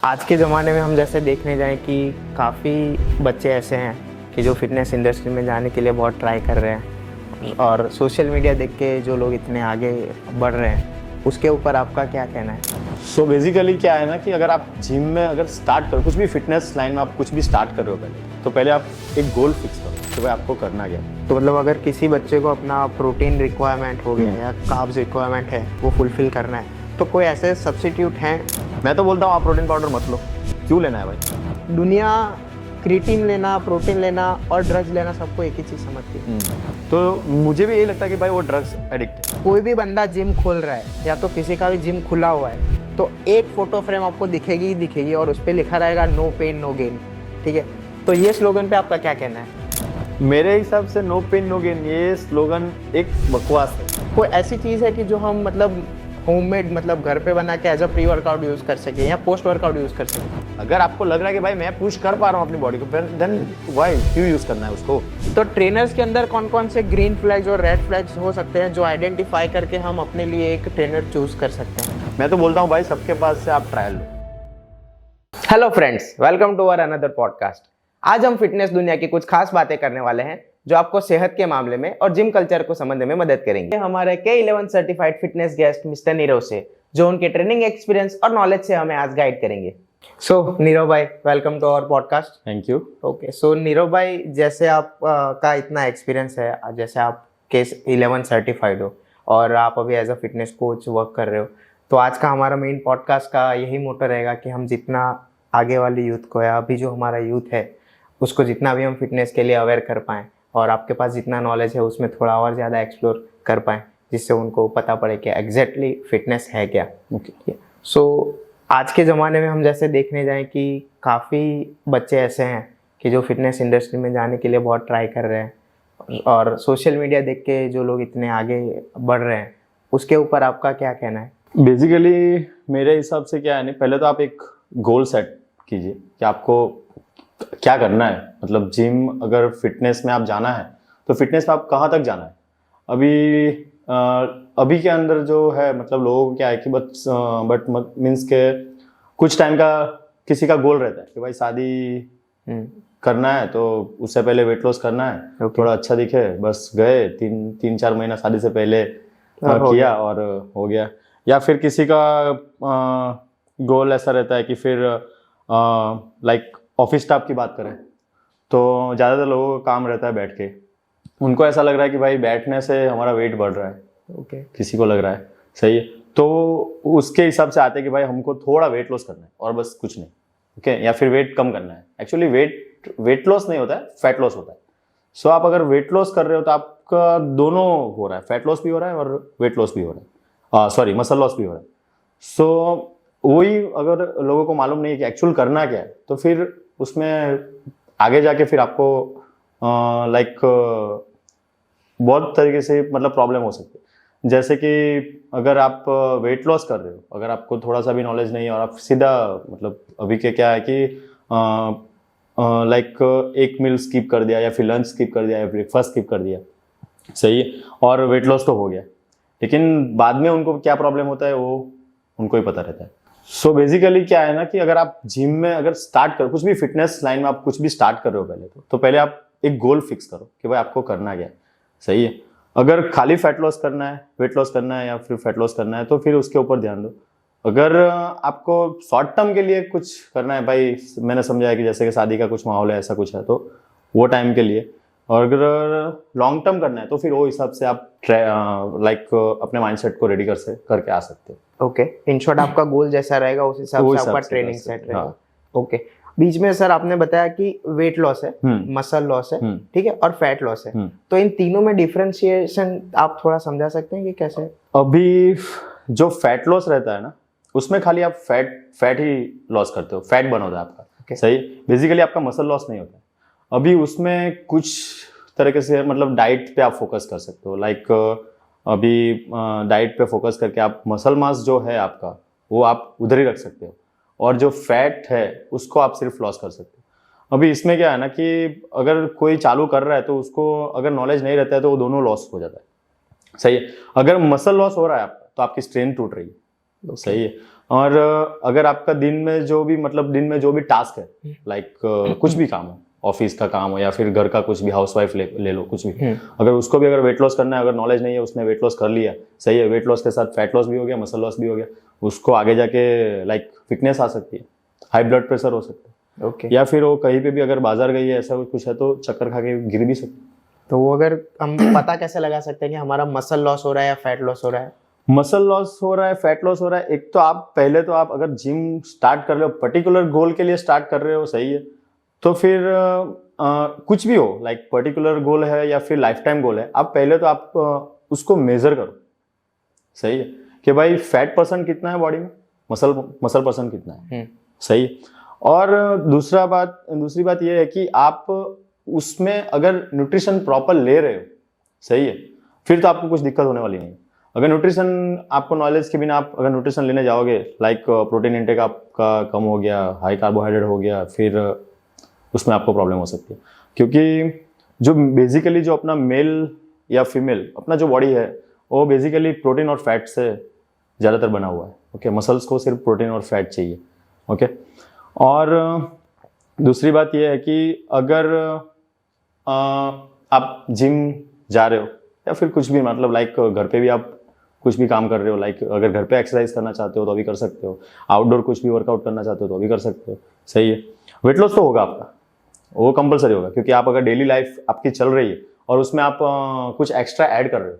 आज के ज़माने में हम जैसे देखने जाएं कि काफ़ी बच्चे ऐसे हैं कि जो फिटनेस इंडस्ट्री में जाने के लिए बहुत ट्राई कर रहे हैं और सोशल मीडिया देख के जो लोग इतने आगे बढ़ रहे हैं उसके ऊपर आपका क्या कहना है? सो बेसिकली क्या है ना कि अगर आप जिम में अगर स्टार्ट करो, कुछ भी फिटनेस लाइन में आप कुछ भी स्टार्ट कर रहे हो पहले आप एक गोल फिक्स करो कि भाई आपको करना क्या। तो मतलब अगर किसी बच्चे को अपना प्रोटीन रिक्वायरमेंट हो गया या कार्ब्स रिक्वायरमेंट है वो फुलफिल करना है तो कोई ऐसे सब्स्टिट्यूट हैं? मैं तो बोलता हूँ आप प्रोटीन पाउडर मत लो। क्यों लेना है भाई? दुनिया क्रिएटिन लेना, प्रोटीन लेना और ड्रग्स लेना सबको एक ही चीज़ समझती है। तो मुझे भी यही लगता है कि भाई वो ड्रग्स एडिक्ट है। कोई भी बंदा जिम खोल रहा है या तो किसी का भी जिम खुला हुआ है तो एक फोटो फ्रेम आपको दिखेगी ही दिखेगी और उस पर लिखा रहेगा नो पेन नो गेन। ठीक है, तो ये स्लोगन पे आपका क्या कहना है? मेरे हिसाब से नो पेन नो गेन ये स्लोगन एक बकवास है। कोई ऐसी चीज़ है कि जो हम मतलब होममेड मतलब घर पे बना के as a pre workout use कर सके या पोस्ट वर्कआउट यूज़ कर सके? अगर आपको लग रहा है कि भाई मैं पुश कर पा रहा हूँ अपनी बॉडी को, देन व्हाई क्यों यूज़ करना है उसको? तो ट्रेनर्स के अंदर कौन कौन से ग्रीन फ्लैग्स और रेड फ्लैग्स हो सकते हैं जो आइडेंटिफाई करके हम अपने लिए एक ट्रेनर चूज कर सकते हैं? मैं तो बोलता हूँ भाई सबके पास से आप ट्रायल लो। Hello friends, welcome to our another podcast. आज हम फिटनेस दुनिया की कुछ खास बातें करने वाले हैं जो आपको सेहत के मामले में और जिम कल्चर को समझने में मदद करेंगे। हमारे K11 certified fitness guest mister Nirav से, जो उनके ट्रेनिंग एक्सपीरियंस और नॉलेज से हमें आज गाइड करेंगे। सो नीरव भाई, welcome to our podcast. Thank you. Okay, so Neerav भाई, जैसे आप का इतना एक्सपीरियंस है, जैसे आप K11 सर्टिफाइड हो और आप अभी as a fitness coach work कर रहे हो, तो आज का हमारा मेन पॉडकास्ट का यही मोटो रहेगा कि हम जितना आगे वाली यूथ को या अभी जो हमारा यूथ है उसको जितना भी हम फिटनेस के लिए अवेयर कर पाएँ और आपके पास जितना नॉलेज है उसमें थोड़ा और ज़्यादा एक्सप्लोर कर पाएँ जिससे उनको पता पड़े कि एग्जैक्टली फिटनेस है क्या। ओके, सो आज के ज़माने में हम जैसे देखने जाएं कि काफ़ी बच्चे ऐसे हैं कि जो फिटनेस इंडस्ट्री में जाने के लिए बहुत ट्राई कर रहे हैं और सोशल मीडिया देख के जो लोग इतने आगे बढ़ रहे हैं उसके ऊपर आपका क्या कहना है? बेसिकली मेरे हिसाब से क्या है नहीं, पहले तो आप एक गोल सेट कीजिए कि आपको क्या करना है। मतलब जिम अगर फिटनेस में आप जाना है तो फिटनेस में आप कहाँ तक जाना है। अभी के अंदर जो है मतलब लोगों को क्या है कि बट मीन्स के कुछ टाइम का किसी का गोल रहता है कि भाई शादी करना है तो उससे पहले वेट लॉस करना है, थोड़ा अच्छा दिखे, बस गए 3-4 महीना शादी से पहले किया और हो गया। या फिर किसी का गोल ऐसा रहता है कि फिर लाइक ऑफिस स्टाफ की बात करें तो ज़्यादातर लोगों का काम रहता है बैठ के। उनको ऐसा लग रहा है कि भाई बैठने से हमारा वेट बढ़ रहा है। ओके, किसी को लग रहा है सही है तो उसके हिसाब से आते हैं कि भाई हमको थोड़ा वेट लॉस करना है और बस कुछ नहीं। ओके, या फिर वेट कम करना है। एक्चुअली वेट लॉस नहीं होता है, फैट लॉस होता है। सो आप अगर वेट लॉस कर रहे हो तो आपका दोनों हो रहा है, फैट लॉस भी हो रहा है और वेट लॉस भी हो रहा है, सॉरी मसल लॉस भी हो रहा है। सो वही अगर लोगों को मालूम नहीं है कि एक्चुअल करना क्या है तो फिर उसमें आगे जाके फिर आपको लाइक बहुत तरीके से मतलब प्रॉब्लम हो सकती है। जैसे कि अगर आप वेट लॉस कर रहे हो, अगर आपको थोड़ा सा भी नॉलेज नहीं है और आप सीधा मतलब अभी के क्या है कि लाइक एक मील स्किप कर दिया या फिर लंच स्किप कर दिया या ब्रेकफास्ट स्किप कर दिया, सही है, और वेट लॉस तो हो गया, लेकिन बाद में उनको क्या प्रॉब्लम होता है वो उनको ही पता रहता है। सो बेसिकली क्या है ना कि अगर आप जिम में अगर स्टार्ट करो, कुछ भी फिटनेस लाइन में आप कुछ भी स्टार्ट कर रहे हो पहले आप एक गोल फिक्स करो कि भाई आपको करना क्या है, सही है। अगर खाली फैट लॉस करना है, वेट लॉस करना है या फिर फैट लॉस करना है तो फिर उसके ऊपर ध्यान दो। अगर आपको शॉर्ट टर्म के लिए कुछ करना है, भाई मैंने समझा है कि जैसे कि शादी का कुछ माहौल है, ऐसा कुछ है तो वो टाइम के लिए, और अगर लॉन्ग टर्म करना है तो फिर वो हिसाब से आप लाइक अपने माइंडसेट को रेडी करके आ सकते हो। ओके, इन शॉर्ट आपका गोल जैसा रहेगा उस हिसाब से आपका ट्रेनिंग सेट रहेगा। ओके, बीच में सर आपने बताया कि वेट लॉस है, मसल लॉस है, ठीक है, और फैट लॉस है, तो इन तीनों में डिफरेंशिएशन आप थोड़ा समझा सकते हैं कि कैसे? अभी जो फैट लॉस रहता है ना उसमें खाली आप फैट ही लॉस करते हो, फैट बर्न होता है आपका, सही। बेसिकली आपका मसल लॉस नहीं होता है। अभी उसमें कुछ तरीके से मतलब डाइट पे आप फोकस कर सकते हो। लाइक अभी डाइट पे फोकस करके आप मसल मास जो है आपका वो आप उधर ही रख सकते हो और जो फैट है उसको आप सिर्फ लॉस कर सकते हो। अभी इसमें क्या है ना कि अगर कोई चालू कर रहा है तो उसको अगर नॉलेज नहीं रहता है तो वो दोनों लॉस हो जाता है, सही है। अगर मसल लॉस हो रहा है आपका तो आपकी स्ट्रेंथ टूट रही है, सही है। और अगर आपका दिन में जो भी टास्क है, लाइक कुछ भी काम हो, ऑफिस का काम हो या फिर घर का कुछ भी, हाउसवाइफ ले लो कुछ भी, अगर उसको भी अगर वेट लॉस करना है, अगर नॉलेज नहीं है, उसने वेट लॉस कर लिया, सही है, वेट लॉस के साथ फैट लॉस भी हो गया, मसल लॉस भी हो गया, उसको आगे जाके लाइक फिटनेस आ सकती है, हाई ब्लड प्रेशर हो सकता है, ओके। या फिर वो कहीं पे भी अगर बाजार गई है ऐसा कुछ है तो चक्कर खा के गिर भी सकती है। तो वो अगर हम पता कैसे लगा सकते हैं कि हमारा मसल लॉस हो रहा है या फैट लॉस हो रहा है? मसल लॉस हो रहा है, फैट लॉस हो रहा है, एक तो आप अगर जिम स्टार्ट कर रहे हो, पर्टिकुलर गोल के लिए स्टार्ट कर रहे हो, सही है, तो फिर कुछ भी हो, लाइक पर्टिकुलर गोल है या फिर लाइफ टाइम गोल है, आप पहले तो आप उसको मेजर करो, सही है, कि भाई फैट परसेंट कितना है बॉडी में, मसल परसेंट कितना है, सही है। और दूसरी बात ये है कि आप उसमें अगर न्यूट्रिशन प्रॉपर ले रहे हो, सही है, फिर तो आपको कुछ दिक्कत होने वाली नहीं। अगर न्यूट्रिशन आपको नॉलेज के बिना आप अगर न्यूट्रिशन लेने जाओगे, लाइक प्रोटीन इंटेक आपका कम हो गया, हाई कार्बोहाइड्रेट हो गया, फिर उसमें आपको प्रॉब्लम हो सकती है, क्योंकि जो बेसिकली जो अपना मेल या फीमेल अपना जो बॉडी है वो बेसिकली प्रोटीन और फैट से ज़्यादातर बना हुआ है, ओके। मसल्स को सिर्फ प्रोटीन और फैट चाहिए, ओके। और दूसरी बात यह है कि अगर आप जिम जा रहे हो या फिर कुछ भी, मतलब लाइक घर पे भी आप कुछ भी काम कर रहे हो, लाइक अगर घर पे एक्सरसाइज करना चाहते हो तो अभी कर सकते हो, आउटडोर कुछ भी वर्कआउट करना चाहते हो तो अभी कर सकते हो, सही है। वेट लॉस तो होगा आपका, वो कंपलसरी होगा, क्योंकि आप अगर डेली लाइफ आपकी चल रही है और उसमें आप कुछ एक्स्ट्रा ऐड कर रहे हो,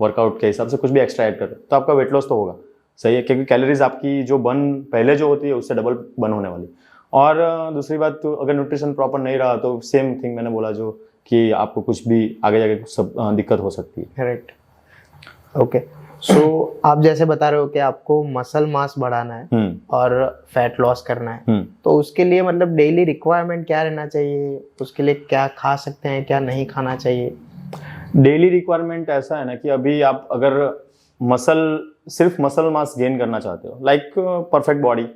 वर्कआउट के हिसाब से कुछ भी एक्स्ट्रा ऐड कर रहे हो, तो आपका वेट लॉस तो होगा, सही है, क्योंकि कैलोरीज आपकी जो पहले जो होती है उससे डबल बर्न होने वाली। और दूसरी बात, तो अगर न्यूट्रिशन प्रॉपर नहीं रहा तो सेम थिंग मैंने बोला, जो कि आपको कुछ भी आगे जाके सब दिक्कत हो सकती है। Correct, okay. सो आप जैसे बता रहे हो कि आपको मसल मास बढ़ाना है और फैट लॉस करना है, तो उसके लिए मतलब डेली रिक्वायरमेंट क्या रहना चाहिए, उसके लिए क्या खा सकते हैं, क्या नहीं खाना चाहिए? डेली रिक्वायरमेंट ऐसा है ना कि अभी आप अगर सिर्फ मसल मास गेन करना चाहते हो, लाइक परफेक्ट बॉडी,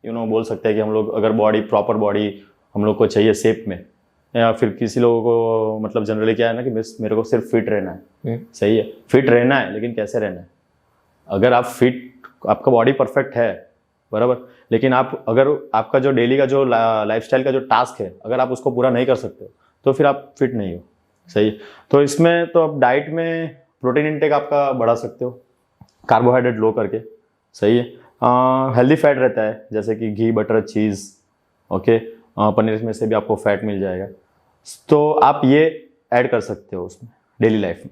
बोल सकते हैं कि हम लोग अगर प्रॉपर बॉडी हम लोग को चाहिए शेप में, या फिर किसी लोगों को मतलब जनरली क्या है ना कि बस मेरे को सिर्फ फिट रहना है, सही है, फिट रहना है, लेकिन कैसे रहना है? अगर आप आपका बॉडी परफेक्ट है, बराबर, लेकिन अगर आपका जो डेली का जो लाइफस्टाइल का जो टास्क है, अगर आप उसको पूरा नहीं कर सकते हो तो फिर आप फिट नहीं हो, सही है। तो इसमें तो आप डाइट में प्रोटीन इंटेक आपका बढ़ा सकते हो, कार्बोहाइड्रेट लो करके, सही है। हेल्दी फैट रहता है, जैसे कि घी, बटर, चीज़, ओके, पनीर में से भी आपको फैट मिल जाएगा, तो आप ये ऐड कर सकते हो उसमें डेली लाइफ में,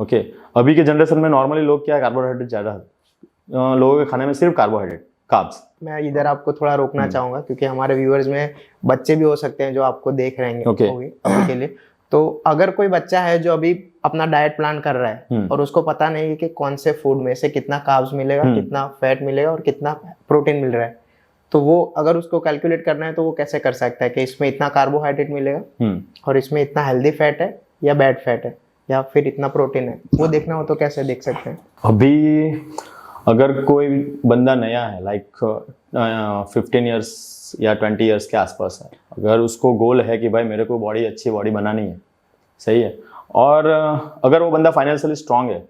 ओके। अभी के जनरेशन में नॉर्मली लोग क्या है, कार्बोहाइड्रेट ज़्यादा है, लोगों के खाने में सिर्फ कार्बोहाइड्रेट, कार्ब्स। मैं इधर आपको थोड़ा रोकना चाहूँगा, क्योंकि हमारे व्यूअर्स में बच्चे भी हो सकते हैं जो आपको देख रहे हैं अभी के लिए। तो अगर कोई बच्चा है जो अभी अपना डाइट प्लान कर रहा है और उसको पता नहीं है कि कौन से फूड में से कितना कार्ब्स मिलेगा, कितना फैट मिलेगा और कितना प्रोटीन मिल रहा है, तो वो अगर उसको कैलकुलेट करना है तो वो कैसे कर सकता है कि इसमें इतना कार्बोहाइड्रेट मिलेगा और इसमें इतना हेल्दी फैट है या बैड फैट है या फिर इतना प्रोटीन है, वो देखना हो तो कैसे देख सकते हैं? अभी अगर कोई बंदा नया है, लाइक 15 ईयर्स या 20 ईयर्स के आसपास है, अगर उसको गोल है कि भाई मेरे को अच्छी बॉडी बनानी है, सही है, और अगर वो बंदा फाइनेंशियली स्ट्रांग है,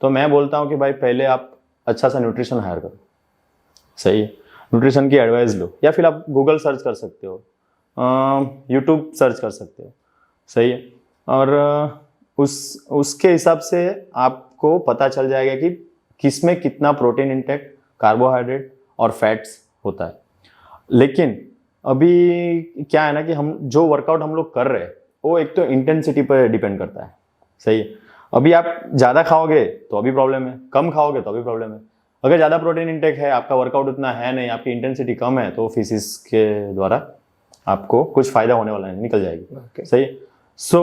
तो मैं बोलता हूँ कि भाई पहले आप अच्छा सा न्यूट्रिशन हायर करो, सही है, न्यूट्रिशन की एडवाइस लो, या फिर आप गूगल सर्च कर सकते हो, यूट्यूब सर्च कर सकते हो, सही है, और उसके हिसाब से आपको पता चल जाएगा कि किसमें कितना प्रोटीन इंटेक, कार्बोहाइड्रेट और फैट्स होता है। लेकिन अभी क्या है ना कि हम जो वर्कआउट हम लोग कर रहे हैं वो एक तो इंटेंसिटी पर डिपेंड करता है, सही है। अभी आप ज़्यादा खाओगे तो अभी प्रॉब्लम है, कम खाओगे तो अभी प्रॉब्लम है। अगर ज़्यादा प्रोटीन इंटेक है, आपका वर्कआउट उतना है नहीं, आपकी इंटेंसिटी कम है, तो फिजिक्स के द्वारा आपको कुछ फ़ायदा होने वाला है, निकल जाएगी, सही है। सो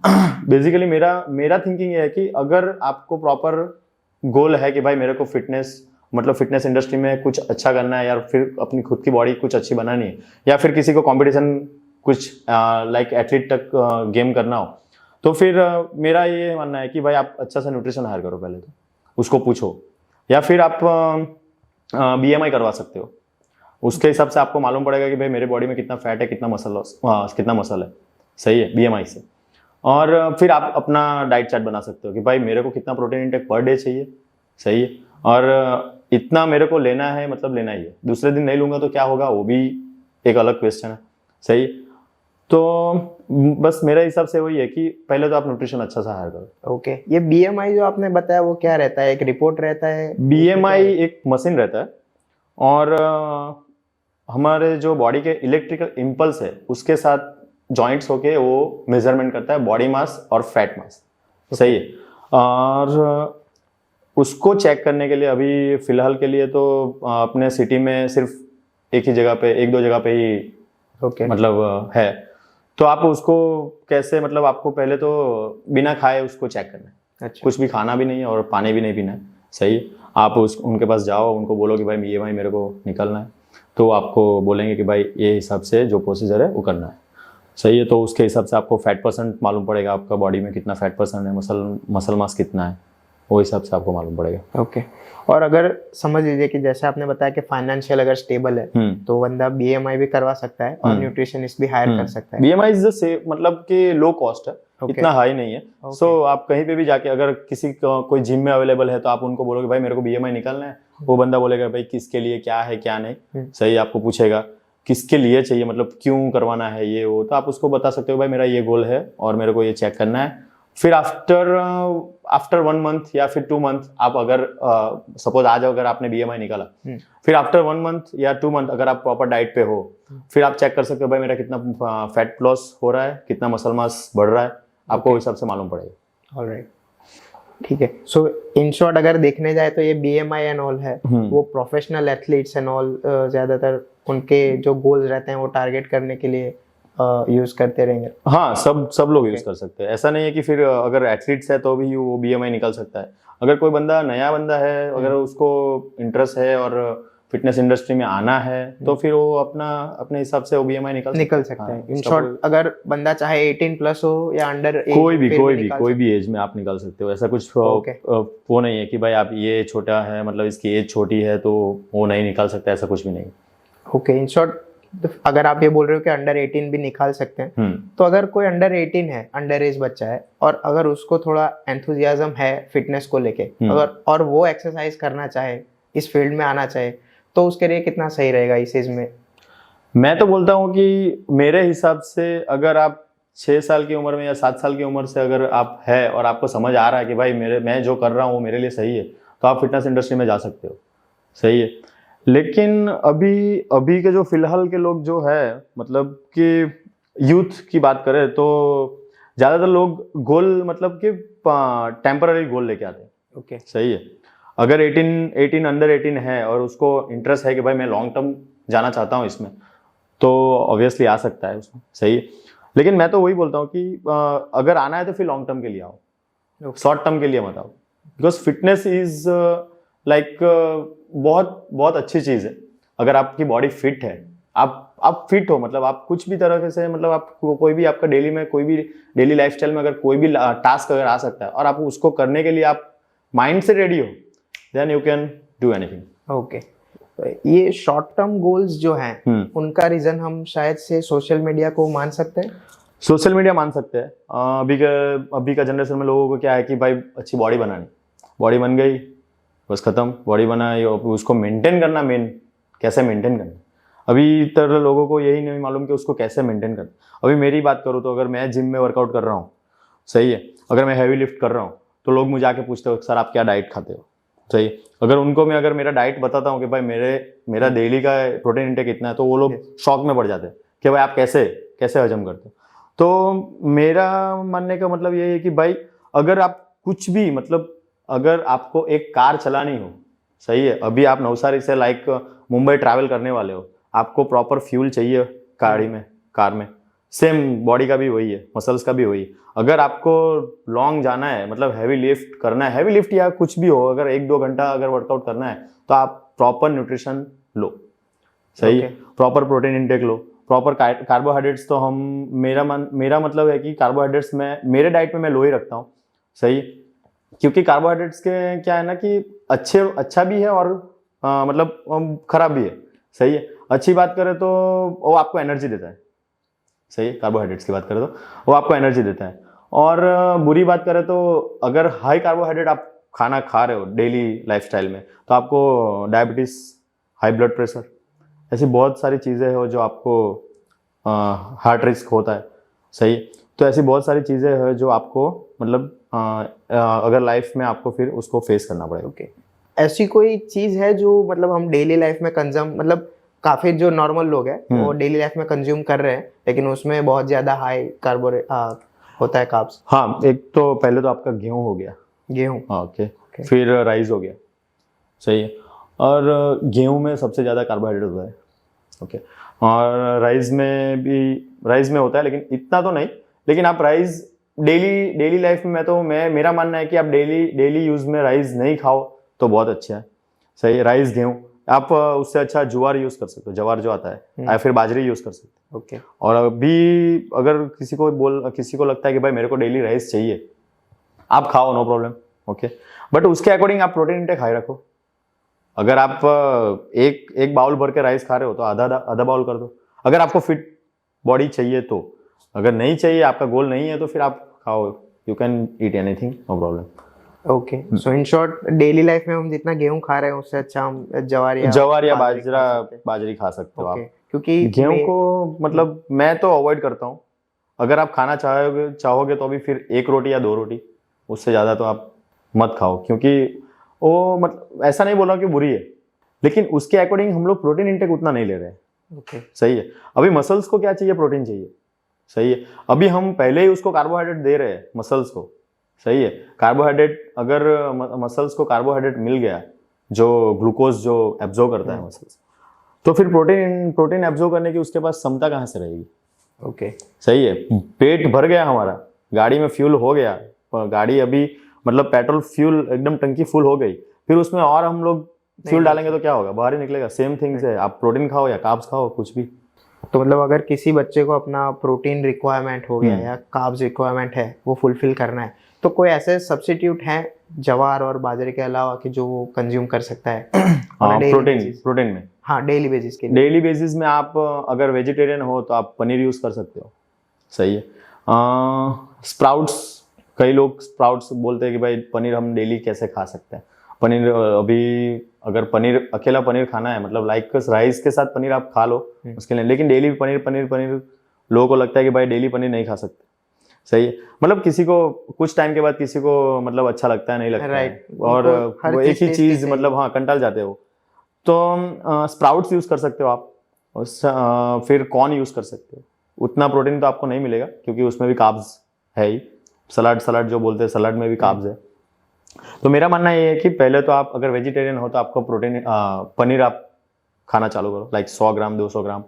बेसिकली मेरा थिंकिंग ये है कि अगर आपको प्रॉपर गोल है कि भाई मेरे को फिटनेस इंडस्ट्री में कुछ अच्छा करना है, या फिर अपनी खुद की बॉडी कुछ अच्छी बनानी है, या फिर किसी को कंपटीशन कुछ लाइक एथलीट तक गेम करना हो, तो फिर मेरा ये मानना है कि भाई आप अच्छा सा न्यूट्रिशन हायर करो, पहले तो उसको पूछो, या फिर आप BMI करवा सकते हो। उसके हिसाब से आपको मालूम पड़ेगा कि भाई मेरे बॉडी में कितना फैट है, कितना मसल है, सही है, BMI से। और फिर आप अपना डाइट चार्ट बना सकते हो कि भाई मेरे को कितना प्रोटीन इंटेक पर डे चाहिए, सही है, और इतना मेरे को लेना है, मतलब लेना ही है। दूसरे दिन नहीं लूंगा तो क्या होगा, वो भी एक अलग क्वेश्चन है। सही। तो बस मेरे हिसाब से वही है कि पहले तो आप न्यूट्रिशन अच्छा सा हायर करो। ओके, ये BMI जो आपने बताया वो क्या रहता है? एक रिपोर्ट रहता है? BMI एक मशीन रहता है, और हमारे जो बॉडी के इलेक्ट्रिकल इम्पल्स है उसके साथ जॉइंट्स होके वो मेजरमेंट करता है बॉडी मास और फैट मास। सही है। और उसको चेक करने के लिए अभी फिलहाल के लिए तो अपने सिटी में सिर्फ एक ही जगह पे, एक दो जगह पे ही ओके, मतलब है। तो आप उसको कैसे, मतलब आपको पहले तो बिना खाए उसको चेक करना है। अच्छा, कुछ भी खाना भी नहीं है और पानी भी नहीं पीना है। सही है। आप उनके पास जाओ, उनको बोलो कि भाई BMI मेरे को निकलना है, तो आपको बोलेंगे कि भाई ये हिसाब से जो प्रोसीजर है वो करना है। सही है। तो उसके हिसाब से आपको फैट परसेंट मालूम पड़ेगा, आपका बॉडी में कितना फैट परसेंट है, मसल मास कितना है, वो हिसाब से आपको मालूम पड़ेगा। ओके। और अगर समझ लीजिए कि जैसे आपने बताया कि फाइनेंशियल अगर स्टेबल है तो बंदा BMI भी करवा सकता है और न्यूट्रिशनिस्ट भी हायर कर सकता है। BMI इज द मतलब कि लो कॉस्ट है, इतना हाई नहीं है। सो आप कहीं पे भी जाके अगर किसी कोई जिम में अवेलेबल है तो आप उनको बोलोगे भाई मेरे को BMI निकालना है, वो बंदा बोलेगा भाई किसके लिए, क्या है क्या नहीं। सही। आपको पूछेगा किसके लिए चाहिए, मतलब क्यों करवाना है ये वो, तो आप उसको बता सकते हो भाई मेरा ये गोल है और मेरे को ये चेक करना है। फिर आफ्टर 1 मंथ या फिर 2 मंथ आप अगर सपोज आज अगर आपने BMI निकाला, फिर आफ्टर 1 मंथ या 2 मंथ अगर आप प्रॉपर डाइट पे हो, फिर आप चेक कर सकते हो भाई मेरा कितना फैट लॉस हो रहा है, कितना मसल मास बढ़ रहा है, आपको हिसाब से मालूम पड़ेगा। ऑलराइट, ठीक है। सो इन शॉर्ट अगर देखने जाए तो ये BMI एंड ऑल है वो प्रोफेशनल एथलीट्स एंड ऑल ज्यादातर उनके जो गोल्स रहते हैं वो टारगेट करने के लिए यूज करते रहेंगे। हाँ, सब लोग यूज कर सकते हैं। ऐसा नहीं है कि फिर अगर एथलीट्स है तो भी वो BMI निकाल सकता है। अगर कोई बंदा नया बंदा है, अगर उसको इंटरेस्ट है और फिटनेस इंडस्ट्री में आना है तो फिर वो अपने हिसाब से वो BMI निकल सकता है। इन शॉर्ट अगर बंदा चाहे 18 प्लस हो या अंडर एज, कोई भी एज में आप निकाल सकते हो। ऐसा कुछ वो नहीं है कि भाई आप ये छोटा है मतलब इसकी एज छोटी है तो वो नहीं निकाल सकता, ऐसा कुछ भी नहीं। ओके, इन शॉर्ट अगर आप ये बोल रहे हो कि अंडर 18 भी निकाल सकते हैं, तो अगर कोई अंडर 18 है, अंडर एज बच्चा है और अगर उसको थोड़ा एंथुजियाज्म है फिटनेस को लेके, अगर और वो एक्सरसाइज करना चाहे, इस फील्ड में आना चाहे, तो उसके लिए कितना सही रहेगा इस एज में? मैं तो बोलता हूँ कि मेरे हिसाब से अगर आप 6 साल की उम्र में या 7 साल की उम्र से अगर आप है और आपको समझ आ रहा है कि भाई मैं जो कर रहा हूँ मेरे लिए सही है, तो आप फिटनेस इंडस्ट्री में जा सकते हो। सही है। लेकिन अभी के जो फिलहाल के लोग जो है, मतलब कि यूथ की बात करें तो ज़्यादातर लोग गोल मतलब कि टेम्पररी गोल लेके आते हैं। ओके, सही है। अगर 18 अंडर 18 है और उसको इंटरेस्ट है कि भाई मैं लॉन्ग टर्म जाना चाहता हूँ इसमें, तो ऑब्वियसली आ सकता है उसमें। सही है। लेकिन मैं तो वही बोलता हूँ कि अगर आना है तो फिर लॉन्ग टर्म के लिए आओ, शॉर्ट टर्म के लिए मत आओ। बिकॉज फिटनेस इज लाइक बहुत अच्छी चीज़ है। अगर आपकी बॉडी फिट है, आप फिट हो, मतलब आप कुछ भी तरह से, मतलब आप कोई भी आपका डेली में कोई भी डेली लाइफस्टाइल में अगर कोई भी टास्क अगर आ सकता है और आप उसको करने के लिए आप माइंड से रेडी हो, then you can do anything. Okay, ये शॉर्ट टर्म गोल्स जो हैं उनका रीजन हम शायद से सोशल मीडिया को मान सकते हैं। सोशल मीडिया मान सकते हैं। अभी का जनरेशन में लोगों को क्या है कि भाई अच्छी बॉडी बनानी, बॉडी बन गई बस खत्म, बॉडी बनाई, उसको मेंटेन करना, कैसे मेंटेन करना। अभी तरह लोगों को यही नहीं मालूम कि उसको कैसे मेंटेन करना। अभी मेरी बात करूँ तो अगर मैं जिम में वर्कआउट कर रहा हूँ, सही है, अगर मैं हैवी लिफ्ट कर रहा हूँ तो लोग मुझे आके पूछते हो सर आप क्या डाइट खाते हो। सही। अगर उनको मैं अगर मेरा डाइट बताता हूँ कि भाई मेरा डेली का प्रोटीन इंटेक इतना है, तो वो लोग शॉक में पड़ जाते हैं कि भाई आप कैसे हजम करते हो। तो मेरा मानने का मतलब ये है कि भाई अगर आप कुछ भी, मतलब अगर आपको एक कार चलानी हो, सही है, अभी आप नवसारी से लाइक मुंबई ट्रैवल करने वाले हो, आपको प्रॉपर फ्यूल चाहिए कार में, सेम बॉडी का भी वही है, मसल्स का भी वही है। अगर आपको लॉन्ग जाना है, मतलब हैवी लिफ्ट करना है, हैवी लिफ्ट या कुछ भी हो, अगर 1-2 घंटा अगर वर्कआउट करना है तो आप प्रॉपर न्यूट्रिशन लो। सही है। प्रॉपर प्रोटीन इंटेक लो, प्रॉपर कार्बोहाइड्रेट्स तो मेरा मतलब है कि कार्बोहाइड्रेट्स में मेरे डाइट में मैं लो ही रखता हूँ। सही। क्योंकि कार्बोहाइड्रेट्स के क्या है ना कि अच्छा भी है और मतलब खराब भी है। सही है। अच्छी बात करें तो वो आपको एनर्जी देता है। सही है। कार्बोहाइड्रेट्स की बात करें तो वो आपको एनर्जी देता है। और बुरी बात करें तो अगर हाई कार्बोहाइड्रेट आप खाना खा रहे हो डेली लाइफस्टाइल में, तो आपको डायबिटीज, हाई ब्लड प्रेशर, ऐसी बहुत सारी चीज़ें हो जो आपको हार्ट रिस्क होता है, सही। तो ऐसी बहुत सारी चीज़ें हैं जो आपको मतलब अगर लाइफ में आपको फिर उसको फेस करना पड़ेगा। ओके, ऐसी कोई चीज़ है जो मतलब हम डेली लाइफ में कंज्यूम, मतलब काफ़ी जो नॉर्मल लोग हैं वो डेली लाइफ में कंज्यूम कर रहे हैं, लेकिन उसमें बहुत ज़्यादा हाई कार्बोहाइड्रेट होता है, कार्ब्स? हाँ, एक तो पहले तो आपका गेहूँ हो गया, गेहूँ। हाँ ओके, फिर राइस हो गया, सही है। और गेहूँ में सबसे ज़्यादा कार्बोहाइड्रेट होता है, ओके। और राइस में होता है, लेकिन इतना तो नहीं। लेकिन आप राइस डेली लाइफ में, मेरा मानना है कि आप डेली यूज़ में राइस नहीं खाओ तो बहुत अच्छा है, सही है। राइस, गेहूँ, आप उससे अच्छा ज्वार यूज़ कर सकते हो, ज्वार जो आता है, या फिर बाजरी यूज़ कर सकते हो, ओके। और अभी अगर किसी को लगता है कि भाई मेरे को डेली राइस चाहिए, आप खाओ, नो प्रॉब्लम, ओके। बट उसके अकॉर्डिंग आप प्रोटीन इंटेक हाई रखो। अगर आप एक बाउल भर के राइस खा रहे हो तो आधा बाउल कर दो, अगर आपको फिट बॉडी चाहिए तो। अगर नहीं चाहिए, आपका गोल नहीं है, तो फिर आप खाओ, you can eat anything, no problem. Okay, so in short daily life में हम जितना गेहूं खा रहे हैं उससे अच्छा हम ज्वार या बाजरी खा सकते हो आप। क्योंकि गेहूं को मतलब मैं तो अवॉइड करता हूँ। अगर आप खाना चाहोगे तो अभी फिर 1 रोटी या 2 रोटी, उससे ज़्यादा तो आप मत खाओ, क्योंकि वो मतलब ऐसा नहीं बोल रहा कि बुरी है, लेकिन उसके अकॉर्डिंग हम लोग प्रोटीन इंटेक उतना नहीं ले रहे हैं, ओके। सही है। अभी मसल्स को क्या चाहिए? प्रोटीन चाहिए, सही है। अभी हम पहले ही उसको कार्बोहाइड्रेट दे रहे हैं मसल्स को, सही है। कार्बोहाइड्रेट, अगर मसल्स को कार्बोहाइड्रेट मिल गया, जो ग्लूकोज जो एब्जॉर्ब करता है मसल्स, तो फिर प्रोटीन एब्जॉर्ब करने की उसके पास क्षमता कहाँ से रहेगी? ओके, सही है। पेट भर गया हमारा, गाड़ी में फ्यूल हो गया, गाड़ी अभी मतलब पेट्रोल फ्यूल एकदम टंकी फुल हो गई, फिर उसमें और हम लोग फ्यूल डालेंगे तो क्या होगा? बाहर ही निकलेगा। सेम थिंग्स है, आप प्रोटीन खाओ या कार्ब्स खाओ, कुछ भी। तो मतलब अगर किसी बच्चे को अपना प्रोटीन रिक्वायरमेंट हो गया या कार्ब्स रिक्वायरमेंट है वो फुलफिल करना है, तो कोई ऐसे सब्स्टिट्यूट हैं ज्वार और बाजरे के अलावा कि जो वो कंज्यूम कर सकता है? हाँ, प्रोटीन में, हाँ, डेली बेसिस के लिए। डेली बेसिस में आप अगर वेजिटेरियन हो तो आप पनीर यूज कर सकते हो, सही है। स्प्राउट्स, कई लोग स्प्राउट्स बोलते हैं कि भाई पनीर हम डेली कैसे खा सकते हैं। पनीर अभी अगर अकेला पनीर खाना है, मतलब लाइक राइस के साथ पनीर आप खा लो उसके लिए, लेकिन डेली पनीर लोगों को लगता है कि भाई डेली पनीर नहीं खा सकते, सही है। मतलब किसी को कुछ टाइम के बाद किसी को मतलब अच्छा लगता है, नहीं लगता है, और वो एक ही चीज मतलब हाँ कंटाल जाते हो। तो स्प्राउट्स यूज कर सकते हो आप, फिर कॉर्न यूज कर सकते हो। उतना प्रोटीन तो आपको नहीं मिलेगा क्योंकि उसमें भी कार्ब्स है ही। सलाड जो बोलते हैं, सलाड में भी कार्ब्स है। तो मेरा मानना ये है कि पहले तो आप अगर वेजिटेरियन हो तो आपको पनीर आप खाना चालू करो, लाइक 100 ग्राम 200 ग्राम,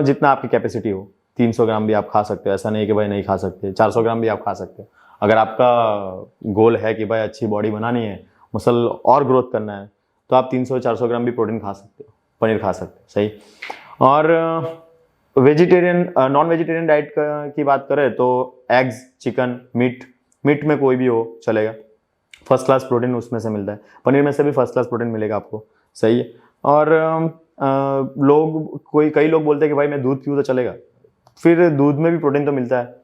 जितना आपकी कैपेसिटी हो। 300 ग्राम भी आप खा सकते हो, ऐसा नहीं कि भाई नहीं खा सकते। 400 ग्राम भी आप खा सकते हो। अगर आपका गोल है कि भाई अच्छी बॉडी बनानी है, मसल और ग्रोथ करना है, तो आप 300-400 ग्राम भी प्रोटीन खा सकते हो, पनीर खा सकते हो, सही। और नॉन वेजिटेरियन डाइट की बात करें तो एग्स, चिकन, मीट में कोई भी हो चलेगा। फर्स्ट क्लास प्रोटीन उसमें से मिलता है। पनीर में से भी फर्स्ट क्लास प्रोटीन मिलेगा आपको, सही है। और कई लोग बोलते हैं कि भाई मैं दूध पीऊँ तो चलेगा। फिर दूध में भी प्रोटीन तो मिलता है,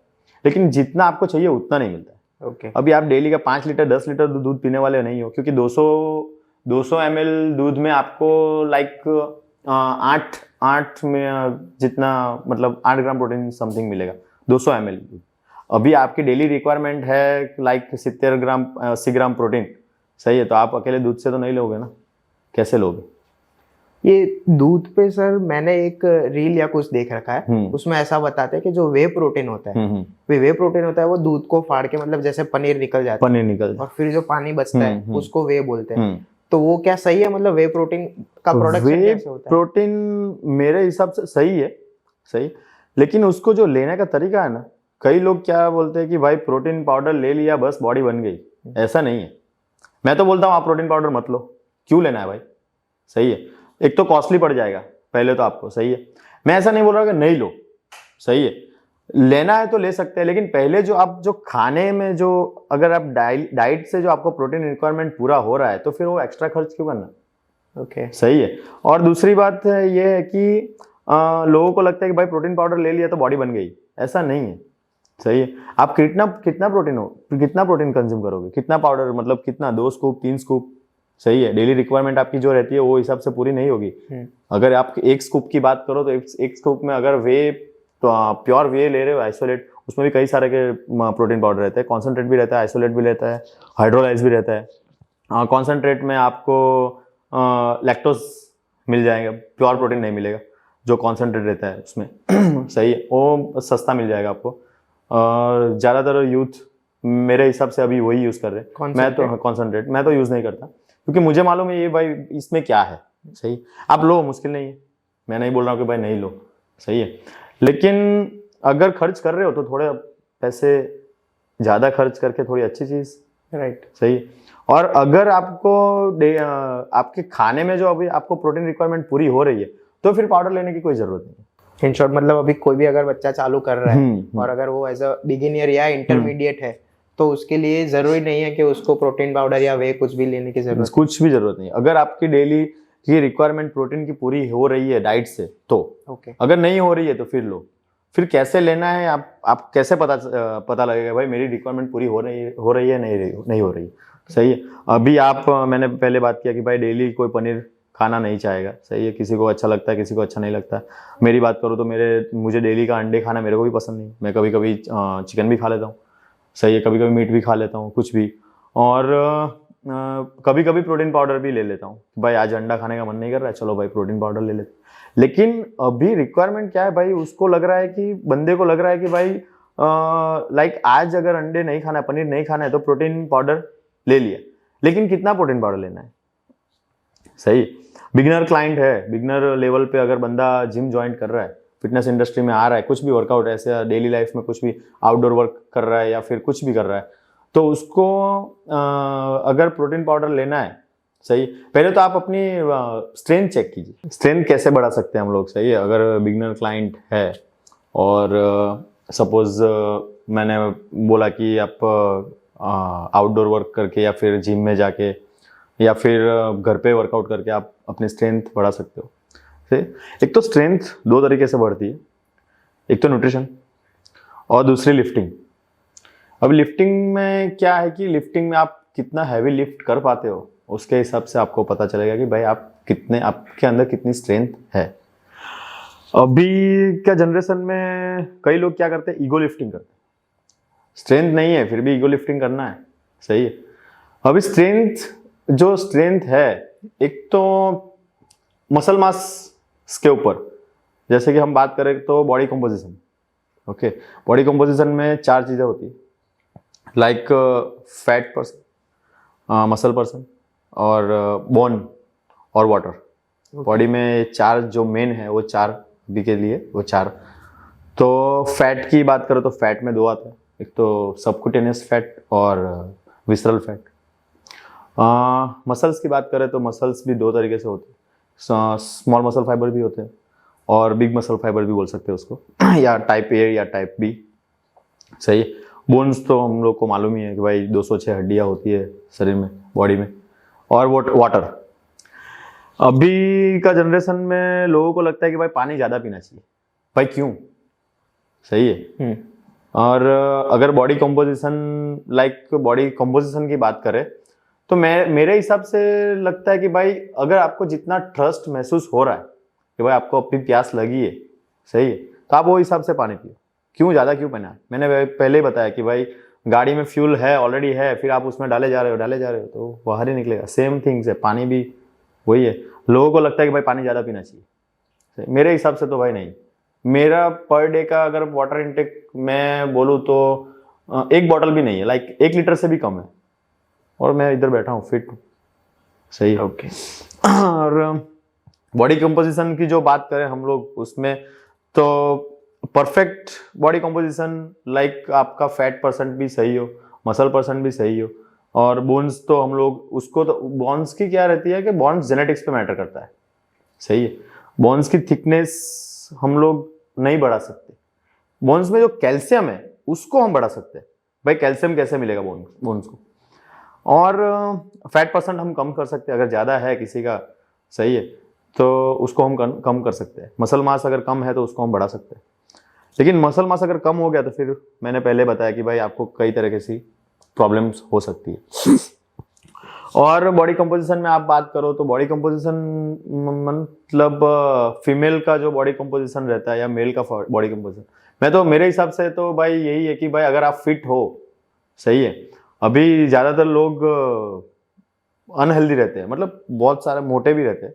लेकिन जितना आपको चाहिए उतना नहीं मिलता है। ओके। अभी आप डेली का 5 लीटर 10 लीटर दूध पीने वाले नहीं हो, क्योंकि 200 ml दूध में आपको लाइक 8 में जितना मतलब 8 ग्राम प्रोटीन समथिंग मिलेगा 200 ml दूध। अभी आपकी डेली रिक्वायरमेंट है लाइक 70 ग्राम 80 ग्राम प्रोटीन, सही है। तो आप अकेले दूध से तो नहीं लोगे ना, कैसे लोगे? ये दूध पे सर मैंने एक रील या कुछ देख रखा है, उसमें ऐसा बताते हैं कि जो वे प्रोटीन होता है, वे प्रोटीन होता है वो दूध को फाड़ के मतलब जैसे पनीर निकल जाता है और फिर जो पानी बचता है उसको वे बोलते हैं। तो वो क्या सही है? मतलब वे प्रोटीन का प्रोडक्शन कैसे होता है? प्रोटीन मेरे हिसाब से सही है, सही, लेकिन उसको जो लेने का तरीका है ना, कई लोग क्या बोलते हैं कि भाई प्रोटीन पाउडर ले लिया बस बॉडी बन गई। ऐसा नहीं है। मैं तो बोलता हूँ आप प्रोटीन पाउडर मत लो, क्यों लेना है भाई, सही है। एक तो कॉस्टली पड़ जाएगा पहले तो आपको, सही है। मैं ऐसा नहीं बोल रहा कि नहीं लो, सही है, लेना है तो ले सकते हैं, लेकिन पहले जो खाने में जो अगर आप डाइट से जो आपको प्रोटीन रिक्वायरमेंट पूरा हो रहा है तो फिर वो एक्स्ट्रा खर्च क्यों करना? ओके, सही है। और दूसरी बात ये है कि लोगों को लगता है कि भाई प्रोटीन पाउडर ले लिया तो बॉडी बन गई। ऐसा नहीं है, सही है। आप कितना कितना प्रोटीन कंज्यूम करोगे, कितना पाउडर, मतलब कितना, 2 स्कूप 3 स्कूप, सही है। डेली रिक्वायरमेंट आपकी जो रहती है वो हिसाब से पूरी नहीं होगी। अगर आप 1 स्कूप की बात करो तो 1 स्कूप में अगर वे तो प्योर वे ले रहे हो आइसोलेट, उसमें भी कई सारे के प्रोटीन पाउडर रहते हैं, कॉन्सेंट्रेट भी रहता है, आइसोलेट भी रहता है, हाइड्रोलाइज भी रहता है। कॉन्सेंट्रेट में आपको लैक्टोज मिल जाएगा, प्योर प्रोटीन नहीं मिलेगा जो कॉन्सेंट्रेट रहता है उसमें सही है, वो सस्ता मिल जाएगा आपको। और ज़्यादातर यूथ मेरे हिसाब से अभी वही यूज़ कर रहे हैं। मैं तो कॉन्सेंट्रेट मैं तो यूज़ नहीं करता, क्योंकि मुझे मालूम है ये भाई इसमें क्या है। सही, आप लो, मुश्किल नहीं है, मैं नहीं बोल रहा हूँ कि भाई नहीं लो, सही है। लेकिन अगर खर्च कर रहे हो तो थोड़े पैसे ज़्यादा खर्च करके थोड़ी अच्छी चीज़, राइट, सही है। और अगर आपको आपके खाने में जो अभी आपको प्रोटीन रिक्वायरमेंट पूरी हो रही है तो फिर पाउडर लेने की कोई ज़रूरत नहीं है। इन शॉर्ट मतलब अभी कोई भी अगर बच्चा चालू कर रहा है और अगर वो एज अ बिगिनियर या इंटरमीडिएट है तो उसके लिए जरूरी नहीं है कि उसको प्रोटीन पाउडर या वे कुछ भी लेने की जरूरत, कुछ भी जरूरत नहीं। अगर आपकी डेली की रिक्वायरमेंट प्रोटीन की पूरी हो रही है डाइट से तो ओके। अगर नहीं हो रही है तो फिर लो। फिर कैसे लेना है, आप कैसे पता लगेगा भाई मेरी रिक्वायरमेंट पूरी हो रही है नहीं हो रही, सही है। अभी मैंने पहले बात किया कि भाई डेली कोई पनीर खाना नहीं चाहेगा, सही है। किसी को अच्छा लगता है, किसी को अच्छा नहीं लगता। मेरी बात करूँ तो मुझे डेली का अंडे खाना मेरे को भी पसंद नहीं। मैं कभी कभी चिकन भी खा लेता हूँ, सही है, कभी कभी मीट भी खा लेता हूँ, कुछ भी। और कभी कभी प्रोटीन पाउडर भी ले लेता हूँ, भाई आज अंडा खाने का मन नहीं कर रहा है, चलो भाई प्रोटीन पाउडर ले लेते। लेकिन अभी रिक्वायरमेंट क्या है भाई, उसको लग रहा है कि बंदे को लग रहा है कि भाई लाइक आज अगर अंडे नहीं खाना है, पनीर नहीं खाना है तो प्रोटीन पाउडर ले लिया। लेकिन कितना प्रोटीन पाउडर लेना है, सही। बिगिनर क्लाइंट है, बिगिनर लेवल पे अगर बंदा जिम ज्वाइन कर रहा है, फिटनेस इंडस्ट्री में आ रहा है, कुछ भी वर्कआउट ऐसे डेली लाइफ में कुछ भी आउटडोर वर्क कर रहा है या फिर कुछ भी कर रहा है, तो उसको अगर प्रोटीन पाउडर लेना है, सही, पहले तो आप अपनी स्ट्रेंथ चेक कीजिए, स्ट्रेंथ कैसे बढ़ा सकते हैं हम लोग, सही है। अगर बिगिनर क्लाइंट है और सपोज मैंने बोला कि आप आउटडोर वर्क करके या फिर जिम में जाके या फिर घर पे वर्कआउट करके आप अपनी स्ट्रेंथ बढ़ा सकते हो। एक तो स्ट्रेंथ 2 तरीके से बढ़ती है, एक तो न्यूट्रिशन और दूसरी लिफ्टिंग। अब लिफ्टिंग में क्या है कि लिफ्टिंग में आप कितना हैवी लिफ्ट कर पाते हो उसके हिसाब से आपको पता चलेगा कि भाई आपके अंदर कितनी स्ट्रेंथ है। अभी क्या जनरेशन में कई लोग क्या करते हैं, ईगो लिफ्टिंग करते हैं। स्ट्रेंथ नहीं है फिर भी ईगो लिफ्टिंग करना है, सही है। अभी स्ट्रेंथ है, एक तो मसल मास के ऊपर, जैसे कि हम बात करें तो body composition, okay. Body composition में 4 चीज़ें होती है, like fat person, muscle person और बोन और वाटर। बॉडी में 4 जो मेन है वो 4 अभी के लिए वो 4। तो फैट की बात करो तो फैट में 2 आता है, एक तो सबक्यूटेनियस फैट और विसरल फैट। मसल्स की बात करें तो मसल्स भी 2 तरीके से होते हैं, स्मॉल मसल फाइबर भी होते हैं और बिग मसल फाइबर भी बोल सकते हैं उसको या टाइप ए या टाइप बी, सही। बोन्स तो हम लोग को मालूम ही है कि भाई 206 हड्डियाँ होती है शरीर में, बॉडी में। और वाटर, अभी का जनरेशन में लोगों को लगता है कि भाई पानी ज़्यादा पीना चाहिए, भाई क्यों, सही है। और अगर बॉडी कंपोजिशन की बात करें तो मेरे हिसाब से लगता है कि भाई अगर आपको जितना ट्रस्ट महसूस हो रहा है कि भाई आपको अपनी प्यास लगी है, सही है, तो आप वो हिसाब से पानी पियो। क्यों ज़्यादा क्यों पीना है, मैंने पहले ही बताया कि भाई गाड़ी में फ्यूल है, ऑलरेडी है, फिर आप उसमें डाले जा रहे हो तो बाहर ही निकलेगा। सेम थिंग्स है, पानी भी वही है। लोगों को लगता है कि भाई पानी ज़्यादा पीना चाहिए, मेरे हिसाब से तो भाई नहीं। मेरा पर डे का अगर वाटर इनटेक मैं बोलूँ तो 1 बॉटल भी नहीं है, लाइक 1 लीटर से भी कम है, और मैं इधर बैठा हूँ फिट हूँ, सही है, ओके। और बॉडी कंपोजिशन की जो बात करें हम लोग उसमें तो परफेक्ट बॉडी कंपोजिशन लाइक आपका फैट परसेंट भी सही हो, मसल परसेंट भी सही हो, और बोन्स तो हम लोग उसको तो बोन्स की क्या रहती है कि बोन्स जेनेटिक्स पे मैटर करता है, सही है। बोन्स की थिकनेस हम लोग नहीं बढ़ा सकते, बोन्स में जो कैल्शियम है उसको हम बढ़ा सकते हैं। भाई कैल्शियम कैसे मिलेगा बोन्स को, और फैट परसेंट हम कम कर सकते हैं अगर ज़्यादा है किसी का, सही है, तो उसको हम कम कर सकते हैं। मसल मास अगर कम है तो उसको हम बढ़ा सकते हैं। लेकिन मसल मास अगर कम हो गया तो फिर मैंने पहले बताया कि भाई आपको कई तरह की सी प्रॉब्लम्स हो सकती है। और बॉडी कंपोजिशन में आप बात करो तो बॉडी कंपोजिशन मतलब फीमेल का जो बॉडी कंपोजिशन रहता है या मेल का बॉडी कंपोजिशन, मैं तो मेरे हिसाब से तो भाई यही है कि भाई अगर आप फिट हो, सही है। अभी ज़्यादातर लोग अनहेल्दी रहते हैं, मतलब बहुत सारे मोटे भी रहते हैं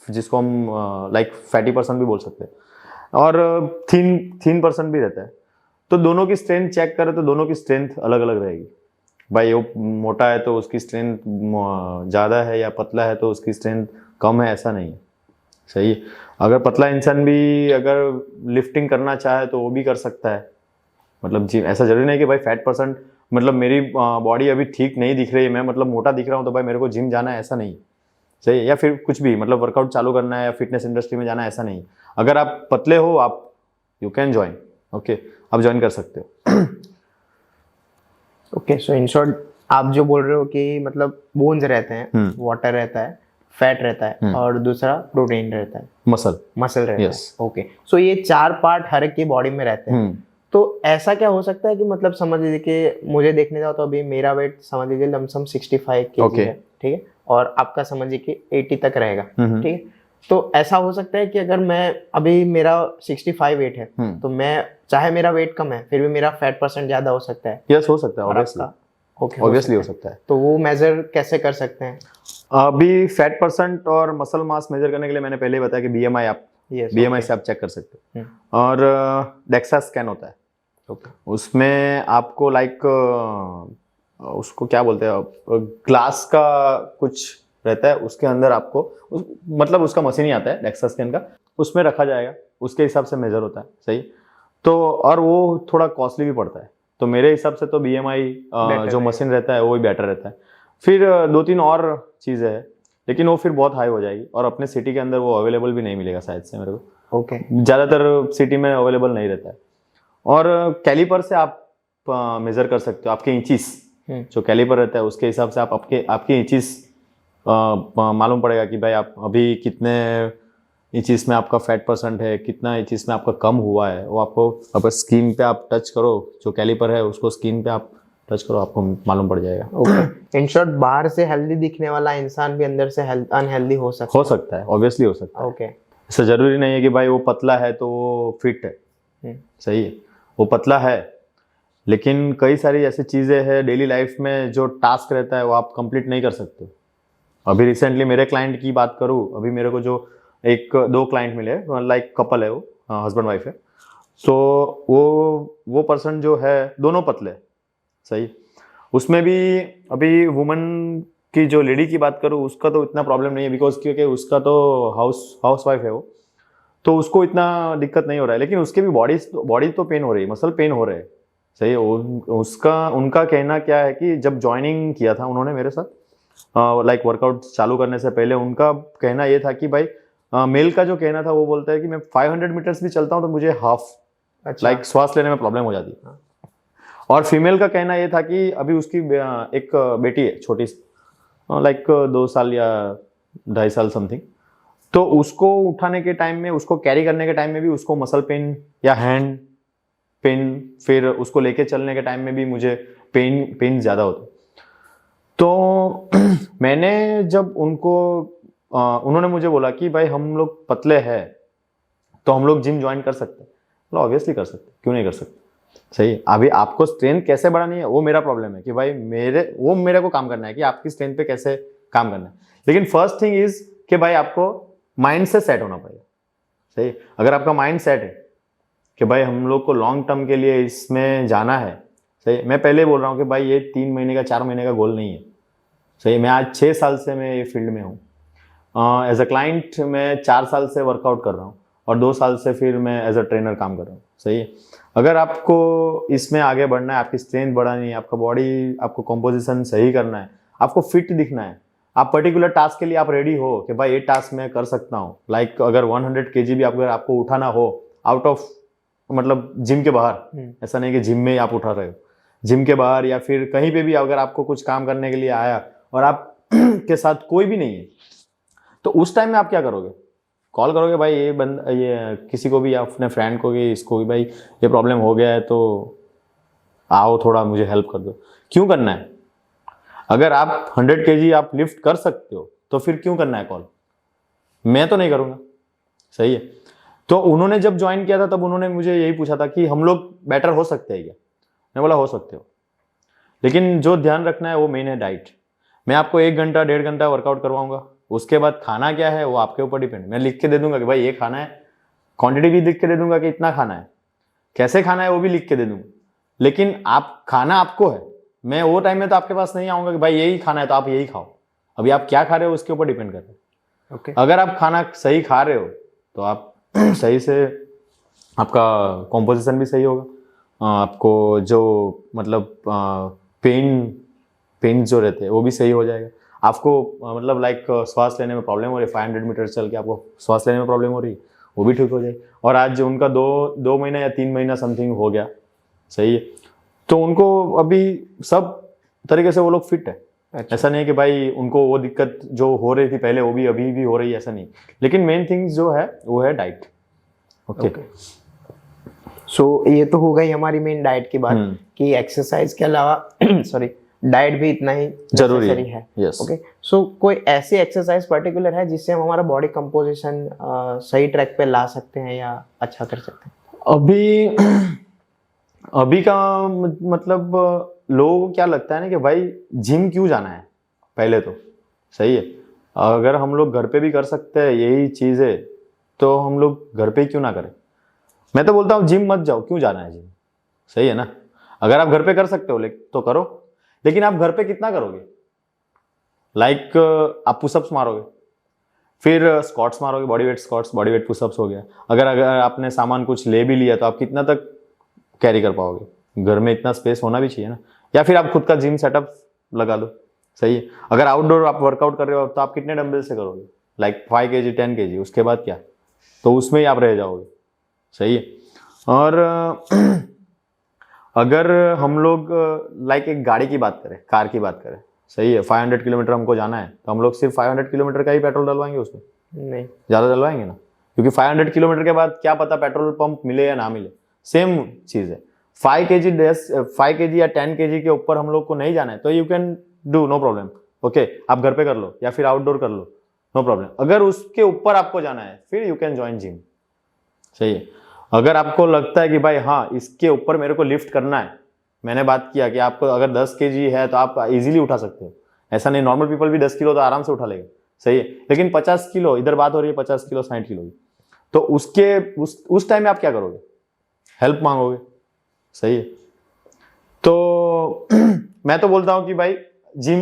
जिसको हम लाइक फैटी पर्सन भी बोल सकते हैं, और थीन पर्सन भी रहता है। तो दोनों की स्ट्रेंथ चेक करें तो दोनों की स्ट्रेंथ अलग अलग रहेगी। भाई वो मोटा है तो उसकी स्ट्रेंथ ज़्यादा है, या पतला है तो उसकी स्ट्रेंथ कम है, ऐसा नहीं है, सही है। अगर पतला इंसान भी अगर लिफ्टिंग करना चाहे तो वो भी कर सकता है, मतलब जिम, ऐसा जरूरी नहीं कि भाई फैट परसेंट मतलब मेरी बॉडी अभी ठीक नहीं दिख रही है, मैं मतलब मोटा दिख रहा हूँ तो भाई मेरे को जिम जाना है, ऐसा नहीं, सही है। या फिर कुछ भी मतलब वर्कआउट चालू करना है या फिटनेस इंडस्ट्री में जाना है, ऐसा नहीं। अगर आप पतले हो, आप यू कैन ज्वाइन, ओके, आप ज्वाइन कर सकते हो। ओके, सो इन शॉर्ट आप जो बोल रहे हो कि मतलब बोन्स रहते हैं, वाटर रहता है, फैट रहता है, और दूसरा प्रोटीन रहता है, मसल रहता Yes. है। ओके, सो ये 4 पार्ट हर एक की बॉडी में रहते हैं। तो ऐसा क्या हो सकता है कि मतलब समझ लीजिए कि मुझे देखने जाओ तो अभी मेरा वेट समझ लीजिए लमसम 65 केजी है, ठीक है, और आपका समझिए कि 80 तक रहेगा, ठीक है। तो ऐसा हो सकता है कि अगर मैं अभी मेरा 65 वेट है, तो मैं चाहे मेरा वेट कम है फिर भी मेरा फैट परसेंट ज्यादा हो सकता है। यस, हो सकता है, ऑब्वियसली। ओके, ऑब्वियसली हो सकता है। तो वो मेजर कैसे कर सकते हैं? अभी फैट परसेंट और मसल मास मेजर करने के लिए मैंने पहले ही बताया कि बीएमआई आप बीएमआई से आप चेक कर सकते हो। और डेक्सा स्कैन होता है, उसमें आपको लाइक उसको क्या बोलते हैं, ग्लास का कुछ रहता है, उसके अंदर आपको मतलब उसका मशीन ही आता है डेक्सा स्कैन का, उसमें रखा जाएगा, उसके हिसाब से मेजर होता है, सही। तो और वो थोड़ा कॉस्टली भी पड़ता है, तो मेरे हिसाब से तो बीएमआई जो मशीन रहता है वो ही बेटर रहता है। फिर 2-3 और चीज़ें हैं, लेकिन वो फिर बहुत हाई हो जाएगी, और अपने सिटी के अंदर वो अवेलेबल भी नहीं मिलेगा शायद से मेरे को। ओके, ज़्यादातर सिटी में अवेलेबल नहीं रहता है। और कैलिपर से आप मेजर कर सकते हो, आपके इंचिस जो कैलिपर रहता है उसके हिसाब से आप आपके इंचिस मालूम पड़ेगा कि भाई आप अभी कितने इंचिस में आपका फैट परसेंट है, कितना इंचिस में आपका कम हुआ है, वो आपको अब स्किन पे आप टच करो, जो कैलिपर है उसको स्किन पे आप टच करो, आपको मालूम पड़ जाएगा। ओके, इन शॉर्ट बाहर से हेल्दी दिखने वाला इंसान भी अंदर से अनहेल्दी हो सकता है, ऑब्वियसली हो सकता है। ओके, ऐसा जरूरी नहीं है कि भाई वो पतला है तो वो फिट है, सही है, वो पतला है, लेकिन कई सारी ऐसी चीज़ें हैं डेली लाइफ में जो टास्क रहता है वो आप कंप्लीट नहीं कर सकते। अभी रिसेंटली मेरे क्लाइंट की बात करूँ, अभी मेरे को जो 1-2 क्लाइंट मिले, लाइक कपल है, वो हस्बैंड वाइफ है, तो वो पर्सन जो है दोनों पतले, सही। उसमें भी अभी वुमन की जो लेडी की बात करूँ उसका तो इतना प्रॉब्लम नहीं है, बिकॉज क्योंकि उसका तो हाउस वाइफ है वो, तो उसको इतना दिक्कत नहीं हो रहा है, लेकिन उसके भी बॉडी तो पेन हो रही है, मसल पेन हो रहे हैं, सही है। उनका कहना क्या है कि जब ज्वाइनिंग किया था उन्होंने मेरे साथ, लाइक वर्कआउट चालू करने से पहले उनका कहना ये था कि भाई मेल का जो कहना था वो बोलता है कि मैं 500 मीटर्स भी चलता हूँ तो मुझे लाइक श्वास लेने में प्रॉब्लम हो जाती है। और फीमेल का कहना ये था कि अभी उसकी एक बेटी है छोटी, लाइक 2 साल या 2.5 साल समथिंग, तो उसको उठाने के टाइम में, उसको कैरी करने के टाइम में भी उसको मसल पेन या हैंड पेन, फिर उसको लेके चलने के टाइम में भी मुझे पेन ज़्यादा होता। तो मैंने जब उन्होंने मुझे बोला कि भाई हम लोग पतले हैं तो हम लोग जिम ज्वाइन कर सकते हैं, मतलब ऑब्वियसली कर सकते, क्यों नहीं कर सकते, सही। अभी आपको स्ट्रेंथ कैसे बढ़ानी है वो मेरा प्रॉब्लम है कि भाई मेरे को काम करना है कि आपकी स्ट्रेंथ पे कैसे काम करना है, लेकिन फर्स्ट थिंग इज कि भाई आपको माइंड से सेट होना पड़ेगा, सही। अगर आपका माइंड सेट है कि भाई हम लोग को लॉन्ग टर्म के लिए इसमें जाना है, सही। मैं पहले बोल रहा हूँ कि भाई ये 3 महीने का 4 महीने का गोल नहीं है, सही। मैं आज 6 साल से मैं ये फील्ड में हूँ, एज अ क्लाइंट मैं 4 साल से वर्कआउट कर रहा हूँ, और 2 साल से फिर मैं एज अ ट्रेनर काम कर रहा हूँ, सही है। अगर आपको इसमें आगे बढ़ना है, आपकी स्ट्रेंथ बढ़ानी है, आपका बॉडी, आपको कंपोजिशन सही करना है, आपको फिट दिखना है, आप पर्टिकुलर टास्क के लिए आप रेडी हो कि भाई ये टास्क मैं कर सकता हूँ, लाइक अगर 100 kg भी अगर आपको उठाना हो आउट ऑफ मतलब जिम के बाहर, ऐसा नहीं कि जिम में ही आप उठा रहे हो, जिम के बाहर या फिर कहीं पे भी अगर आपको कुछ काम करने के लिए आया और आप के साथ कोई भी नहीं है, तो उस टाइम में आप क्या करोगे? कॉल करोगे भाई ये किसी को भी, अपने फ्रेंड को भी, इसको भी, भाई ये प्रॉब्लम हो गया है तो आओ थोड़ा मुझे हेल्प कर दो। क्यों करना है? अगर आप 100 kg आप लिफ्ट कर सकते हो तो फिर क्यों करना है कॉल? मैं तो नहीं करूँगा, सही है। तो उन्होंने जब ज्वाइन किया था तब उन्होंने मुझे यही पूछा था कि हम लोग बेटर हो सकते हैं क्या? मैं बोला हो सकते हो, लेकिन जो ध्यान रखना है वो मेन है डाइट। मैं आपको 1 घंटा 1.5 घंटा वर्कआउट करवाऊंगा, उसके बाद खाना क्या है वो आपके ऊपर डिपेंड। मैं लिख के दे दूंगा कि भाई ये खाना है, क्वांटिटी भी लिख के दे दूंगा कि इतना खाना है, कैसे खाना है वो भी लिख के दे दूंगा, लेकिन आप खाना आपको है। मैं वो टाइम में तो आपके पास नहीं आऊंगा कि भाई यही खाना है तो आप यही खाओ। अभी आप क्या खा रहे हो उसके ऊपर डिपेंड कर रहा है। ओके। अगर आप खाना सही खा रहे हो तो आप सही से, आपका कॉम्पोजिशन भी सही होगा, आपको जो मतलब पेन जो रहते हैं वो भी सही हो जाएगा। आपको मतलब लाइक श्वास लेने में प्रॉब्लम हो रही है, 500 मीटर चल के आपको श्वास लेने में प्रॉब्लम हो रही है, वो भी ठीक हो जाएगी। और आज उनका 2 महीना या 3 महीना समथिंग हो गया, सही है, तो उनको अभी सब तरीके से वो लोग फिट है। अच्छा। ऐसा नहीं है कि भाई उनको वो दिक्कत जो हो रही थी पहले वो भी अभी भी हो रही है, ऐसा नहीं। लेकिन मेन थिंग्स जो है वो है डाइट। ओके। सो ये तो हो गई हमारी मेन डाइट की बात कि एक्सरसाइज के अलावा सॉरी डाइट भी इतना ही जरूरी necessary है। यस। ओके। सो कोई ऐसी एक्सरसाइज पर्टिकुलर है जिससे हम हमारा बॉडी कंपोजिशन सही ट्रैक पे ला सकते हैं या अच्छा कर सकते हैं? अभी का मतलब लोगों को क्या लगता है ना कि भाई जिम क्यों जाना है, पहले तो सही है। अगर हम लोग घर पे भी कर सकते हैं यही चीज़ें तो हम लोग घर पे क्यों ना करें। मैं तो बोलता हूँ जिम मत जाओ, क्यों जाना है जिम, सही है ना। अगर आप घर पे कर सकते हो तो करो, लेकिन आप घर पे कितना करोगे? लाइक आप पुशअप्स मारोगे, फिर स्क्वाट्स मारोगे, body weight squats, body weight pushups हो गया। अगर आपने सामान कुछ ले भी लिया तो आप कितना तक कैरी कर पाओगे? घर में इतना स्पेस होना भी चाहिए ना। या फिर आप खुद का जिम सेटअप लगा दो, सही है। अगर आउटडोर आप वर्कआउट कर रहे हो तो आप कितने डंबल से करोगे? लाइक 5 kg 10 kg, उसके बाद क्या? तो उसमें ही आप रह जाओगे, सही है। और अगर हम लोग लाइक एक गाड़ी की बात करें, कार की बात करें, सही है, 500 किलोमीटर हमको जाना है तो हम लोग सिर्फ 500 किलोमीटर का ही पेट्रोल डलवाएंगे उसमें? नहीं, ज़्यादा डलवाएंगे ना, क्योंकि 500 किलोमीटर के बाद क्या पता पेट्रोल पंप मिले या ना मिले। सेम चीज़ है, 5 kg या 10 kg के ऊपर हम लोग को नहीं जाना है तो you can do, no problem. Okay, आप घर पे कर लो या फिर आउटडोर कर लो, नो प्रॉब्लम। अगर उसके ऊपर आपको जाना है फिर यू कैन ज्वाइन जिम, सही है। अगर आपको लगता है कि भाई हाँ इसके ऊपर मेरे को लिफ्ट करना है, मैंने बात किया कि आपको अगर 10 kg है तो आप इजीली उठा सकते हो, ऐसा नहीं, नॉर्मल पीपल भी 10 किलो तो आराम से उठा लेगा, सही है। लेकिन 50 किलो, इधर बात हो रही है 50 किलो 60 किलो की, तो उस टाइम में आप क्या करोगे? हेल्प मांगोगे, सही है। तो मैं तो बोलता हूँ कि भाई जिम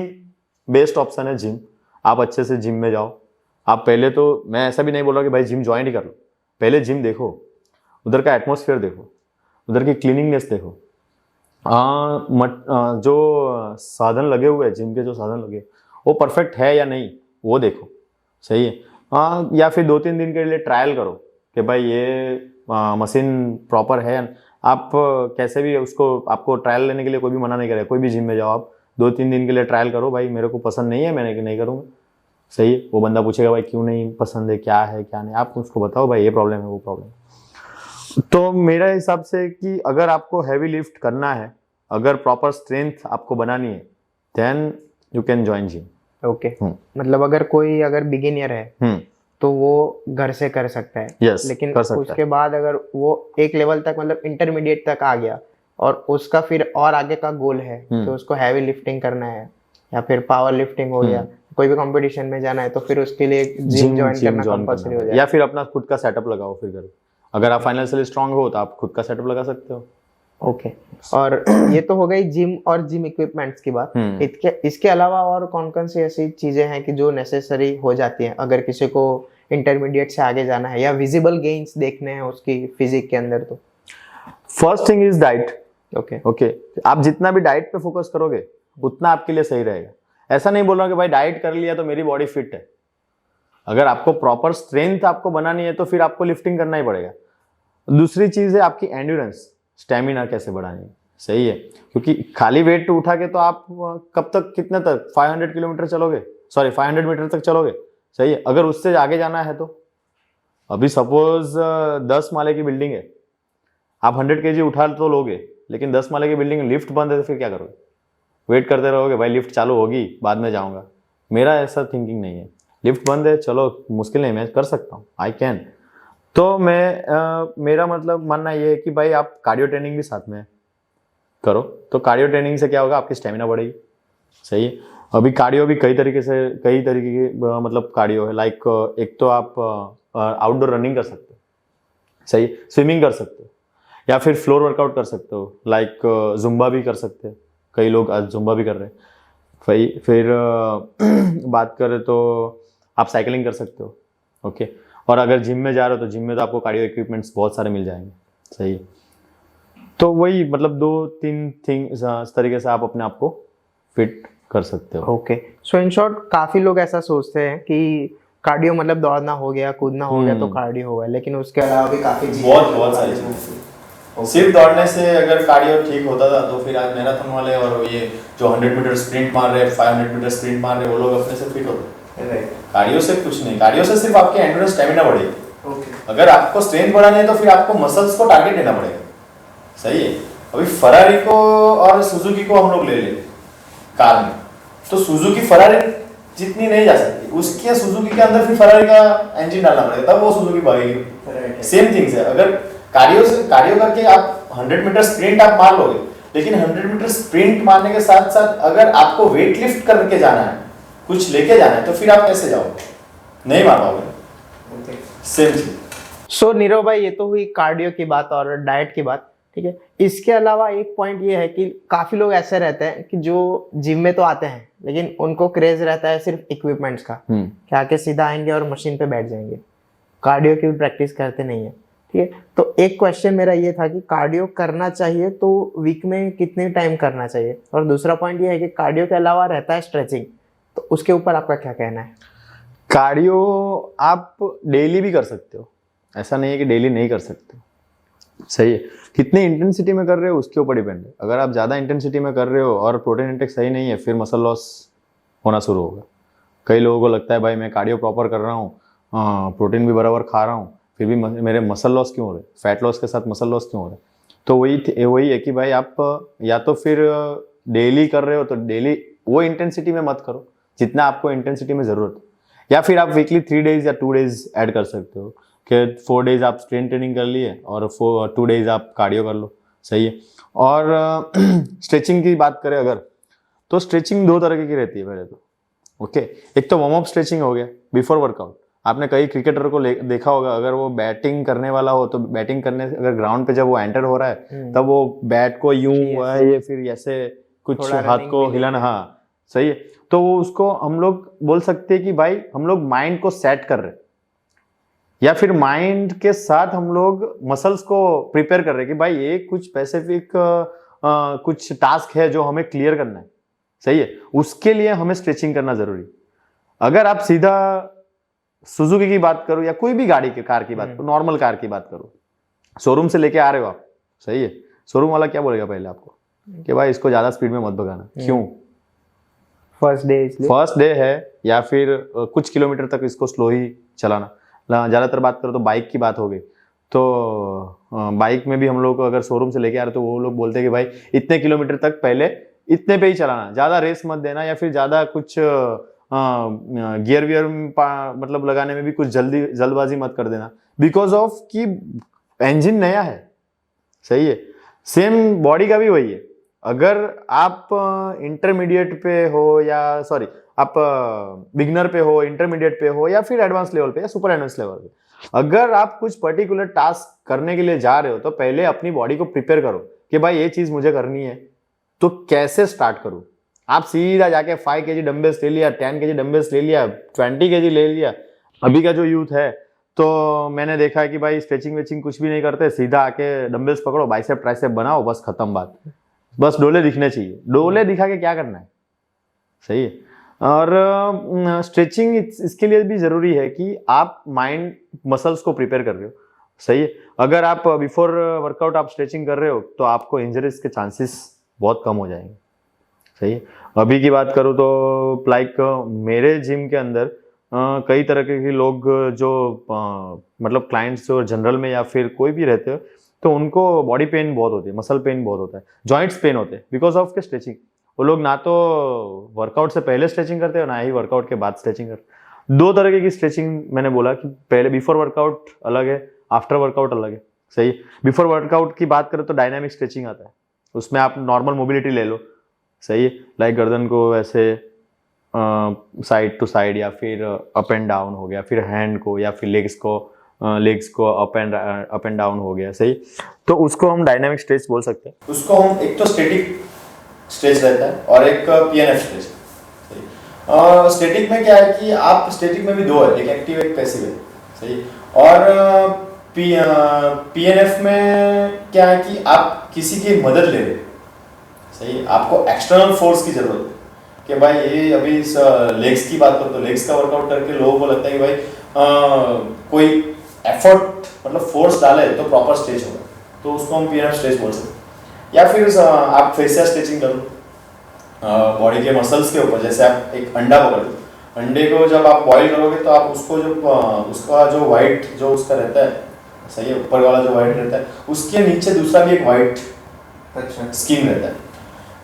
बेस्ट ऑप्शन है, जिम। आप अच्छे से जिम में जाओ। आप पहले तो, मैं ऐसा भी नहीं बोल रहा कि भाई जिम ज्वाइन ही कर लो, पहले जिम देखो, उधर का एटमॉस्फेयर देखो, उधर की क्लीनिंगनेस देखो, जो साधन लगे हुए हैं, जिम के जो साधन लगे वो परफेक्ट है या नहीं वो देखो, सही है। या फिर 2-3 दिन के लिए ट्रायल करो कि भाई ये मशीन प्रॉपर है। आप कैसे भी उसको, आपको ट्रायल लेने के लिए कोई भी मना नहीं करे, कोई भी जिम में जाओ, आप 2-3 दिन के लिए ट्रायल करो, भाई मेरे को पसंद नहीं है मैं नहीं करूँगा, सही है। वो बंदा पूछेगा भाई क्यों नहीं पसंद है, क्या है क्या नहीं, आप उसको बताओ भाई ये प्रॉब्लम है वो प्रॉब्लम। तो मेरा हिसाब से कि अगर आपको हैवी लिफ्ट करना है, अगर प्रॉपर स्ट्रेंथ आपको बनानी है, then you can join gym. Okay. मतलब अगर बिगिनियर है तो वो घर से कर सकता है। Yes, लेकिन कर सकता उसके बाद अगर वो एक लेवल तक मतलब इंटरमीडिएट तक आ गया और उसका फिर और आगे का गोल है कि उसको हैवी लिफ्टिंग करना है या फिर पावर लिफ्टिंग हो गया, कोई भी कंपटीशन में जाना है, तो फिर उसके लिए जिम ज्वाइन करना कंपल्सरी हो जाएगा। या फिर अपना खुद का सेटअप लगाओ फिर घर। अगर आप फाइनेंशियली स्ट्रांग हो तो आप खुद का सेटअप लगा सकते हो। ओके। और ये तो हो गई जिम और जिम इक्विपमेंट्स की बात। इसके अलावा और कौन कौन सी ऐसी चीजें हैं कि जो नेसेसरी हो जाती हैं अगर किसी को इंटरमीडिएट से आगे जाना है या विजिबल गेन्स देखने हैं उसकी फिजिक के अंदर? तो first thing is diet. Okay. आप जितना भी डाइट पे फोकस करोगे उतना आपके लिए सही रहेगा। ऐसा नहीं बोल रहा कि भाई डाइट कर लिया तो मेरी बॉडी फिट है। अगर आपको प्रॉपर स्ट्रेंथ आपको बनानी है तो फिर आपको लिफ्टिंग करना ही पड़ेगा। दूसरी चीज है आपकी एंड्योरेंस, स्टेमिना कैसे बढ़ानी है, सही है। क्योंकि खाली वेट उठा के तो आप कब तक, कितने तक 500 किलोमीटर चलोगे, 500 मीटर तक चलोगे, सही है। अगर उससे आगे जाना है तो अभी सपोज 10 माले की बिल्डिंग है, आप 100 kg उठा तो लोगे, लेकिन 10 माले की बिल्डिंग में लिफ्ट बंद है तो फिर क्या करोगे? वेट करते रहोगे भाई लिफ्ट चालू होगी बाद में जाऊंगा। मेरा ऐसा थिंकिंग नहीं है, लिफ्ट बंद है चलो मुश्किल नहीं, मैं कर सकता हूँ, आई कैन। तो मेरा मतलब मानना ये है कि भाई आप कार्डियो ट्रेनिंग भी साथ में करो। तो कार्डियो ट्रेनिंग से क्या होगा, आपकी स्टेमिना बढ़ेगी। सही है। अभी कार्डियो भी कई तरीके के मतलब कार्डियो है। लाइक एक तो आप आउटडोर रनिंग कर सकते हो, सही, स्विमिंग कर सकते हो, या फिर फ्लोर वर्कआउट कर सकते हो। लाइक जुम्बा भी कर सकते हैं, कई लोग आज जुम्बा भी कर रहे हैं। फिर बात करें तो आप साइकिलिंग कर सकते हो। ओके। और अगर जिम में जा रहे हो तो जिम में तो आपको कार्डियो इक्विपमेंट्स बहुत सारे मिल जाएंगे। सही है। तो वही मतलब 2-3 थिंग इस तरीके से आप अपने आप को फिट कर सकते हो। ओके, सो इन शॉर्ट काफी लोग ऐसा सोचते हैं कि कार्डियो मतलब दौड़ना हो गया, कूदना हो गया तो कार्डियो हो गया, लेकिन उसके अलावा भी काफी बहुत सारी चीजें। सिर्फ दौड़ने से अगर कार्डियो ठीक होता था तो फिर आज मैराथन वाले और ये जो 100 मीटर स्प्रिंट मार रहे, 500 मीटर स्प्रिंट मार रहे, वो लोग अपने से फिट होते। कार्डियो से कुछ नहीं, कार्डियो से सिर्फ आपके एंड्योरेंस स्टेमिना बढ़ेगी। अगर आपको स्ट्रेंथ बढ़ानी है तो फिर आपको मसल्स को टारगेट देना पड़ेगा। सही है। अभी फरारी को और सुजुकी को हम लोग ले ले कार में, तो सुजुकी फरारी जितनी नहीं जा सकती, उसके सुजुकी के अंदर फिर फरारी का इंजन डालना पड़ेगा तब वो सुजुकी भागेगी। सेम थिंग्स है। अगर कार्डियो करके आप 100 मीटर स्प्रिंट आप मार लोगे, लेकिन 100 मीटर स्प्रिंट मारने के साथ साथ अगर आपको वेट लिफ्ट करके जाना है, कुछ लेके जाना है, तो फिर आप कैसे जाओगे? नहीं मार पाओगे। सेम चीज। सो नीरव भाई, ये तो हुई कार्डियो की बात और डाइट की बात, ठीक है। इसके अलावा एक पॉइंट ये है कि काफी लोग ऐसे रहते हैं कि जो जिम में तो आते हैं लेकिन उनको क्रेज रहता है सिर्फ इक्विपमेंट्स का, कि आके सीधा आएंगे और मशीन पे बैठ जाएंगे, कार्डियो की भी प्रैक्टिस करते नहीं है, ठीक है। तो एक क्वेश्चन मेरा ये था कि कार्डियो करना चाहिए तो वीक में कितने टाइम करना चाहिए, और दूसरा पॉइंट ये है कि कार्डियो के अलावा रहता है स्ट्रेचिंग, तो उसके ऊपर आपका क्या कहना है? कार्डियो आप डेली भी कर सकते हो, ऐसा नहीं है कि डेली नहीं कर सकते। सही है। कितनी इंटेंसिटी में कर रहे हो उसके ऊपर डिपेंड है। अगर आप ज़्यादा इंटेंसिटी में कर रहे हो और प्रोटीन इंटेक सही नहीं है, फिर मसल लॉस होना शुरू होगा। कई लोगों को लगता है भाई मैं कार्डियो प्रॉपर कर रहा हूँ, प्रोटीन भी बराबर खा रहा हूँ, फिर भी मेरे मसल लॉस क्यों हो रहे, फैट लॉस के साथ मसल लॉस क्यों हो रहे? तो वही है कि भाई आप या तो फिर डेली कर रहे हो तो डेली वो इंटेंसिटी में मत करो जितना आपको इंटेंसिटी में ज़रूरत है, या फिर आप वीकली 3 डेज या 2 डेज ऐड कर सकते हो कि 4 डेज आप स्ट्रेंथ ट्रेनिंग कर लिए और 2 डेज आप कार्डियो कर लो। सही है। और स्ट्रेचिंग की बात करें अगर, तो स्ट्रेचिंग 2 तरह की रहती है पहले तो। ओके। एक तो वार्म अप स्ट्रेचिंग हो गया बिफोर वर्कआउट। आपने कई क्रिकेटर को देखा होगा, अगर वो बैटिंग करने वाला हो तो बैटिंग करने से अगर ग्राउंड पे जब वो एंटर हो रहा है तब वो बैट को यूं ये फिर ऐसे कुछ हाथ को हिलाना, हाँ सही है। तो वो उसको हम लोग बोल सकते हैं कि भाई हम लोग माइंड को सेट कर रहे हैं, या फिर माइंड के साथ हम लोग मसल्स को प्रिपेयर कर रहे हैं कि भाई ये कुछ स्पेसिफिक कुछ टास्क है जो हमें क्लियर करना है। सही है। उसके लिए हमें स्ट्रेचिंग करना जरूरी। अगर आप सीधा सुजुकी की बात करो या कोई भी गाड़ी की कार की बात करो, नॉर्मल कार की बात करो, शोरूम से लेके आ रहे हो आप, सही है, शोरूम वाला क्या बोलेगा पहले आपको कि भाई इसको ज्यादा स्पीड में मत भगाना। क्यों? फर्स्ट डे है, या फिर कुछ किलोमीटर तक इसको स्लो ही चलाना। ज़्यादातर बात करो तो बाइक की बात हो गई, तो बाइक में भी हम लोग अगर शोरूम से लेके आ रहे तो वो लोग बोलते हैं कि भाई इतने किलोमीटर तक पहले इतने पे ही चलाना, ज़्यादा रेस मत देना, या फिर ज़्यादा कुछ गियर वियर मतलब लगाने में भी कुछ जल्दबाजी मत कर देना, बिकॉज ऑफ कि इंजन नया है। सही है। सेम बॉडी का भी वही है। अगर आप इंटरमीडिएट पे हो, या सॉरी आप बिगनर पे हो, इंटरमीडिएट पे हो, या फिर एडवांस लेवल पे या सुपर एडवांस लेवल पे, अगर आप कुछ पर्टिकुलर टास्क करने के लिए जा रहे हो तो पहले अपनी बॉडी को प्रिपेयर करो कि भाई ये चीज मुझे करनी है, तो कैसे स्टार्ट करूं। आप सीधा जाके 5 kg डंबल्स ले लिया, 10 kg डंबल्स ले लिया, 20 kg ले लिया। अभी का जो यूथ है तो मैंने देखा है कि भाई स्ट्रेचिंग वेचिंग कुछ भी नहीं करते, सीधा आके डंबल्स पकड़ो, बाइसेप ट्राइसेप बनाओ, बस खत्म बात। बस डोले दिखने चाहिए। डोले दिखा के क्या करना है? सही है। और स्ट्रेचिंग इसके लिए भी जरूरी है कि आप माइंड मसल्स को प्रिपेयर कर रहे हो। सही है। अगर आप बिफोर वर्कआउट आप स्ट्रेचिंग कर रहे हो तो आपको इंजरीज के चांसेस बहुत कम हो जाएंगे। सही है। अभी की बात करूँ तो लाइक मेरे जिम के अंदर कई तरह के लोग जो मतलब क्लाइंट्स जो जनरल में या फिर कोई भी रहते हो, तो उनको बॉडी पेन बहुत होती है, मसल पेन बहुत होता है, जॉइंट्स पेन होते हैं बिकॉज ऑफ के स्ट्रेचिंग। वो लोग ना तो वर्कआउट से पहले स्ट्रेचिंग करते हैं ना ही वर्कआउट के बाद स्ट्रेचिंग करते। दो तरह की स्ट्रेचिंग मैंने बोला कि पहले बिफोर वर्कआउट अलग है, आफ्टर वर्कआउट अलग है। सही। बिफोर वर्कआउट की बात करें तो डायनामिक स्ट्रेचिंग आता है, उसमें आप नॉर्मल मोबिलिटी ले लो। सही। लाइक गर्दन को ऐसे साइड टू साइड या फिर अप एंड डाउन हो गया, फिर हैंड को या फिर लेग्स को अप एंड डाउन हो गया। सही। तो उसको हम डायनामिक स्ट्रेच बोल सकते हैं। उसको हम एक तो स्टैटिक स्ट्रेच रहता है और एक पीएनएफ स्ट्रेच। स्टैटिक में क्या है कि आप स्टैटिक में भी दो है, एक एक्टिव एक पैसिव है। सही। और पीएनएफ में क्या है कि आप किसी की मदद ले रहे हैं। सही। आपको एक्सटर्नल फोर्स की जरूरत है कि भाई ये अभी लेग्स की बात करो तो लेग्स का वर्कआउट करके लोगों को लगता है कि भाई कोई एफर्ट मतलब फोर्स डाले तो प्रॉपर स्ट्रेच होगा, तो उसको हम पीएनएफ स्ट्रेच बोल सकते हैं। या फिर आप फेशियल स्ट्रेचिंग कर लो बॉडी के मसल्स के ऊपर। जैसे आप एक अंडा पकड़ लो, अंडे को जब आप बॉईल करोगे तो आप उसको जब उसका जो वाइट जो उसका रहता है, सही है, ऊपर वाला जो वाइट रहता है उसके नीचे दूसरा भी एक वाइट स्किन रहता है,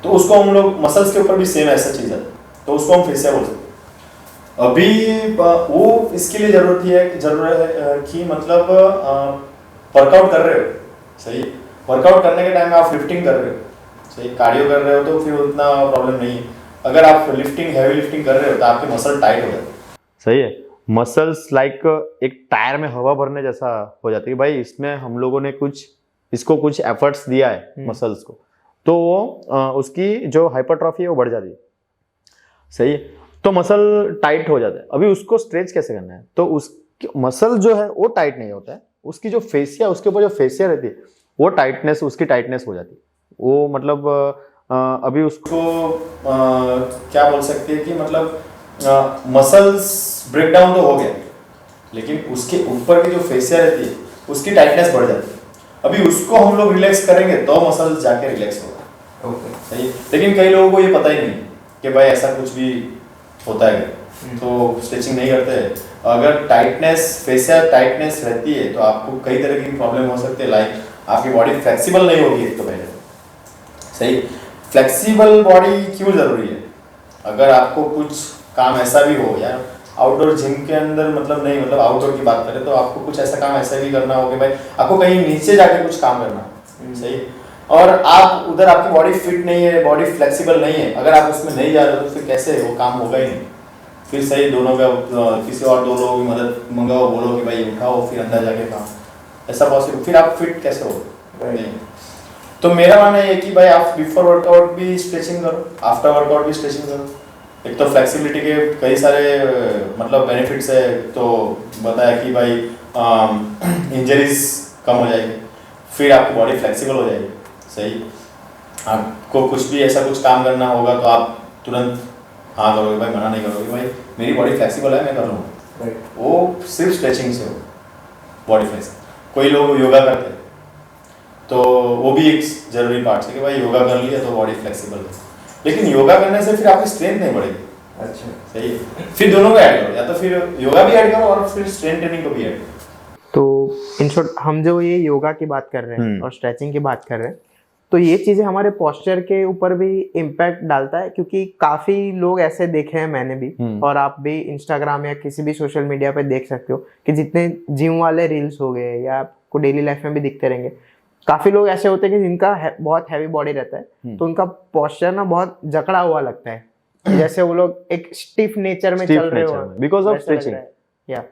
तो उसको हम लोग मसल्स के ऊपर भी सेम ऐसा चीज है, तो उसको हम फेशियल बोल सकते हैं। अभी वो इसके लिए जरूरत है कि मतलब वर्कआउट कर रहे हो। सही। वर्कआउट करने के टाइम में आप लिफ्टिंग कर रहे हो, सही, कार्डियो कर रहे हो तो फिर उतना प्रॉब्लम नहीं है। अगर आप हैवी लिफ्टिंग कर रहे हो तो आपके मसल टाइट हो जाते हैं। सही है। मसल्स लाइक एक टायर में हवा भरने जैसा हो जाती है भाई, इसमें हम लोगों ने इसको कुछ एफर्ट्स दिया है मसल्स को, तो वो उसकी जो हाइपरट्रॉफी है वो बढ़ जाती है। सही है। तो मसल टाइट हो जाता है। अभी उसको स्ट्रेच कैसे करना है, तो उस मसल जो है वो टाइट नहीं होता है, उसकी जो फेसिया, उसके ऊपर जो फेसिया रहती है वो उसकी टाइटनेस हो जाती है। वो मतलब अभी उसको क्या बोल सकते हैं कि मतलब मसल्स ब्रेकडाउन तो हो गया, लेकिन उसके ऊपर की जो फेसिया रहती है उसकी टाइटनेस बढ़ जाती है। अभी उसको हम लोग रिलैक्स करेंगे तो मसल्स जाके रिलैक्स होगा। ओके। सही। लेकिन कई लोगों को ये पता ही नहीं कि भाई ऐसा कुछ भी होता है, तो स्ट्रेचिंग नहीं करते। अगर फेसिया टाइटनेस रहती है तो आपको कई तरह की प्रॉब्लम हो सकती है। लाइक आपकी बॉडी फ्लेक्सिबल नहीं होगी एक तो पहले। सही। फ्लेक्सिबल बॉडी क्यों जरूरी है? अगर आपको कुछ काम ऐसा भी हो यार, आउटडोर जिम के अंदर मतलब नहीं, मतलब आउटडोर की बात करें तो आपको कुछ ऐसा काम ऐसा भी करना हो कि भाई आपको कहीं नीचे जाके कुछ काम करना है। सही। और आप उधर आपकी बॉडी फिट नहीं है, बॉडी फ्लेक्सिबल नहीं है, अगर आप उसमें नहीं जा रहे हो तो फिर कैसे वो काम होगा ही नहीं। फिर सही, दोनों का किसी और दो लोगों की मदद मंगाओ, बोलो कि भाई उठाओ, फिर अंदर जाके काम, ऐसा पॉसिबल, फिर आप फिट कैसे हो? नहीं। तो मेरा मानना है कि भाई आप बिफोर वर्कआउट भी स्ट्रेचिंग करो, आफ्टर वर्कआउट भी स्ट्रेचिंग करो। एक तो फ्लेक्सिबिलिटी के कई सारे मतलब बेनिफिट्स है, तो बताया कि भाई इंजरीज कम हो जाएगी, फिर आपकी बॉडी फ्लेक्सिबल हो जाएगी। सही। आपको कुछ भी ऐसा कुछ काम करना होगा तो आप तुरंत हाँ करोगे भाई, मना नहीं करोगे भाई मेरी बॉडी फ्लेक्सिबल है मैं कर लूँगा। वो सिर्फ स्ट्रेचिंग से हो बॉडी फ्लेक्सिबल। कोई लोग योगा करते हैं तो वो भी एक जरूरी पार्ट है कि भाई योगा कर लिया तो बॉडी फ्लेक्सिबल है, लेकिन योगा करने से फिर आपकी स्ट्रेंथ नहीं बढ़ेगी। अच्छा। सही है। फिर दोनों को ऐड करो, या तो फिर योगा भी ऐड करो और फिर स्ट्रेंथ ट्रेनिंग को भी ऐड करो। तो इन शॉर्ट हम जो ये योगा की बात कर रहे हैं और स्ट्रेचिंग की बात कर रहे हैं, तो ये चीज़ें हमारे पोस्चर के ऊपर भी इम्पैक्ट डालता है, क्योंकि काफ़ी लोग ऐसे देखे हैं मैंने भी, और आप भी इंस्टाग्राम या किसी भी सोशल मीडिया पे देख सकते हो कि जितने जिम वाले रील्स हो गए या आपको डेली लाइफ में भी दिखते रहेंगे, काफ़ी लोग ऐसे होते हैं कि जिनका बहुत हैवी बॉडी रहता है, तो उनका पोस्चर ना बहुत जकड़ा हुआ लगता है, जैसे वो लोग एक स्टिफ नेचर में चल रहे हो बिकॉज ऑफ स्ट्रेचिंग।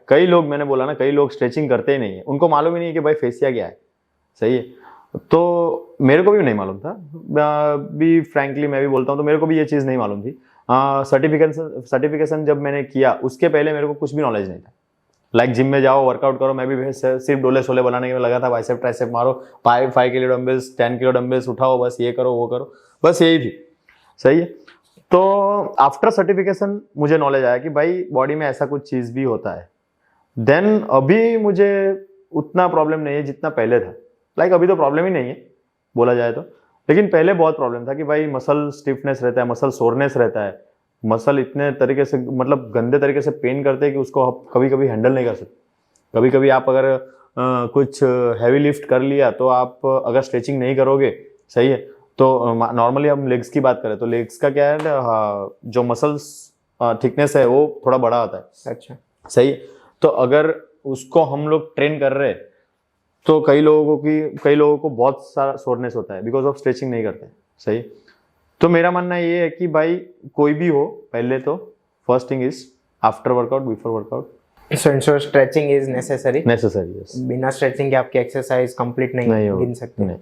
कई लोग, मैंने बोला ना, कई लोग स्ट्रेचिंग करते ही नहीं है, उनको मालूम ही नहीं है कि भाई फेसिया क्या है। सही है। तो मेरे को भी नहीं मालूम था, भी फ्रैंकली मैं भी बोलता हूँ, तो मेरे को भी ये चीज़ नहीं मालूम थी। सर्टिफिकेशन जब मैंने किया उसके पहले मेरे को कुछ भी नॉलेज नहीं था। लाइक जिम में जाओ, वर्कआउट करो, मैं भी सिर्फ डोले शोले बनाने में लगा था, बाइसेप ट्राइसेप मारो, 5 किलो डंबल्स 10 किलो डंबल्स उठाओ, बस ये करो वो करो, बस यही थी। सही है। तो आफ्टर सर्टिफिकेशन मुझे नॉलेज आया कि भाई बॉडी में ऐसा कुछ चीज़ भी होता है। देन अभी मुझे उतना प्रॉब्लम नहीं है जितना पहले था। लाइक अभी तो प्रॉब्लम ही नहीं है बोला जाए तो, लेकिन पहले बहुत प्रॉब्लम था कि भाई मसल स्टिफनेस रहता है, मसल सोरनेस रहता है, मसल इतने तरीके से मतलब गंदे तरीके से पेन करते हैं कि उसको आप कभी कभी हैंडल नहीं कर सकते। कभी कभी आप अगर कुछ हैवी लिफ्ट कर लिया तो आप अगर स्ट्रेचिंग नहीं करोगे, सही है, तो नॉर्मली हम लेग्स की बात करें तो लेग्स का क्या है, जो मसल्स थिकनेस है वो थोड़ा बड़ा आता है। अच्छा, सही है। तो अगर उसको हम लोग ट्रेन कर रहे हैं तो कई लोगों को बहुत सारा सोरनेस होता है बिकॉज ऑफ स्ट्रेचिंग नहीं करते। सही। तो मेरा मानना ये है कि भाई कोई भी हो, पहले तो first thing is after workout, before workout so stretching is necessary. Necessary. बिना स्ट्रेचिंग के आपकी एक्सरसाइज कंप्लीट नहीं होगी। गिन सकते। नहीं।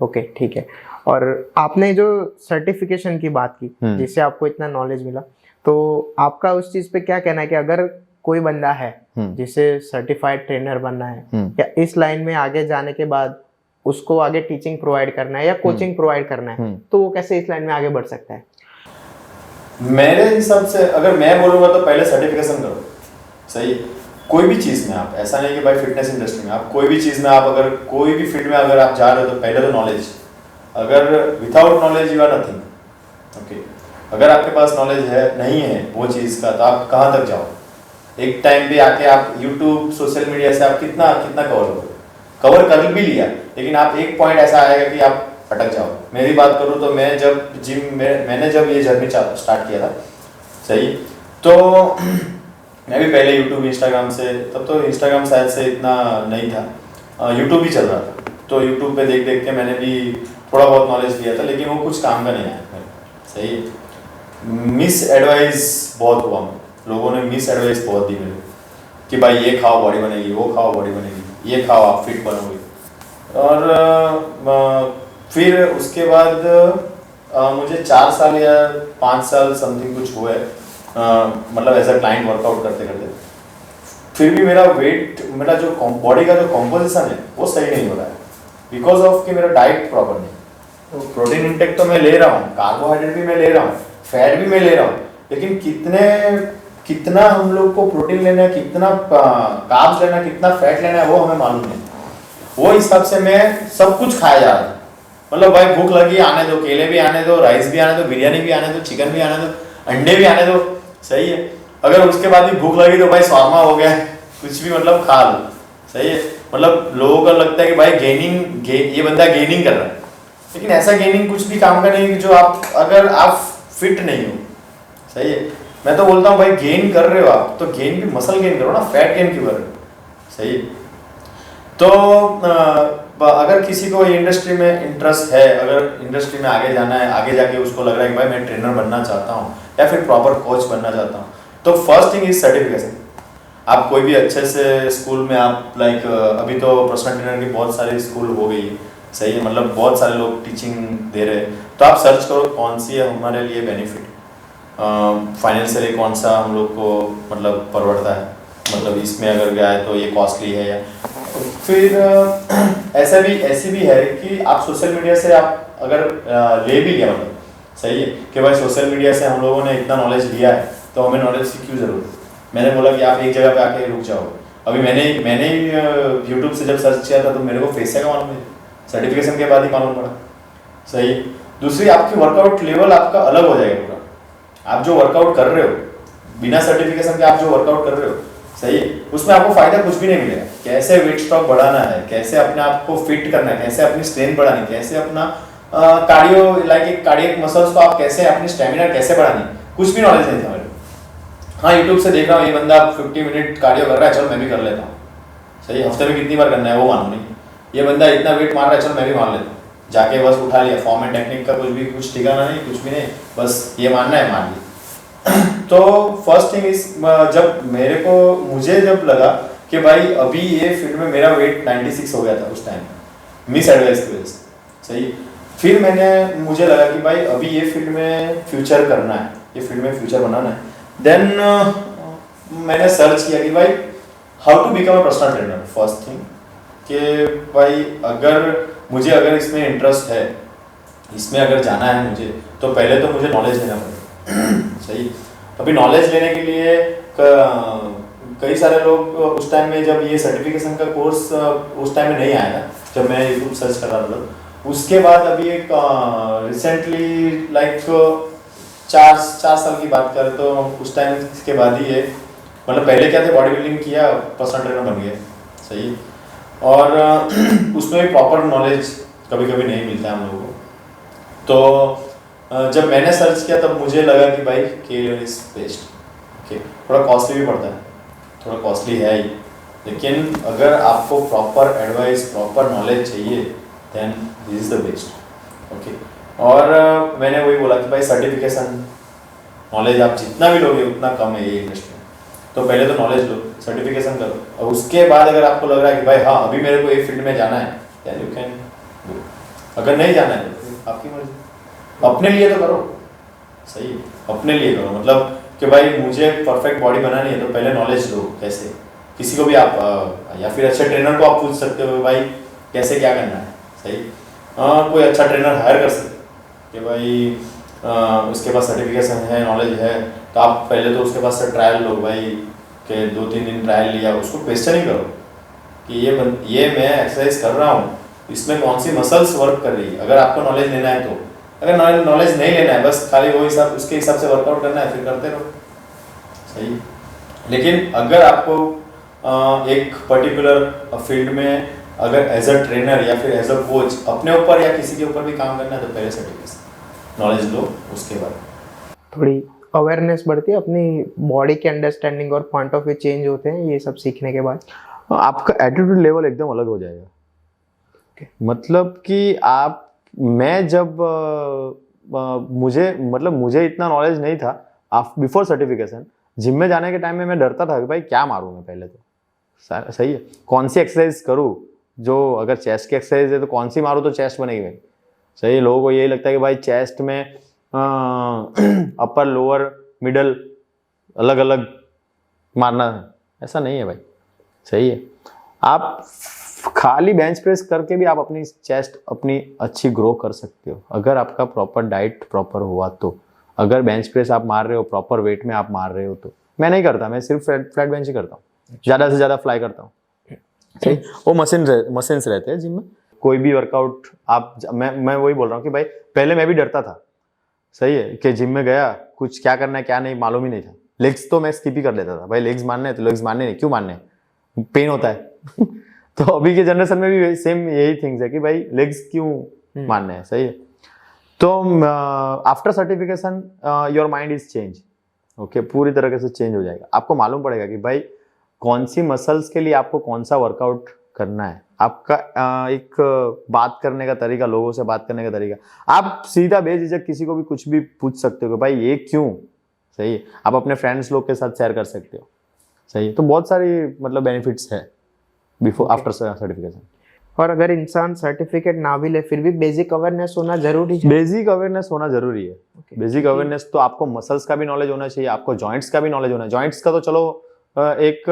ओके, ठीक है। और आपने जो सर्टिफिकेशन की बात की जिससे आपको इतना नॉलेज मिला, तो आपका उस चीज पे क्या कहना है कि अगर कोई बंदा है जिसे सर्टिफाइड ट्रेनर बनना है या इस लाइन में आगे जाने के बाद उसको आगे टीचिंग प्रोवाइड करना है या कोचिंग प्रोवाइड करना है, तो वो कैसे इस लाइन में आगे बढ़ सकता है? मेरे हिसाब से अगर मैं बोलूंगा तो पहले सर्टिफिकेशन करो। सही। कोई भी चीज में आप, ऐसा नहीं कि भाई फिटनेस इंडस्ट्री में, आप कोई भी चीज में, आप अगर कोई भी फील्ड में अगर आप जा रहे हो तो पहले तो नॉलेज। अगर without knowledge you are nothing. Okay. अगर आपके पास नॉलेज है नहीं है वो चीज का तो आप कहाँ तक जाओ। एक टाइम पे आके आप यूट्यूब सोशल मीडिया से आप कितना कवर कर भी लिया, लेकिन आप एक पॉइंट ऐसा आएगा कि आप अटक जाओ। मेरी बात करूँ तो मैं जब मैंने जब ये जर्नी स्टार्ट किया था, सही, तो मैं भी पहले यूट्यूब इंस्टाग्राम से, तब तो इंस्टाग्राम शायद से इतना नहीं था, यूट्यूब ही चल रहा था, तो यूट्यूब पे देख देख के मैंने भी थोड़ा बहुत नॉलेज लिया था, लेकिन वो कुछ काम का नहीं आया। सही। मिस एडवाइस बहुत हुआ, लोगों ने मिस एडवाइस बहुत दी मेरे कि भाई ये खाओ बॉडी बनेगी, वो खाओ बॉडी बनेगी, ये खाओ आप फिट बनोगे। और फिर उसके बाद मुझे 4 साल या 5 साल समथिंग कुछ हुए, मतलब ऐसा क्लाइंट वर्कआउट करते करते, फिर भी मेरा वेट, मेरा जो बॉडी का जो कॉम्पोजिशन है वो सही नहीं हो रहा है बिकॉज ऑफ कि मेरा डाइट प्रॉपर नहीं। तो प्रोटीन इंटेक तो मैं ले रहा हूँ, कार्बोहाइड्रेट भी मैं ले रहा हूँ, फैट भी मैं ले रहा हूँ, लेकिन कितना हम लोग को प्रोटीन लेना है, कितना कार्ब्स लेना है, कितना फैट लेना है वो हमें मालूम नहीं। वो हिसाब से मैं सब कुछ खाया जा रहा था। मतलब भाई भूख लगी आने दो, केले भी आने दो, राइस भी आने दो, बिरयानी भी आने दो, चिकन भी आने दो, अंडे भी आने दो। सही है। अगर उसके बाद भी भूख लगी तो भाई शॉर्मा हो गया, कुछ भी मतलब खा लो। सही है। मतलब लोगों को लगता है कि भाई ये बंदा गेनिंग कर रहा है, लेकिन ऐसा गेनिंग कुछ भी काम का नहीं कि जो आप, अगर आप फिट नहीं हो। सही है। मैं तो बोलता हूँ भाई गेन कर रहे हो आप तो गेन भी मसल गेन करो ना, फैट गेन क्यों कर रहे हो। सही। तो अगर किसी को इंडस्ट्री में इंटरेस्ट है, अगर इंडस्ट्री में आगे जाना है, आगे जाके उसको लग रहा है कि भाई मैं ट्रेनर बनना चाहता हूँ या फिर प्रॉपर कोच बनना चाहता हूँ, तो फर्स्ट थिंग इज सर्टिफिकेशन। आप कोई भी अच्छे से स्कूल में आप लाइक, अभी तो पर्सनल ट्रेनर की बहुत सारी स्कूल हो गई है। सही है। मतलब बहुत सारे लोग टीचिंग दे रहे हैं, तो आप सर्च करो कौन सी है हमारे लिए बेनिफिट, फाइनेंशियली कौन सा हम लोग को मतलब परवड़ता है, मतलब इसमें अगर गया है तो ये कॉस्टली है या फिर ऐसी भी है कि आप सोशल मीडिया से आप अगर ले भी लिया, मतलब सही है कि भाई सोशल मीडिया से हम लोगों ने इतना नॉलेज लिया है तो हमें नॉलेज की क्यों ज़रूरत है। मैंने बोला कि आप एक जगह पे आके रुक जाओ। अभी मैंने यूट्यूब से जब सर्च किया था तो मेरे को फेस का मालूम है, सर्टिफिकेशन के बाद ही मालूम पड़ा। सही। दूसरी, आपकी वर्कआउट लेवल आपका अलग हो जाएगा पूरा। आप जो वर्कआउट कर रहे हो बिना सर्टिफिकेशन के, आप जो वर्कआउट कर रहे हो, सही है, उसमें आपको फायदा कुछ भी नहीं मिलेगा। कैसे वेट स्टॉक बढ़ाना है, कैसे अपने आप को फिट करना है, कैसे अपनी स्ट्रेंथ बढ़ानी है, कैसे अपना कार्डियो लाइक कार्डियक मसल्स को आप कैसे, अपनी स्टेमिना कैसे बढ़ानी, कुछ भी नॉलेज नहीं था मेरे को। हाँ, यूट्यूब से देख रहा हूँ ये बंदा 50 मिनट कार्डियो कर रहा है, चलो मैं भी कर लेता हूँ। सही। हफ्ते में कितनी बार करना है वो मालूम नहीं। ये बंदा इतना वेट मार रहा है, चलो मैं भी मार लेता हूँ। जाके बस उठा लिया, फॉर्म एंड टेक्निक का कुछ ठिकाना नहीं, कुछ भी नहीं, बस ये मानना है मान लिया। तो फर्स्ट थिंग इज, मुझे जब लगा कि भाई अभी ये फील्ड में मेरा वेट 96 हो गया था उस टाइम, मिस एडवाइस की वजह से। सही। फिर मुझे लगा कि भाई अभी ये फील्ड में फ्यूचर करना है, ये फील्ड में फ्यूचर बनाना है। देन मैंने सर्च किया कि भाई how to become a personal trainer. First thing कि भाई अगर इसमें इंटरेस्ट है, इसमें अगर जाना है मुझे, तो पहले तो मुझे नॉलेज लेना पड़ेगा। सही। अभी नॉलेज लेने के लिए कई सारे लोग उस टाइम में, जब ये सर्टिफिकेशन का कोर्स उस टाइम में नहीं आया था, जब मैं यूट्यूब सर्च कर रहा था, उसके बाद अभी एक रिसेंटली लाइक 4 साल की बात करें तो उस टाइम के बाद ही है, मतलब पहले क्या थे, बॉडी बिल्डिंग किया, पर्सनल ट्रेनर बन गए, सही है। और उसमें भी प्रॉपर नॉलेज कभी कभी नहीं मिलता है हम लोगों को। तो जब मैंने सर्च किया तब मुझे लगा कि भाई केएल इज बेस्ट। ओके, थोड़ा कॉस्टली भी पड़ता है, थोड़ा कॉस्टली है ही, लेकिन अगर आपको प्रॉपर एडवाइस, प्रॉपर नॉलेज चाहिए, then this is the best. Okay, और मैंने वही बोला कि भाई सर्टिफिकेशन, नॉलेज आप जितना भी लोगे उतना कम है ये इंडस्ट्री में। तो पहले तो नॉलेज लो, सर्टिफिकेशन करो, और उसके बाद अगर आपको लग रहा है कि भाई हाँ अभी मेरे को एक फील्ड में जाना है, देन यू कैन डू। अगर नहीं जाना है तो आपकी मर्जी, अपने लिए तो करो, सही है, अपने लिए करो। मतलब कि भाई मुझे परफेक्ट बॉडी बनानी है तो पहले नॉलेज लो, कैसे, किसी को भी आप या फिर अच्छे ट्रेनर को आप पूछ सकते हो भाई कैसे क्या करना है, सही। कोई अच्छा ट्रेनर हायर कर सकते कि भाई उसके पास सर्टिफिकेशन है, नॉलेज है, तो आप पहले तो उसके पास से ट्रायल लो भाई, कि 2-3 दिन ट्रायल लिया, उसको क्वेश्चन ही करो कि ये मैं एक्सरसाइज कर रहा हूँ, इसमें कौन सी मसल्स वर्क कर रही है। अगर आपको नॉलेज लेना है तो, अगर नॉलेज नहीं लेना है, बस खाली वो हिसाब, उसके हिसाब से वर्कआउट करना है, फिर करते रहो, सही। लेकिन अगर आपको एक पर्टिकुलर फील्ड में अगर एज अ ट्रेनर या फिर एज अ कोच अपने ऊपर या किसी के ऊपर भी काम करना है तो पहले सर्टिफिकेशन, नॉलेज लो, उसके बाद थोड़ी अवेयरनेस बढ़ती है, अपनी बॉडी के अंडरस्टैंडिंग और पॉइंट ऑफ व्यू चेंज होते हैं ये सब सीखने के बाद। आपका एटीट्यूड लेवल एकदम अलग हो जाएगा। मतलब कि आप, मैं जब मुझे इतना नॉलेज नहीं था बिफोर सर्टिफिकेशन। जिम में जाने के टाइम में मैं डरता था कि भाई क्या मारूं मैं, पहले तो सही है, कौन सी एक्सरसाइज करूं, जो अगर चेस्ट की एक्सरसाइज है तो कौन सी मारूं तो चेस्ट बनेगी भाई, सही है। लोगों को यही लगता है कि भाई चेस्ट में अपर लोअर मिडल अलग अलग मारना है, ऐसा नहीं है भाई, सही है। आप खाली बेंच प्रेस करके भी आप अपनी चेस्ट अपनी अच्छी ग्रो कर सकते हो, अगर आपका प्रॉपर डाइट प्रॉपर हुआ तो। अगर बेंच प्रेस आप मार रहे हो, प्रॉपर वेट में आप मार रहे हो तो। मैं नहीं करता, मैं सिर्फ फ्लैट बेंच ही करता हूँ, ज़्यादा से ज़्यादा फ्लाई करता हूँ, सही। वो मशीन्स रहते हैं जिम में, कोई भी वर्कआउट आप, मैं वही बोल रहा हूँ कि भाई पहले मैं भी डरता था, सही है, कि जिम में गया, कुछ क्या करना है क्या नहीं मालूम ही नहीं था। लेग्स तो मैं स्किप ही कर लेता था, भाई लेग्स मारने हैं तो लेग्स मारने नहीं, क्यों मारने हैं, पेन होता है तो अभी के जनरेशन में भी सेम यही थिंग्स है कि भाई लेग्स क्यों मारने हैं, सही है। तो after certification your mind is change, okay, पूरी तरीके से चेंज हो जाएगा। आपको मालूम पड़ेगा कि भाई कौन सी मसल्स के लिए आपको कौन सा वर्कआउट करना है। आपका एक बात करने का तरीका, लोगों से बात करने का तरीका, आप सीधा बेझिझक किसी को भी कुछ भी पूछ सकते हो भाई ये क्यों, सही है। आप अपने फ्रेंड्स लोग के साथ शेयर कर सकते हो, सही है। तो बहुत सारी मतलब बेनिफिट्स है बिफोर आफ्टर सर्टिफिकेशन। और अगर इंसान सर्टिफिकेट ना भी ले फिर भी बेसिक अवेयरनेस होना जरूरी है। बेसिक अवेयरनेस होना जरूरी है। बेसिक अवेयरनेस तो आपको मसल्स का भी नॉलेज होना चाहिए, आपको जॉइंट्स का भी नॉलेज होना है। जॉइंट्स का तो चलो एक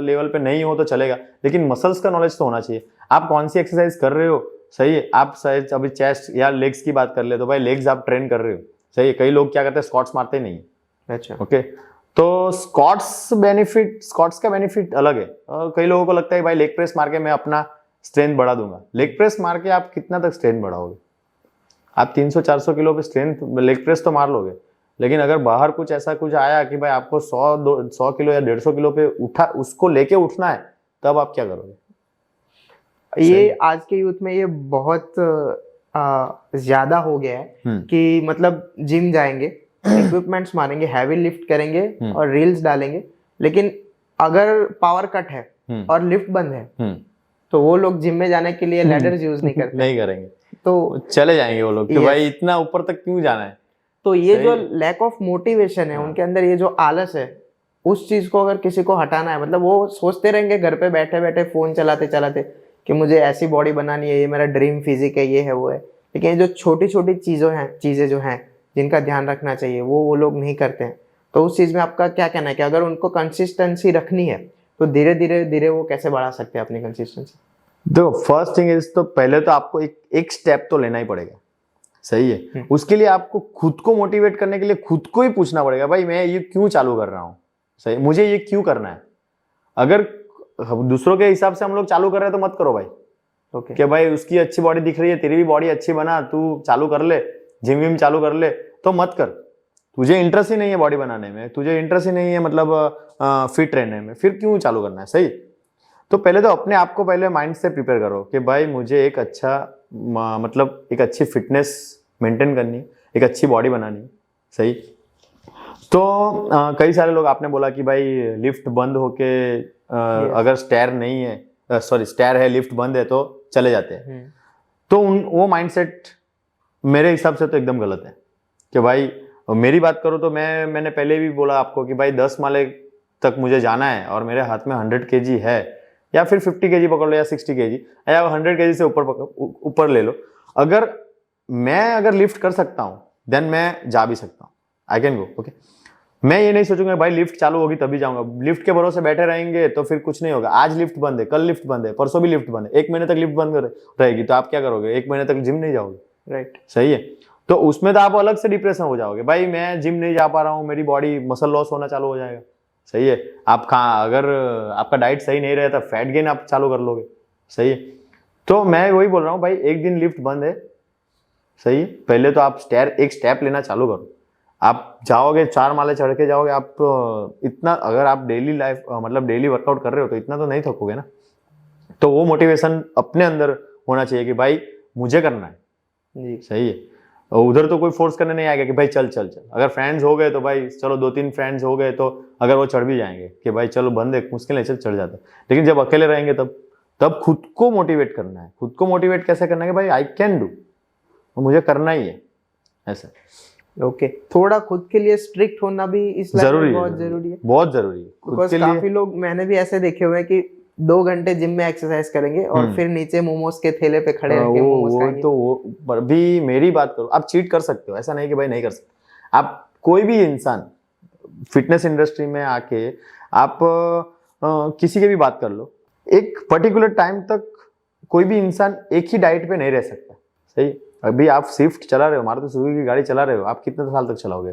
लेवल पे नहीं हो तो चलेगा, लेकिन मसल्स का नॉलेज तो होना चाहिए। आप कौन सी एक्सरसाइज कर रहे हो, सही है। आप शायद अभी चेस्ट या लेग्स की बात कर ले तो भाई लेग्स आप ट्रेन कर रहे हो, सही है। कई लोग क्या करते हैं, स्क्वाट्स मारते ही नहीं है, अच्छा, ओके। तो स्क्वाट्स का बेनिफिट अलग है। कई लोगों को लगता है भाई लेग प्रेस मार के मैं अपना स्ट्रेंथ बढ़ा दूंगा। लेग प्रेस मार के आप कितना तक स्ट्रेंथ बढ़ाओगे? आप 300-400 किलो पे स्ट्रेंथ लेग प्रेस तो मार लोगे, लेकिन अगर बाहर कुछ ऐसा कुछ आया कि भाई आपको 100 किलो या 150 किलो पे उठा, उसको लेके उठना है, तब आप क्या करोगे? ये आज के यूथ में ये बहुत ज्यादा हो गया है कि मतलब जिम जाएंगे, इक्विपमेंट्स मारेंगे, हैवी लिफ्ट करेंगे और रील्स डालेंगे, लेकिन अगर पावर कट है और लिफ्ट बंद है तो वो लोग जिम में जाने के लिए लैडर्स यूज नहीं करते, नहीं करेंगे, तो चले जाएंगे वो लोग कि भाई इतना ऊपर तक क्यों जाना है। तो ये जो लैक ऑफ मोटिवेशन है उनके अंदर, ये जो आलस है, उस चीज को अगर किसी को हटाना है, मतलब वो सोचते रहेंगे घर पे बैठे बैठे फोन चलाते चलाते कि मुझे ऐसी बॉडी बनानी है, ये मेरा ड्रीम फिजिक है, ये है वो है, लेकिन ये जो छोटी छोटी चीजें जो हैं जिनका ध्यान रखना चाहिए वो लोग नहीं करते हैं। तो उस चीज में आपका क्या कहना है कि अगर उनको कंसिस्टेंसी रखनी है तो धीरे धीरे वो कैसे बढ़ा सकते हैं अपनी कंसिस्टेंसी? देखो, फर्स्ट थिंग इज, तो पहले तो आपको एक स्टेप तो लेना ही पड़ेगा, सही है। उसके लिए आपको खुद को मोटिवेट करने के लिए खुद को ही पूछना पड़ेगा, भाई मैं ये क्यों चालू कर रहा हूँ, सही, मुझे ये क्यों करना है। अगर दूसरों के हिसाब से हम लोग चालू कर रहे हैं तो मत करो भाई, ओके, कि भाई उसकी अच्छी बॉडी दिख रही है, तेरी भी बॉडी अच्छी बना, तू चालू कर ले, जिम विम चालू कर ले, तो मत कर, तुझे इंटरेस्ट ही नहीं है बॉडी बनाने में, तुझे इंटरेस्ट ही नहीं है मतलब फिट रहने में, फिर क्यों चालू करना है? सही। तो पहले तो अपने आप को पहले माइंड से प्रिपेयर करो कि भाई मुझे एक अच्छा मतलब एक अच्छी फिटनेस मेंटेन करनी है, एक अच्छी बॉडी बनानी है। सही। तो कई सारे लोग, आपने बोला कि भाई लिफ्ट बंद होके अगर स्टेयर नहीं है, सॉरी स्टेयर है, लिफ्ट बंद है तो चले जाते हैं। तो वो माइंडसेट मेरे हिसाब से तो एकदम गलत है कि भाई, मेरी बात करो तो मैंने पहले भी बोला आपको कि भाई 10 माले तक मुझे जाना है और मेरे हाथ में 100 kg है, या फिर 50 kg पकड़ लो या 60 kg या 100 kg से ऊपर ले लो, अगर मैं लिफ्ट कर सकता हूँ देन मैं जा भी सकता हूँ, आई कैन गो। ओके, मैं ये नहीं सोचूंगा भाई लिफ्ट चालू होगी तभी जाऊंगा। लिफ्ट के भरोसे बैठे रहेंगे तो फिर कुछ नहीं होगा। आज लिफ्ट बंद है, कल लिफ्ट बंद है, परसों भी लिफ्ट बंद है, 1 महीने तक लिफ्ट बंद रहेगी तो आप क्या करोगे? 1 महीने तक जिम नहीं जाओगे, राइट? सही है। तो उसमें तो आप अलग से डिप्रेशन हो जाओगे, भाई मैं जिम नहीं जा पा रहा हूँ, मेरी बॉडी मसल लॉस होना चालू हो जाएगा। सही है। आप अगर आपका डाइट सही नहीं रहता, फैट गेन आप चालू कर लोगे। सही है। तो मैं वही बोल रहा हूँ भाई, एक दिन लिफ्ट बंद है, सही है, पहले तो आप एक स्टेप लेना चालू करो। आप जाओगे 4 माले चढ़ के जाओगे, आप इतना, अगर आप डेली लाइफ मतलब डेली वर्कआउट कर रहे हो तो इतना तो नहीं थकोगे ना। तो वो मोटिवेशन अपने अंदर होना चाहिए कि भाई मुझे करना है जी। सही है। उधर तो कोई फोर्स करने नहीं आएगा कि भाई चल चल चल। अगर फ्रेंड्स हो गए तो भाई चलो, 2-3 फ्रेंड्स हो गए तो अगर वो चढ़ भी जाएंगे कि भाई चलो बंद है, मुश्किल है, चल चढ़ जाता है। लेकिन जब अकेले रहेंगे तब खुद को मोटिवेट करना है। खुद को मोटिवेट कैसे करना है कि भाई आई कैन डू, मुझे करना ही है, ऐसा। ओके, थोड़ा खुद के लिए स्ट्रिक्ट होना भी इस लाइफ में बहुत जरूरी है, बहुत जरूरी है। बिकॉज काफी लोग मैंने भी ऐसे देखे हुए हैं कि 2 घंटे जिम में एक्सरसाइज करेंगे और फिर नीचे मोमोज के ठेले पे खड़े रह के मोमोज खाएंगे। तो वो भी मेरी बात करो, आप चीट कर सकते हो, ऐसा नहीं कि भाई नहीं कर सकते। आप कोई भी इंसान फिटनेस इंडस्ट्री में आके आप किसी की भी बात कर लो, एक पर्टिकुलर टाइम तक कोई भी इंसान एक ही डाइट पे नहीं रह सकता। सही। अभी आप स्विफ्ट चला रहे हो, मारुति सुजुकी की गाड़ी चला रहे हो, आप कितने साल तक चलाओगे?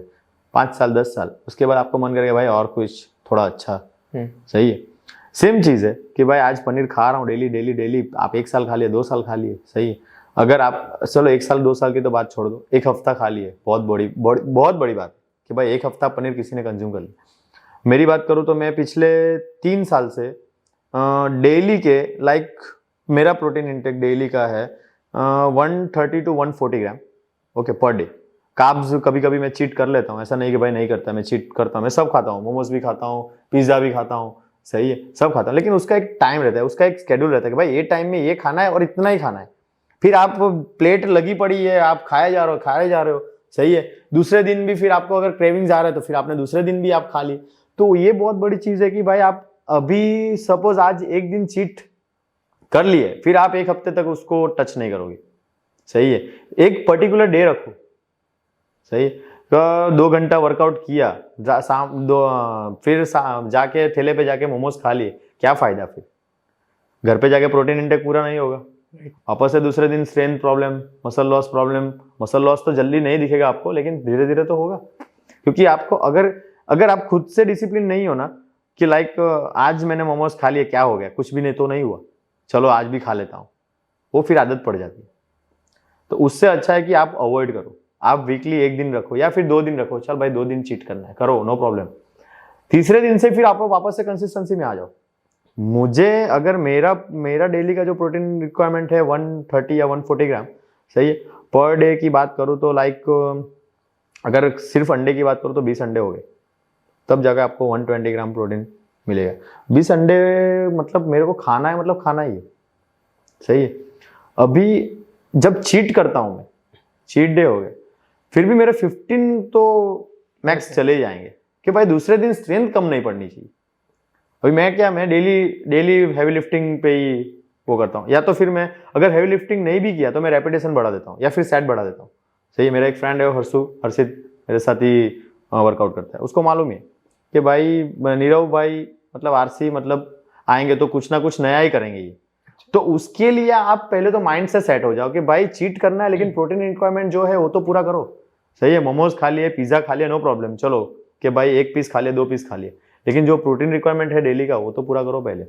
5 साल, 10 साल, उसके बाद आपको मन करेगा भाई और कुछ थोड़ा अच्छा। सही है। सेम चीज है कि भाई आज पनीर खा रहा हूँ डेली डेली डेली, आप 1 साल खा लिए, 2 साल खा लिए। सही है। अगर आप चलो 1 साल 2 साल की तो बात छोड़ दो, 1 हफ्ता खा लिए, बहुत बड़ी बात कि भाई 1 हफ्ता पनीर किसी ने कंज्यूम कर लिया। मेरी बात करूँ तो मैं पिछले 3 साल से डेली के मेरा प्रोटीन इंटेक डेली का है 130 to 140 gram, okay, per day. Carbs कभी कभी मैं चीट कर लेता हूँ, ऐसा नहीं कि भाई नहीं करता, मैं चीट करता हूँ, मैं सब खाता हूँ, मोमोज भी खाता हूँ, पिज्जा भी खाता हूँ। सही है, सब खाता हूँ, लेकिन उसका एक टाइम रहता है, उसका एक स्केड्यूल रहता है कि भाई ये टाइम में ये खाना है और इतना ही खाना है। फिर आप प्लेट लगी पड़ी है, आप खाए जा रहे हो। सही है। दूसरे दिन भी फिर आपको अगर क्रेविंग्स आ रहा है तो फिर आपने दूसरे दिन भी आप खा ली। तो ये बहुत बड़ी चीज है कि भाई आप अभी सपोज आज एक दिन चीट कर लिए, फिर आप 1 हफ्ते तक उसको टच नहीं करोगे। सही है। एक पर्टिकुलर डे रखो। सही। 2 घंटा वर्कआउट किया, फिर जाके ठेले पे जाके मोमोज खा लिए, क्या फायदा? फिर घर पे जाके प्रोटीन इंटेक पूरा नहीं होगा, वापस से दूसरे दिन स्ट्रेंथ प्रॉब्लम, मसल लॉस तो जल्दी नहीं दिखेगा आपको, लेकिन धीरे धीरे तो होगा। क्योंकि आपको अगर आप खुद से डिसिप्लिन नहीं हो ना कि आज मैंने मोमोज खा लिए, क्या हो गया? कुछ भी नहीं तो नहीं हुआ, चलो आज भी खा लेता हूँ, वो फिर आदत पड़ जाती है। तो उससे अच्छा है कि आप अवॉइड करो। आप वीकली 1 दिन रखो या फिर 2 दिन रखो, चल भाई 2 दिन चीट करना है, करो, नो प्रॉब्लम। तीसरे दिन से फिर आप वापस से कंसिस्टेंसी में आ जाओ। मुझे अगर मेरा डेली का जो प्रोटीन रिक्वायरमेंट है 130 या 140 ग्राम, सही है, पर डे की बात करूँ तो अगर सिर्फ अंडे की बात करूँ तो 20 अंडे हो गए, तब जाकर आपको 120 ग्राम प्रोटीन मिलेगा। 20 अंडे मतलब मेरे को खाना है, मतलब खाना ही है। सही है। अभी जब चीट करता हूं मैं, चीट डे हो गए, फिर भी मेरे 15 तो मैक्स चले जाएंगे कि भाई दूसरे दिन स्ट्रेंथ कम नहीं पड़नी चाहिए। अभी मैं डेली हैवी लिफ्टिंग पे ही वो करता हूँ, या तो फिर मैं अगर हैवी लिफ्टिंग नहीं भी किया तो मैं रेपिटेशन बढ़ा देता हूँ या फिर सेट बढ़ा देता हूँ। सही है। मेरा एक फ्रेंड है हर्षित, मेरे साथ ही वर्कआउट करता है, उसको मालूम है कि भाई नीरव भाई मतलब आरसी मतलब आएंगे तो कुछ ना कुछ नया ही करेंगे ये। तो उसके लिए आप पहले तो माइंड से सेट हो जाओ कि भाई चीट करना है, लेकिन प्रोटीन रिक्वायरमेंट जो है वो तो पूरा करो। सही है। मोमोज खा लिए, पिज्जा खा लिया, नो प्रॉब्लम, चलो कि भाई 1 पीस खा लिया, 2 पीस खा लिए, लेकिन जो प्रोटीन रिक्वायरमेंट है डेली का वो तो पूरा करो पहले।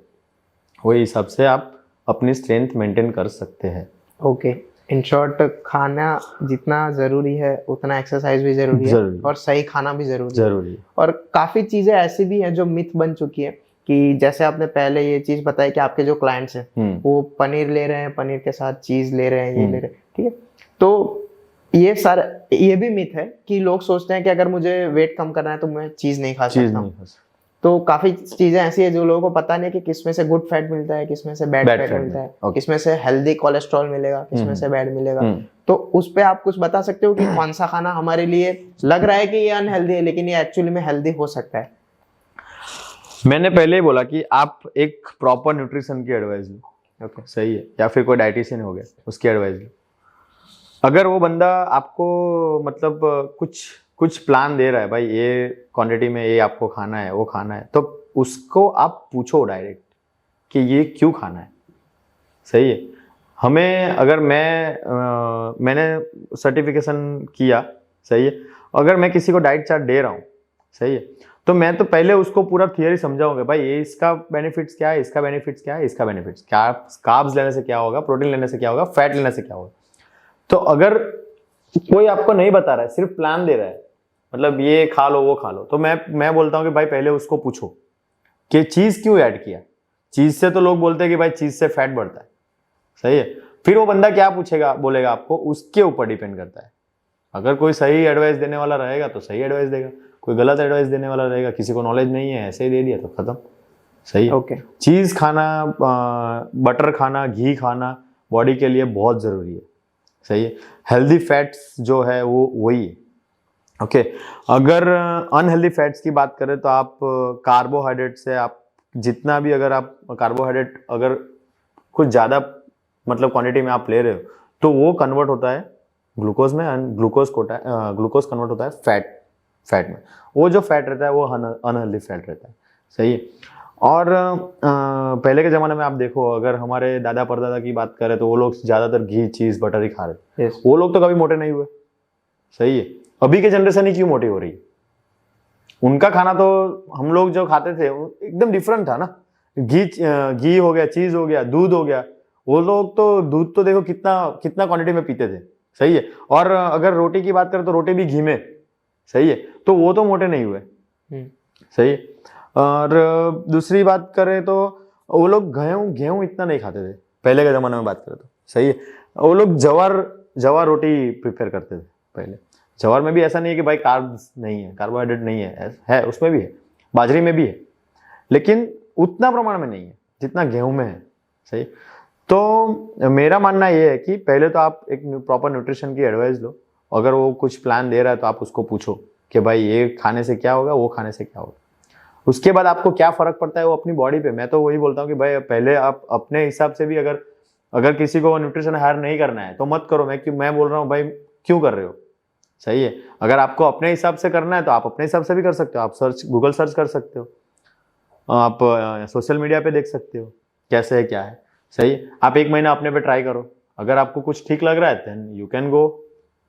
वही हिसाब से आप अपनी स्ट्रेंथ मेंटेन कर सकते हैं। ओके, इन शॉर्ट खाना जितना जरूरी है उतना एक्सरसाइज भी जरूरी है जरूरी। और सही खाना भी जरूरी है। जरूरी है। और काफी चीजें ऐसी भी हैं जो मिथ बन चुकी है कि जैसे आपने पहले ये चीज बताई कि आपके जो क्लाइंट्स हैं वो पनीर ले रहे हैं, पनीर के साथ चीज ले रहे हैं, ये ले रहे हैं, ठीक है। तो ये भी मिथ है कि लोग सोचते हैं कि अगर मुझे वेट कम करना है तो मैं चीज नहीं खा सकता हूँ। तो काफी चीजें ऐसी है जो लोगों को पता नहीं कि किसमें से गुड फैट मिलता है, किसमें से बैड फैट मिलता है, किसमें से हेल्दी कोलेस्ट्रॉल मिलेगा, किसमें से बैड मिलेगा। तो उस पे आप कुछ बता सकते हो कि कौन सा खाना हमारे लिए लग रहा है कि ये अनहेल्दी है लेकिन ये एक्चुअली में हेल्दी हो सकता है? मैंने पहले ही बोला कि आप एक प्रॉपर न्यूट्रिशन की एडवाइस लो। ओके, सही है। या फिर कोई डाइटिशियन हो गया उसकी एडवाइस लो। अगर वो बंदा आपको मतलब कुछ प्लान दे रहा है, भाई ये क्वांटिटी में ये आपको खाना है, वो खाना है, तो उसको आप पूछो डायरेक्ट कि ये क्यों खाना है। सही है। हमें अगर मैंने सर्टिफिकेशन किया, सही है, अगर मैं किसी को डाइट चार्ट दे रहा हूँ, सही है, तो मैं तो पहले उसको पूरा थियरी समझाऊंगा, भाई ये इसका बेनिफिट्स क्या है, इसका बेनिफिट्स क्या है, इसका बेनिफिट्स क्या, कार्ब्स लेने से क्या होगा, प्रोटीन लेने से क्या होगा, फैट लेने से क्या होगा। तो अगर कोई आपको नहीं बता रहा है, सिर्फ प्लान दे रहा है, मतलब ये खा लो वो खा लो, तो मैं बोलता हूँ कि भाई पहले उसको पूछो कि चीज क्यों ऐड किया। चीज से तो लोग बोलते हैं कि भाई चीज से फैट बढ़ता है, सही है। फिर वो बंदा क्या पूछेगा बोलेगा आपको, उसके ऊपर डिपेंड करता है। अगर कोई सही एडवाइस देने वाला रहेगा तो सही एडवाइस देगा, कोई गलत एडवाइस देने वाला रहेगा, किसी को नॉलेज नहीं है ऐसे ही दे दिया तो खत्म। सही है। ओके। चीज खाना, बटर खाना, घी खाना बॉडी के लिए बहुत जरूरी है। सही है। हेल्दी फैट्स जो है वो वही है। ओके। अगर अनहेल्दी फैट्स की बात करें तो आप कार्बोहाइड्रेट से, आप जितना भी, अगर आप कार्बोहाइड्रेट अगर कुछ ज़्यादा मतलब क्वांटिटी में आप ले रहे हो तो वो कन्वर्ट होता है ग्लूकोज में, एंड ग्लूकोज कन्वर्ट होता है फैट में। वो जो फैट रहता है वो अनहेल्दी फैट रहता है। सही है। और पहले के ज़माने में आप देखो, अगर हमारे दादा परदादा की बात करें तो वो लोग ज़्यादातर घी, चीज़, बटर ही खा रहे थे। वो लोग तो कभी मोटे नहीं हुए। सही है। अभी के जनरेशन ही क्यों मोटी हो रही है? उनका खाना तो हम लोग जो खाते थे एकदम डिफरेंट था ना। घी हो गया, चीज हो गया, दूध हो गया। वो लोग तो दूध तो देखो कितना क्वांटिटी में पीते थे। सही है। और अगर रोटी की बात करें तो रोटी भी घी में। सही है। तो वो तो मोटे नहीं हुए। सही है। और दूसरी बात करें तो वो लोग गेहूं इतना नहीं खाते थे पहले के जमाने में बात करें तो। सही है। वो लोग जवार रोटी प्रिपेयर करते थे पहले। जवार में भी ऐसा नहीं है कि भाई कार्ब्स नहीं है, कार्बोहाइड्रेट नहीं है, उसमें भी है, बाजरी में भी है, लेकिन उतना प्रमाण में नहीं है जितना गेहूं में है। सही। तो मेरा मानना ये है कि पहले तो आप एक प्रॉपर न्यूट्रिशन की एडवाइस लो। अगर वो कुछ प्लान दे रहा है तो आप उसको पूछो कि भाई ये खाने से क्या होगा, वो खाने से क्या होगा। उसके बाद आपको क्या फर्क पड़ता है वो अपनी बॉडी पे। मैं तो वही बोलता हूँ कि भाई पहले आप अपने हिसाब से भी, अगर किसी को न्यूट्रिशन हायर नहीं करना है तो मत करो। मैं बोल रहा हूँ भाई क्यों कर रहे हो। सही है। अगर आपको अपने हिसाब से करना है तो आप अपने हिसाब से भी कर सकते हो। आप गूगल सर्च कर सकते हो, आप सोशल मीडिया पे देख सकते हो कैसे है क्या है। सही है। आप 1 महीना अपने पे ट्राई करो। अगर आपको कुछ ठीक लग रहा है then you can go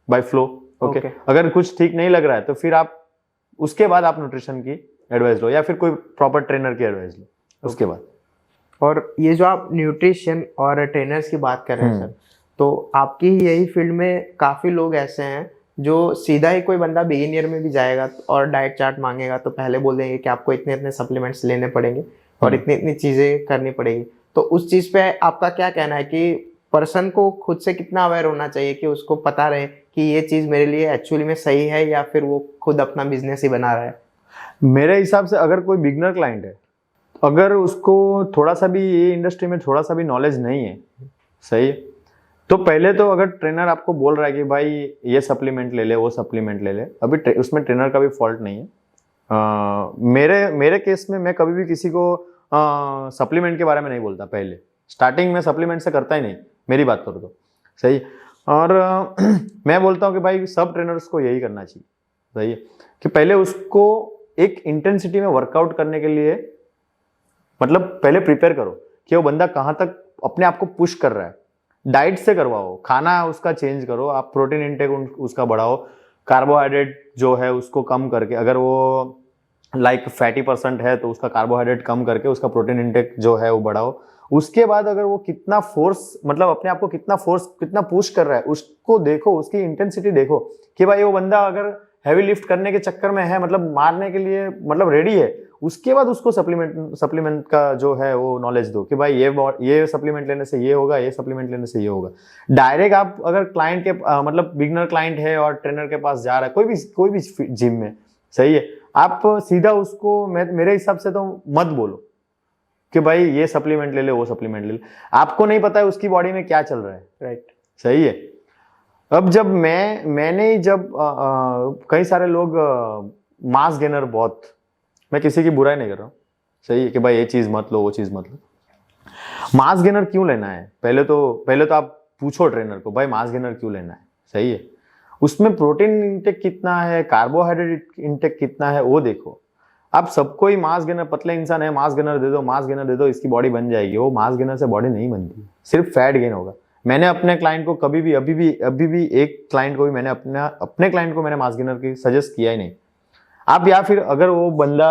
by flow. Okay. अगर कुछ ठीक नहीं लग रहा है तो फिर आप उसके बाद आप न्यूट्रिशन की एडवाइस लो या फिर कोई प्रॉपर ट्रेनर की एडवाइस लो उसके बाद। और ये जो आप न्यूट्रिशन और ट्रेनर्स की बात कर रहे हैं सर, तो आपकी यही फील्ड में काफ़ी लोग ऐसे हैं जो सीधा ही, कोई बंदा बिगिनियर में भी जाएगा और डाइट चार्ट मांगेगा तो पहले बोल देंगे कि आपको इतने सप्लीमेंट्स लेने पड़ेंगे और इतनी चीज़ें करनी पड़ेगी। तो उस चीज़ पे आपका क्या कहना है कि पर्सन को खुद से कितना अवेयर होना चाहिए कि उसको पता रहे कि ये चीज़ मेरे लिए एक्चुअली में सही है या फिर वो खुद अपना बिजनेस ही बना रहा है? मेरे हिसाब से अगर कोई बिगनर क्लाइंट है, अगर उसको थोड़ा सा भी ये इंडस्ट्री में थोड़ा सा भी नॉलेज नहीं है, सही, तो पहले तो अगर ट्रेनर आपको बोल रहा है कि भाई ये सप्लीमेंट ले ले, वो सप्लीमेंट ले ले, अभी उसमें ट्रेनर का भी फॉल्ट नहीं है। मेरे केस में मैं कभी भी किसी को सप्लीमेंट के बारे में नहीं बोलता। पहले स्टार्टिंग में सप्लीमेंट से करता ही नहीं, मेरी बात करो तो। सही। और मैं बोलता हूँ कि भाई सब ट्रेनर्स को यही करना चाहिए। सही है। कि पहले उसको एक इंटेंसिटी में वर्कआउट करने के लिए, मतलब पहले प्रिपेयर करो कि वो बंदा कहाँ तक अपने आप को पुश कर रहा है। डाइट से करवाओ, खाना उसका चेंज करो, आप प्रोटीन इंटेक उसका बढ़ाओ, कार्बोहाइड्रेट जो है उसको कम करके, अगर वो लाइक फैटी % है तो उसका कार्बोहाइड्रेट कम करके उसका प्रोटीन इंटेक जो है वो बढ़ाओ। उसके बाद अगर वो कितना फोर्स, मतलब अपने आप को कितना फोर्स, कितना पुश कर रहा है, उसको देखो, उसकी इंटेंसिटी देखो कि भाई वो बंदा अगर हैवी लिफ्ट करने के चक्कर में है, मतलब मारने के लिए मतलब रेडी है, उसके बाद उसको सप्लीमेंट का जो है वो नॉलेज दो कि भाई ये सप्लीमेंट लेने से ये होगा, ये सप्लीमेंट लेने से ये होगा। डायरेक्ट आप अगर क्लाइंट के मतलब बिगनर क्लाइंट है और ट्रेनर के पास जा रहा है कोई भी जिम में, सही है, आप सीधा उसको मेरे हिसाब से तो मत बोलो कि भाई ये सप्लीमेंट ले ले, वो सप्लीमेंट ले ले। आपको नहीं पता है उसकी बॉडी में क्या चल रहा है, राइट, सही है। अब जब मैंने जब कई सारे लोग मास गेनर, बहुत, मैं किसी की बुराई नहीं कर रहा हूँ, सही है, कि भाई ये चीज मत लो, वो चीज मत लो। मास गेनर क्यों लेना है, पहले तो आप पूछो ट्रेनर को, भाई मास गेनर क्यों लेना है, सही है। उसमें प्रोटीन इंटेक कितना है, कार्बोहाइड्रेट इंटेक कितना है, वो देखो। आप सबको ही मास गेनर, पतले इंसान है, मास गेनर दे दो, मास गेनर दे दो, इसकी बॉडी बन जाएगी, वो मास गेनर से बॉडी नहीं बनती, सिर्फ फैट गेन होगा। मैंने अपने क्लाइंट को कभी भी अभी भी एक क्लाइंट को भी मैंने अपने क्लाइंट को मैंने मास गेनर की सजेस्ट किया ही नहीं। आप या फिर अगर वो बंदा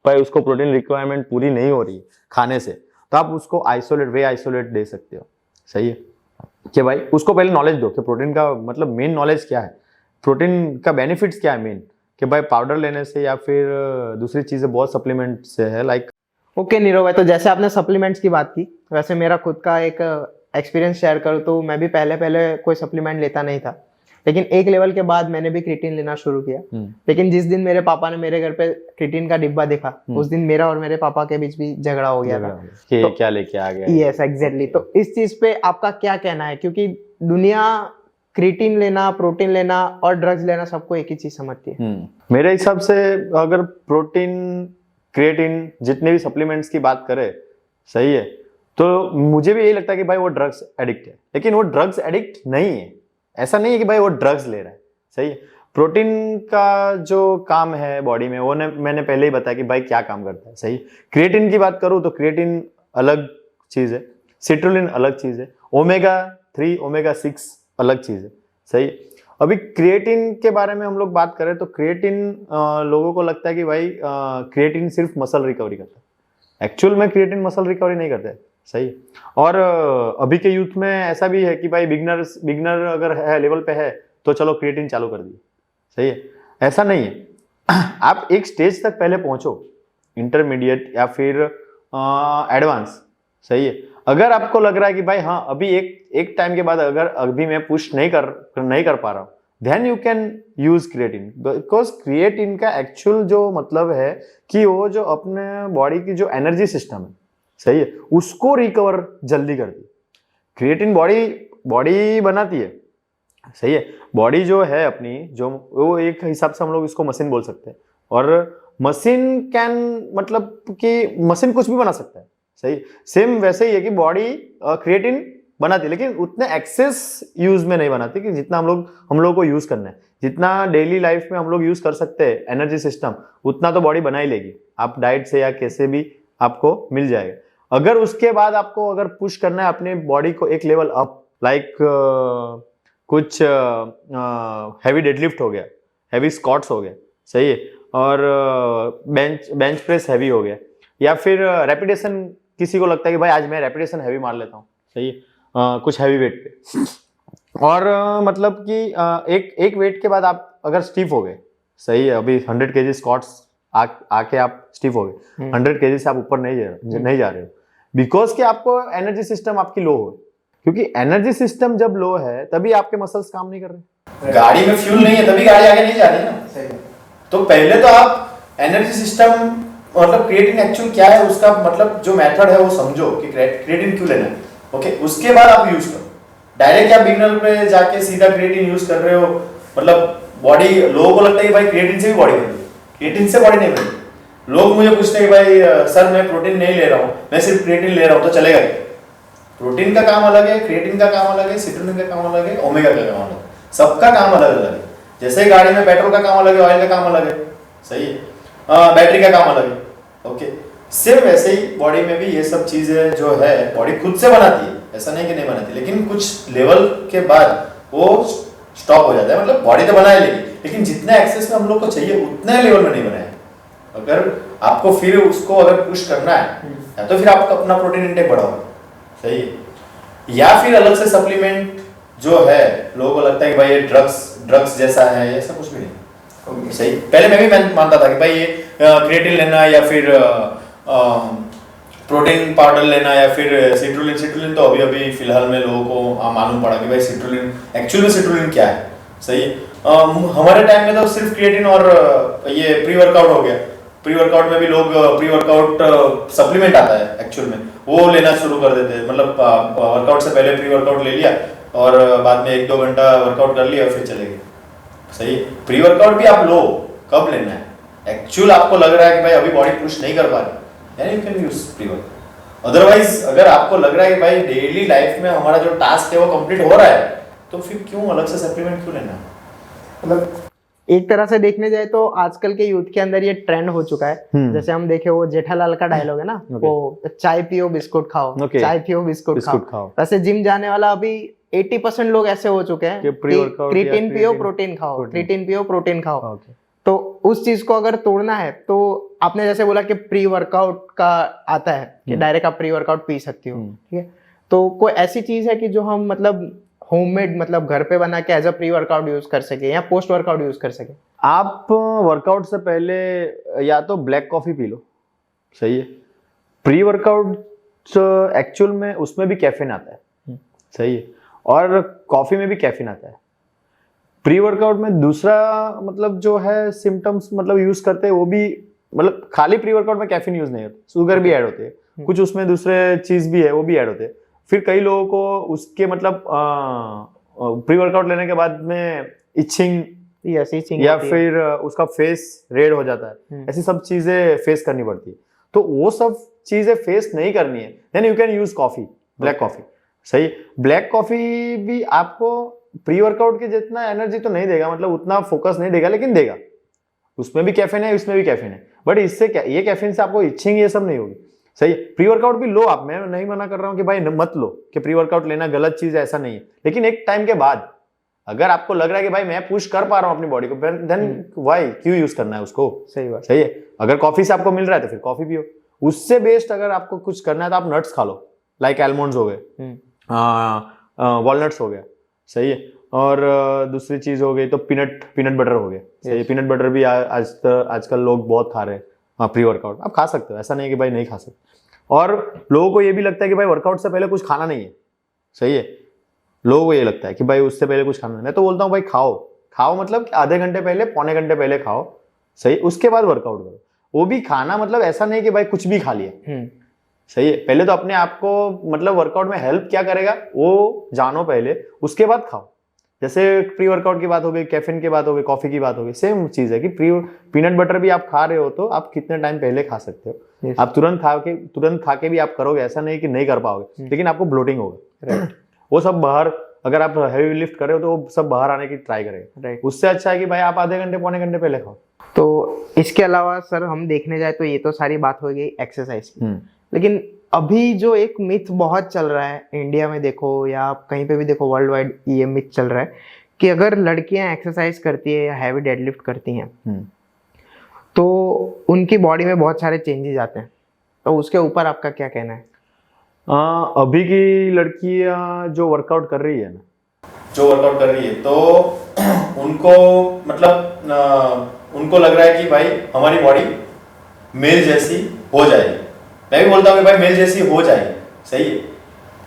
भाई उसको प्रोटीन रिक्वायरमेंट पूरी नहीं हो रही खाने से, तो आप उसको आइसोलेट दे सकते हो, सही है, कि भाई उसको पहले नॉलेज दो कि प्रोटीन का मतलब मेन नॉलेज क्या है, प्रोटीन का बेनिफिट्स क्या है मेन, कि भाई पाउडर लेने से या फिर दूसरी चीजें बहुत सप्लीमेंट से है, लाइक। ओके नीरव भाई, तो जैसे आपने सप्लीमेंट्स की बात की, वैसे मेरा खुद का एक एक्सपीरियंस शेयर करूँ तो मैं भी पहले कोई सप्लीमेंट लेता नहीं था, लेकिन एक लेवल के बाद मैंने भी क्रिएटिन लेना शुरू किया। लेकिन जिस दिन मेरे पापा ने मेरे घर पे क्रिएटिन का डिब्बा देखा, उस दिन मेरा और मेरे पापा के बीच भी झगड़ा हो गया था कि तो, क्या लेके आ गया। Yes exactly. तो इस चीज पे आपका क्या कहना है, क्योंकि दुनिया क्रिएटिन लेना, प्रोटीन लेना और ड्रग्स लेना सबको एक ही चीज समझती है। मेरे हिसाब से अगर प्रोटीन, क्रिएटिन, जितने भी सप्लीमेंट्स की बात करें, सही है, तो मुझे भी यही लगता है कि भाई वो ड्रग्स एडिक्ट है। लेकिन वो ड्रग्स एडिक्ट नहीं है, ऐसा नहीं है कि भाई वो ड्रग्स ले रहा है, सही है। प्रोटीन का जो काम है बॉडी में, वो मैंने पहले ही बताया कि भाई क्या काम करता है, सही। क्रिएटिन की बात करूं तो क्रिएटिन अलग चीज है, सिट्रुलिन अलग चीज है, ओमेगा 3 ओमेगा 6 अलग चीज है, सही। अभी क्रिएटिन के बारे में हम लोग बात करें तो क्रिएटिन लोगों को लगता है कि भाई क्रिएटिन सिर्फ मसल रिकवरी करता है। एक्चुअल में क्रिएटिन मसल रिकवरी नहीं करता है, सही। और अभी के यूथ में ऐसा भी है कि भाई बिगनर अगर है, लेवल पे है, तो चलो क्रिएटिन चालू कर दिए, सही है। ऐसा नहीं है। आप एक स्टेज तक पहले पहुंचो, इंटरमीडिएट या फिर एडवांस, सही है। अगर आपको लग रहा है कि भाई हाँ अभी एक टाइम के बाद अगर अभी मैं पुश नहीं कर पा रहा हूँ, then you can use creatine, because creatine का एक्चुअल जो मतलब है कि वो जो अपने बॉडी की जो एनर्जी सिस्टम है, सही है, उसको रिकवर जल्दी कर दी। क्रिएटिन बॉडी बनाती है, सही है। बॉडी जो है अपनी, जो वो एक हिसाब से हम लोग इसको मशीन बोल सकते हैं, और मशीन कैन मतलब कि मशीन कुछ भी बना सकता है, सही। सेम वैसे ही है कि बॉडी क्रिएटिन बनाती है, लेकिन उतने एक्सेस यूज में नहीं बनाती कि जितना हम लोग को यूज करना है। जितना डेली लाइफ में हम लोग यूज कर सकते हैं एनर्जी सिस्टम, उतना तो बॉडी बना ही लेगी। आप डाइट से या कैसे भी आपको मिल जाएगा। अगर उसके बाद आपको अगर पुश करना है अपने बॉडी को एक लेवल अप, लाइक कुछ हैवी डेडलिफ्ट हो गया, हैवी स्क्वाट्स हो गया, सही है, और बेंच प्रेस हैवी हो गया, या फिर रेपिटेशन, किसी को लगता है कि भाई आज मैं रेपिटेशन हैवी मार लेता हूँ, सही है, कुछ हैवी वेट पे, और मतलब कि एक वेट के बाद आप अगर स्टीफ हो गए, सही है, अभी 100 kg स्क्वाट्स आके आप स्टीफ हो गए, 100 kg से आप ऊपर नहीं जा रहे हो, बिकॉज कि आपको एनर्जी सिस्टम आपकी लो हो, क्योंकि एनर्जी सिस्टम जब लो है तभी आपके मसल्स काम नहीं कर रहे। गाड़ी में फ्यूल नहीं है तभी गाड़ी आगे नहीं जा रही ना, सही। तो पहले तो आप एनर्जी सिस्टम मतलब क्रिएटिन एक्चुअल क्या है उसका मतलब जो मेथड है वो समझो कि क्रिएटिन क्यों लेना है, ओके। उसके बाद आप यूज करो। डायरेक्ट आप बिगनर पे जाके सीधा क्रिएटिन यूज कर रहे हो, मतलब बॉडी, लोगों को लगता है कि भाई क्रिएटिन से भी बॉडी बनती है, क्रिएटिन से बॉडी नहीं बनती। लोग मुझे पूछते हैं कि भाई सर मैं प्रोटीन नहीं ले रहा हूँ, मैं सिर्फ क्रिएटिन ले रहा हूँ, तो चलेगा क्या? प्रोटीन का काम अलग है, क्रिएटिन का काम अलग है, सिट्रुलिन का काम अलग है, ओमेगा का काम अलग है, सबका काम अलग अलग है। जैसे गाड़ी में पेट्रोल का काम अलग है, ऑयल का काम अलग है, सही है, बैटरी का काम अलग है, ओके। सिर्फ वैसे ही बॉडी में भी ये सब चीजें जो है बॉडी खुद से बनाती है, ऐसा नहीं कि नहीं बनाती, लेकिन कुछ लेवल के बाद वो स्टॉप हो जाता है। मतलब बॉडी तो बना लेगी, लेकिन जितने एक्सेस में हम लोग को चाहिए उतने लेवल में नहीं बनाया। अगर आपको फिर उसको अगर पुश करना है या तो फिर आप अपना प्रोटीन इंटेक बढ़ाओ, सही है। या फिर अलग से सप्लीमेंट जो है, लोगों को लगता है कि भाई ये ड्रग्स जैसा है, ऐसा कुछ भी नहीं, सही। पहले मैं भी मानता था कि भाई ये क्रिएटिन लेना या फिर प्रोटीन पाउडर लेना या फिर सिट्रुलिन तो अभी अभी फिलहाल में लोगों को मालूम पड़ा कि भाई सिट्रुलिन, एक्चुअल में सिट्रुलिन क्या है, सही है। हमारे टाइम में तो सिर्फ क्रिएटिन और ये प्री वर्कआउट हो गया। प्री वर्कआउट में भी लोग प्री वर्कआउट सप्लीमेंट आता है एक्चुअल में, वो लेना शुरू कर देते हैं। मतलब वर्कआउट से पहले प्री वर्कआउट ले लिया और बाद में 1-2 घंटा वर्कआउट कर लिया और फिर चले गए, सही। प्री वर्कआउट भी आप लो, कब लेना है, एक्चुअल आपको लग रहा है कि भाई अभी बॉडी पुश नहीं कर पा रही, यानी you can use pre workout. Otherwise अगर आपको लग रहा है कि भाई डेली लाइफ में हमारा जो टास्क है वो कंप्लीट हो रहा है, तो फिर क्यों अलग से सप्लीमेंट क्यों लेना। मतलब एक तरह से देखने जाए तो आजकल के यूथ के अंदर ये ट्रेंड हो चुका है। जैसे हम देखे वो जेठालाल का डायलॉग है ना, वो चाय पियो बिस्कुट खाओ, चाय पियो बिस्कुट खाओ। वैसे जिम जाने वाला अभी 80% लोग ऐसे हो चुके हैं कि क्रिएटिन पियो प्रोटीन खाओ, क्रिएटिन पियो प्रोटीन खाओ। तो उस चीज को अगर तोड़ना है तो आपने जैसे बोला कि प्री वर्कआउट का आता है कि डायरेक्ट आप प्री वर्कआउट पी सकती हो, ठीक है। तो कोई ऐसी चीज है कि जो हम मतलब होममेड, मतलब घर पे बना के as a pre workout use कर सके या पोस्ट वर्कआउट यूज कर सके? आप वर्कआउट से पहले या तो ब्लैक कॉफी पी लो, सही है। प्री वर्कआउट एक्चुअल में उसमें भी कैफीन आता है, सही है, और कॉफी में भी कैफीन आता है। प्री वर्कआउट में दूसरा मतलब जो है सिम्टम्स मतलब यूज करते हैं वो भी, मतलब खाली प्री वर्कआउट में कैफीन यूज नहीं होता, शुगर भी ऐड होते हैं, कुछ उसमें दूसरे चीज भी है वो भी ऐड होते हैं। फिर कई लोगों को उसके मतलब प्री वर्कआउट लेने के बाद में इचिंग या फिर उसका फेस रेड हो जाता है, ऐसी सब चीजें फेस करनी पड़ती है। तो वो सब चीजें फेस नहीं करनी है, then you can use coffee, black coffee, सही। ब्लैक कॉफी भी आपको प्री वर्कआउट के जितना एनर्जी तो नहीं देगा, मतलब उतना फोकस नहीं देगा, लेकिन देगा। उसमें भी कैफीन है, इसमें भी कैफीन है, बट इससे क्या, ये कैफीन से आपको इचिंग ये सब नहीं होगी, सही। प्री वर्कआउट भी लो आप, मैं नहीं मना कर रहा हूं कि भाई मत लो, कि प्री वर्कआउट लेना गलत चीज है, ऐसा नहीं है। लेकिन एक टाइम के बाद अगर आपको लग रहा है कि भाई मैं पुश कर पा रहा हूं अपनी बॉडी को, देन व्हाई, क्यों यूज करना है उसको, सही बात, सही है। अगर कॉफी से आपको मिल रहा है तो फिर कॉफी पियो। उससे बेस्ट अगर आपको कुछ करना है तो आप नट्स खा लो, लाइक आलमंड्स हो गए, वॉलनट्स हो गया, सही है। और दूसरी चीज हो गई तो पीनट बटर हो गया, सही है। पीनट बटर भी आजकल लोग बहुत खा रहे हैं प्री वर्कआउट, आप खा सकते हो, ऐसा नहीं है कि भाई नहीं खा सकते। और लोगों को ये भी लगता है कि भाई वर्कआउट से पहले कुछ खाना नहीं है, सही है। लोगों को ये लगता है कि भाई उससे पहले कुछ खाना नहीं। मैं तो बोलता हूँ भाई खाओ मतलब आधे घंटे पहले, पौने घंटे पहले खाओ, सही, उसके बाद वर्कआउट करो। वो भी खाना मतलब ऐसा नहीं कि भाई कुछ भी खा लिया, सही है। पहले तो अपने आप को मतलब वर्कआउट में हेल्प क्या करेगा वो जानो पहले, उसके बाद खाओ। जैसे प्री वर्कआउट की बात हो गई, कैफीन की बात हो गई, कॉफी की बात हो गई, सेम चीज है कि पीनट बटर भी आप खा रहे हो तो आप कितने टाइम पहले खा सकते हो। आप तुरंत खा के भी आप करोगे, ऐसा नहीं कि नहीं कर पाओगे, लेकिन आपको ब्लोटिंग होगा। वो सब बाहर, अगर आप हैवी लिफ्ट कर रहे हो तो वो सब बाहर आने की ट्राई करेगा। उससे अच्छा है कि भाई आप आधे घंटे पौने घंटे पहले खाओ। तो इसके अलावा सर हम देखने जाए तो ये तो सारी बात हो गई एक्सरसाइज की, लेकिन अभी जो एक मिथ बहुत चल रहा है इंडिया में देखो या आप कहीं पे भी देखो, वर्ल्ड वाइड ये मिथ चल रहा है कि अगर लड़कियां एक्सरसाइज करती है या हैवी डेडलिफ्ट करती हैं तो उनकी बॉडी में बहुत सारे चेंजेस आते हैं। तो उसके ऊपर आपका क्या कहना है? अभी की लड़कियां जो वर्कआउट कर रही है ना, तो उनको मतलब उनको लग रहा है कि भाई हमारी बॉडी मेल जैसी हो जाएगी। मैं भी बोलता हूँ कि भाई मेल जैसी हो जाएगी, सही है,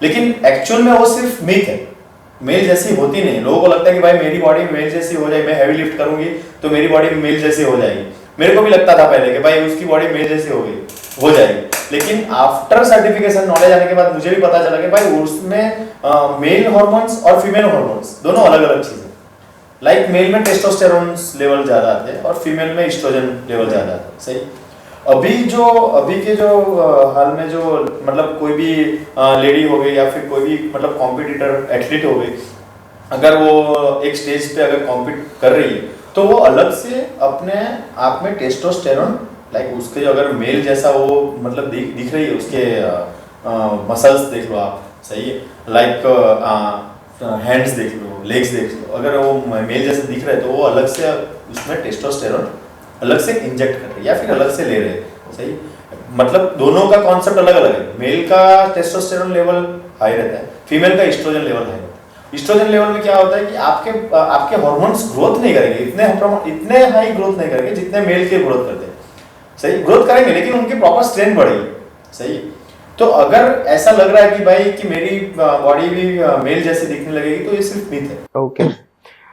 लेकिन एक्चुअल में वो सिर्फ मिथ है, मेल जैसी होती नहीं। लोगों को लगता है कि भाई मेरी बॉडी मेल जैसी हो जाएगी, मैं हैवी लिफ्ट करूंगी तो मेरी बॉडी मेल जैसी हो जाएगी। मेरे को भी लगता था पहले कि भाई उसकी बॉडी मेल जैसी हो जाएगी, लेकिन आफ्टर सर्टिफिकेशन नॉलेज आने के बाद मुझे भी पता चला कि भाई उसमें मेल हार्मोन्स और फीमेल हार्मोन्स दोनों अलग अलग चीजें। लाइक मेल में टेस्टोस्टेरोन लेवल ज्यादा आते हैं और फीमेल में एस्ट्रोजन लेवल ज्यादा आते हैं, सही। अभी के जो हाल में जो मतलब कोई भी लेडी हो गई या फिर कोई भी मतलब कॉम्पिटिटर एथलीट हो गई, अगर वो एक स्टेज पे अगर कॉम्पीट कर रही है तो वो अलग से अपने आप में टेस्टोस्टेरोन, लाइक उसके जो अगर मेल जैसा वो मतलब दिख रही है, उसके मसल्स देख लो आप, सही है, लाइक हैंड्स देख लो, लेग्स देख लो, अगर वो मेल जैसे दिख रहा है तो वो अलग से उसमें टेस्टोस्टेरोन अलग से इंजेक्ट कर रहे हैं या फिर अलग से ले रहे हैं, सही। मतलब दोनों का कॉन्सेप्ट अलग अलग है। मेल का टेस्टोस्टेरोन लेवल हाई रहता है, फीमेल का एस्ट्रोजन लेवल हाई रहता है। एस्ट्रोजन लेवल में क्या होता है कि आपके हार्मोन्स ग्रोथ नहीं करेंगे, इतने हाई ग्रोथ नहीं करेंगे जितने मेल के ग्रोथ करते हैं। सही, ग्रोथ करेंगे लेकिन उनकी प्रॉपर स्ट्रेंथ बढ़ेगी। सही, तो अगर ऐसा लग रहा है कि भाई कि मेरी बॉडी भी मेल जैसी दिखने लगेगी, तो ये सिर्फ मिथ है। ओके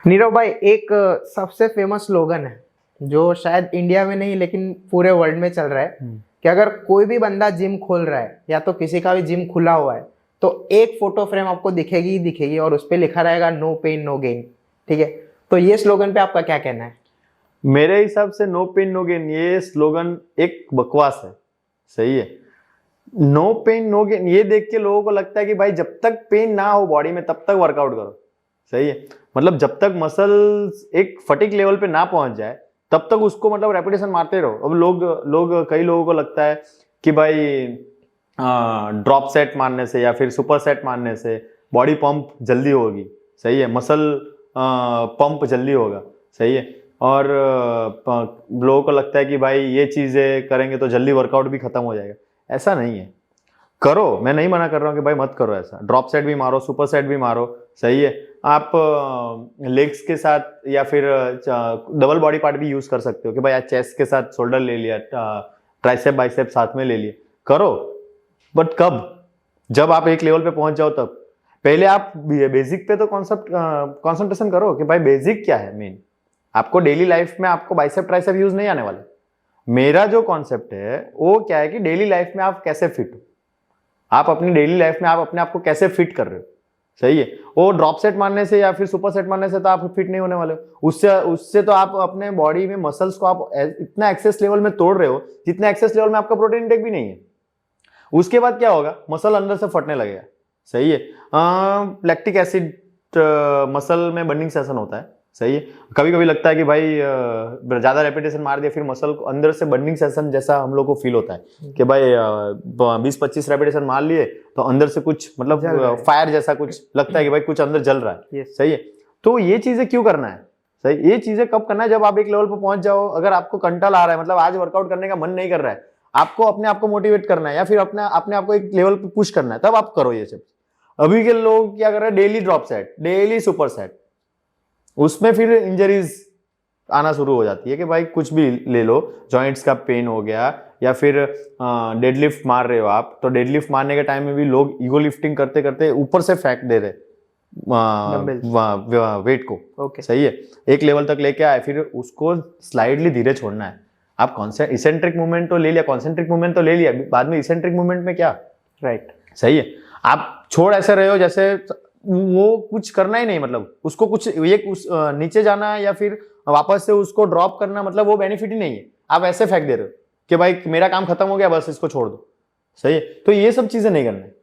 नीरव भाई, एक सबसे फेमस स्लोगन है जो शायद इंडिया में नहीं लेकिन पूरे वर्ल्ड में चल रहा है कि अगर कोई भी बंदा जिम खोल रहा है या तो किसी का भी जिम खुला हुआ है तो एक फोटो फ्रेम आपको दिखेगी ही दिखेगी और उस पर लिखा रहेगा नो पेन नो गेन। ठीक है, तो ये स्लोगन पे आपका क्या कहना है? मेरे हिसाब से नो पेन नो गेन ये स्लोगन एक बकवास है। सही है, नो पेन नो गेन ये देख के लोगों को लगता है कि भाई जब तक पेन ना हो बॉडी में तब तक वर्कआउट करो। सही है, मतलब जब तक मसल्स एक फटीक लेवल पे ना पहुंच जाए तब तक उसको मतलब रेपिटेशन मारते रहो। अब कई लोगों को लगता है कि भाई ड्रॉप सेट मारने से या फिर सुपर सेट मारने से बॉडी पंप जल्दी होगी। सही है, मसल पंप जल्दी होगा। सही है, और लोगों को लगता है कि भाई ये चीजें करेंगे तो जल्दी वर्कआउट भी खत्म हो जाएगा। ऐसा नहीं है, करो, मैं नहीं मना कर रहा हूँ कि भाई मत करो ऐसा। ड्रॉप सेट भी मारो, सुपर सेट भी मारो। सही है, आप लेग्स के साथ या फिर डबल बॉडी पार्ट भी यूज कर सकते हो कि भाई आज चेस्ट के साथ शोल्डर ले लिया, ट्राइसेप बाइसेप साथ में ले लिए, करो। बट कब? जब आप एक लेवल पे पहुंच जाओ तब। पहले आप बेसिक पे तो कॉन्सेंट्रेशन करो कि भाई बेसिक क्या है। मेन आपको डेली लाइफ में आपको बाइसेप ट्राइसेप यूज नहीं आने वाले। मेरा जो कॉन्सेप्ट है वो क्या है कि डेली लाइफ में आप कैसे फिट हो, आप अपनी डेली लाइफ में आप अपने आप को कैसे फिट कर रहे हो। सही है, वो ड्रॉप सेट मारने से या फिर सुपर सेट मारने से तो आप फिट नहीं होने वाले हो। उससे तो आप अपने बॉडी में मसल्स को आप इतना एक्सेस लेवल में तोड़ रहे हो जितना एक्सेस लेवल में आपका प्रोटीन इंटेक भी नहीं है। उसके बाद क्या होगा, मसल अंदर से फटने लगेगा। सही है, लैक्टिक एसिड मसल में बर्निंग सेशन होता है। सही है, कभी कभी लगता है कि भाई ज्यादा रेपिटेशन मार दिया फिर मसल को अंदर से बर्निंग सेशन जैसा हम लोग को फील होता है कि भाई 20-25 रेपिटेशन मार लिए तो अंदर से कुछ मतलब फायर जैसा कुछ लगता है कि भाई कुछ अंदर जल रहा है। सही है, तो ये चीजें क्यों करना है? सही, ये चीजें कब करना है? जब आप एक लेवल पर पहुंच जाओ, अगर आपको कंटाल आ रहा है, मतलब आज वर्कआउट करने का मन नहीं कर रहा है, आपको अपने आप को मोटिवेट करना है या फिर अपने आप को एक लेवल पे पुश करना है, तब आप करो ये सब। अभी के लोग क्या कर रहे हैं, daily drop set, daily super set, उसमें फिर इंजरीज आना शुरू हो जाती है कि भाई कुछ भी ले लो, जॉइंट्स का पेन हो गया या फिर डेडलिफ्ट मार रहे हो आप, तो डेडलिफ्ट मारने के टाइम में भी लोग ईगो लिफ्टिंग करते करते ऊपर से फेंक दे रहे वेट को। Okay. सही है, एक लेवल तक लेके आए फिर उसको स्लाइडली धीरे छोड़ना है। आप इसेंट्रिक मूवमेंट तो ले लिया, कॉन्सेंट्रिक मूवमेंट तो ले लिया, बाद में इसेंट्रिक मूवमेंट में क्या? राइट। सही है, आप छोड़ ऐसे रहे हो जैसे वो कुछ करना ही नहीं, मतलब उसको कुछ नीचे जाना या फिर वापस से उसको ड्रॉप करना, मतलब वो बेनिफिट ही नहीं है। आप ऐसे फेंक दे रहे हो कि भाई मेरा काम खत्म हो गया, बस इसको छोड़ दो। सही है, तो ये सब चीजें नहीं करना है।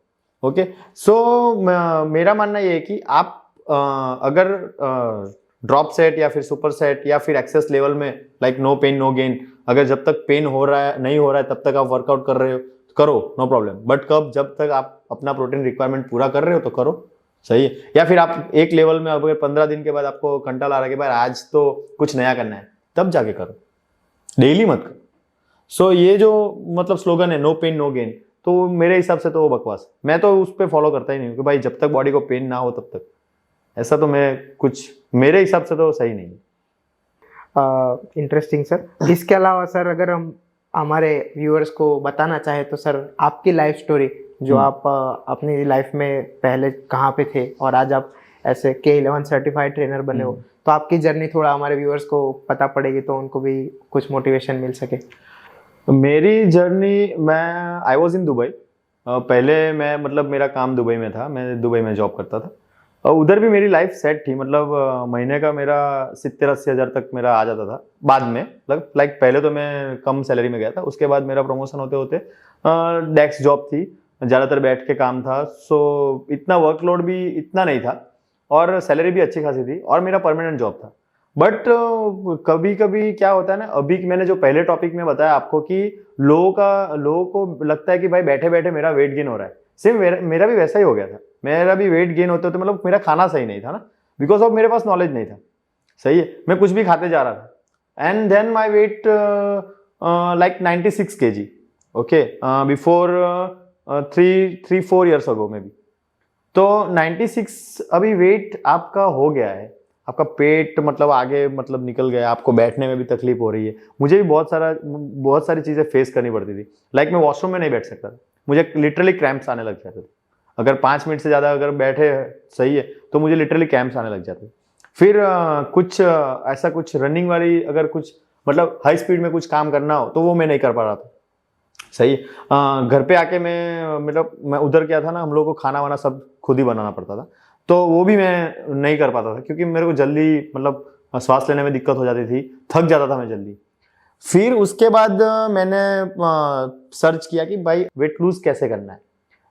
ओके, सो मेरा मानना ये है कि आप अगर ड्रॉप सेट या फिर सुपर सेट या फिर एक्सेस लेवल में like no pain no gain, अगर जब तक पेन हो रहा है नहीं हो रहा है तब तक आप वर्कआउट कर रहे हो, करो, नो प्रॉब्लम। बट कब? जब तक आप अपना प्रोटीन रिक्वायरमेंट पूरा कर रहे हो तो करो। सही है, या फिर आप एक लेवल में अगर 15 दिन के बाद आपको कंटाल आ रहा है कि भाई आज तो कुछ नया करना है, तब जाके करो, डेली मत करो। सो ये जो मतलब स्लोगन है नो पेन नो गेन, तो मेरे हिसाब से तो वो बकवास, मैं तो उस पर फॉलो करता ही नहीं कि भाई जब तक बॉडी को पेन ना हो तब तक। ऐसा तो मैं कुछ, मेरे हिसाब से तो सही नहीं है। Interesting sir. इसके अलावा सर अगर हम हमारे व्यूअर्स को बताना चाहे तो सर आपकी लाइफ स्टोरी, जो आप अपनी लाइफ में पहले कहाँ पे थे और आज आप ऐसे K11 सर्टिफाइड ट्रेनर बने हो, तो आपकी जर्नी थोड़ा हमारे व्यूअर्स को पता पड़ेगी तो उनको भी कुछ मोटिवेशन मिल सके। मेरी जर्नी, मैं आई वॉज इन दुबई। पहले मैं मतलब मेरा काम दुबई में था, मैं दुबई में जॉब करता था और उधर भी मेरी लाइफ सेट थी, मतलब महीने का मेरा 70-80 हज़ार तक मेरा आ जाता था। बाद में लाइक पहले तो मैं कम सैलरी में गया था, उसके बाद मेरा प्रमोशन होते होते डेस्क जॉब थी, ज़्यादातर बैठ के काम था, सो इतना वर्कलोड भी इतना नहीं था और सैलरी भी अच्छी खासी थी और मेरा परमानेंट जॉब था। बट कभी कभी क्या होता है ना, अभी मैंने जो पहले टॉपिक में बताया आपको कि लोगों को लगता है कि भाई बैठे बैठे मेरा वेट गेन हो रहा है, सेम मेरा भी वैसा ही हो गया था। मेरा भी वेट गेन होते होते मतलब मेरा खाना सही नहीं था ना, बिकॉज ऑफ मेरे पास नॉलेज नहीं था। सही है, मैं कुछ भी खाते जा रहा था and then my weight like 96 kg। Okay, before 3-4 years ago maybe. तो 96 अभी वेट आपका हो गया है, आपका पेट मतलब आगे मतलब निकल गया, आपको बैठने में भी तकलीफ हो रही है। मुझे भी बहुत सारी चीज़ें फेस करनी पड़ती थी। लाइक मैं वॉशरूम में नहीं बैठ सकता था, मुझे लिटरली क्रैम्प्स आने लग जाते थे। अगर 5 मिनट से ज़्यादा अगर बैठे सही है तो मुझे लिटरली क्रैम्प्स आने लग जाते थे। फिर ऐसा कुछ रनिंग वाली अगर कुछ मतलब हाई स्पीड में कुछ काम करना हो तो वो मैं नहीं कर पा रहा था। सही है। घर पे आके मैं उधर क्या था ना, हम लोग को खाना वाना सब खुद ही बनाना पड़ता था, तो वो भी मैं नहीं कर पाता था क्योंकि मेरे को जल्दी मतलब सांस लेने में दिक्कत हो जाती थी, थक जाता था मैं जल्दी। फिर उसके बाद मैंने सर्च किया कि भाई वेट लूज कैसे करना है।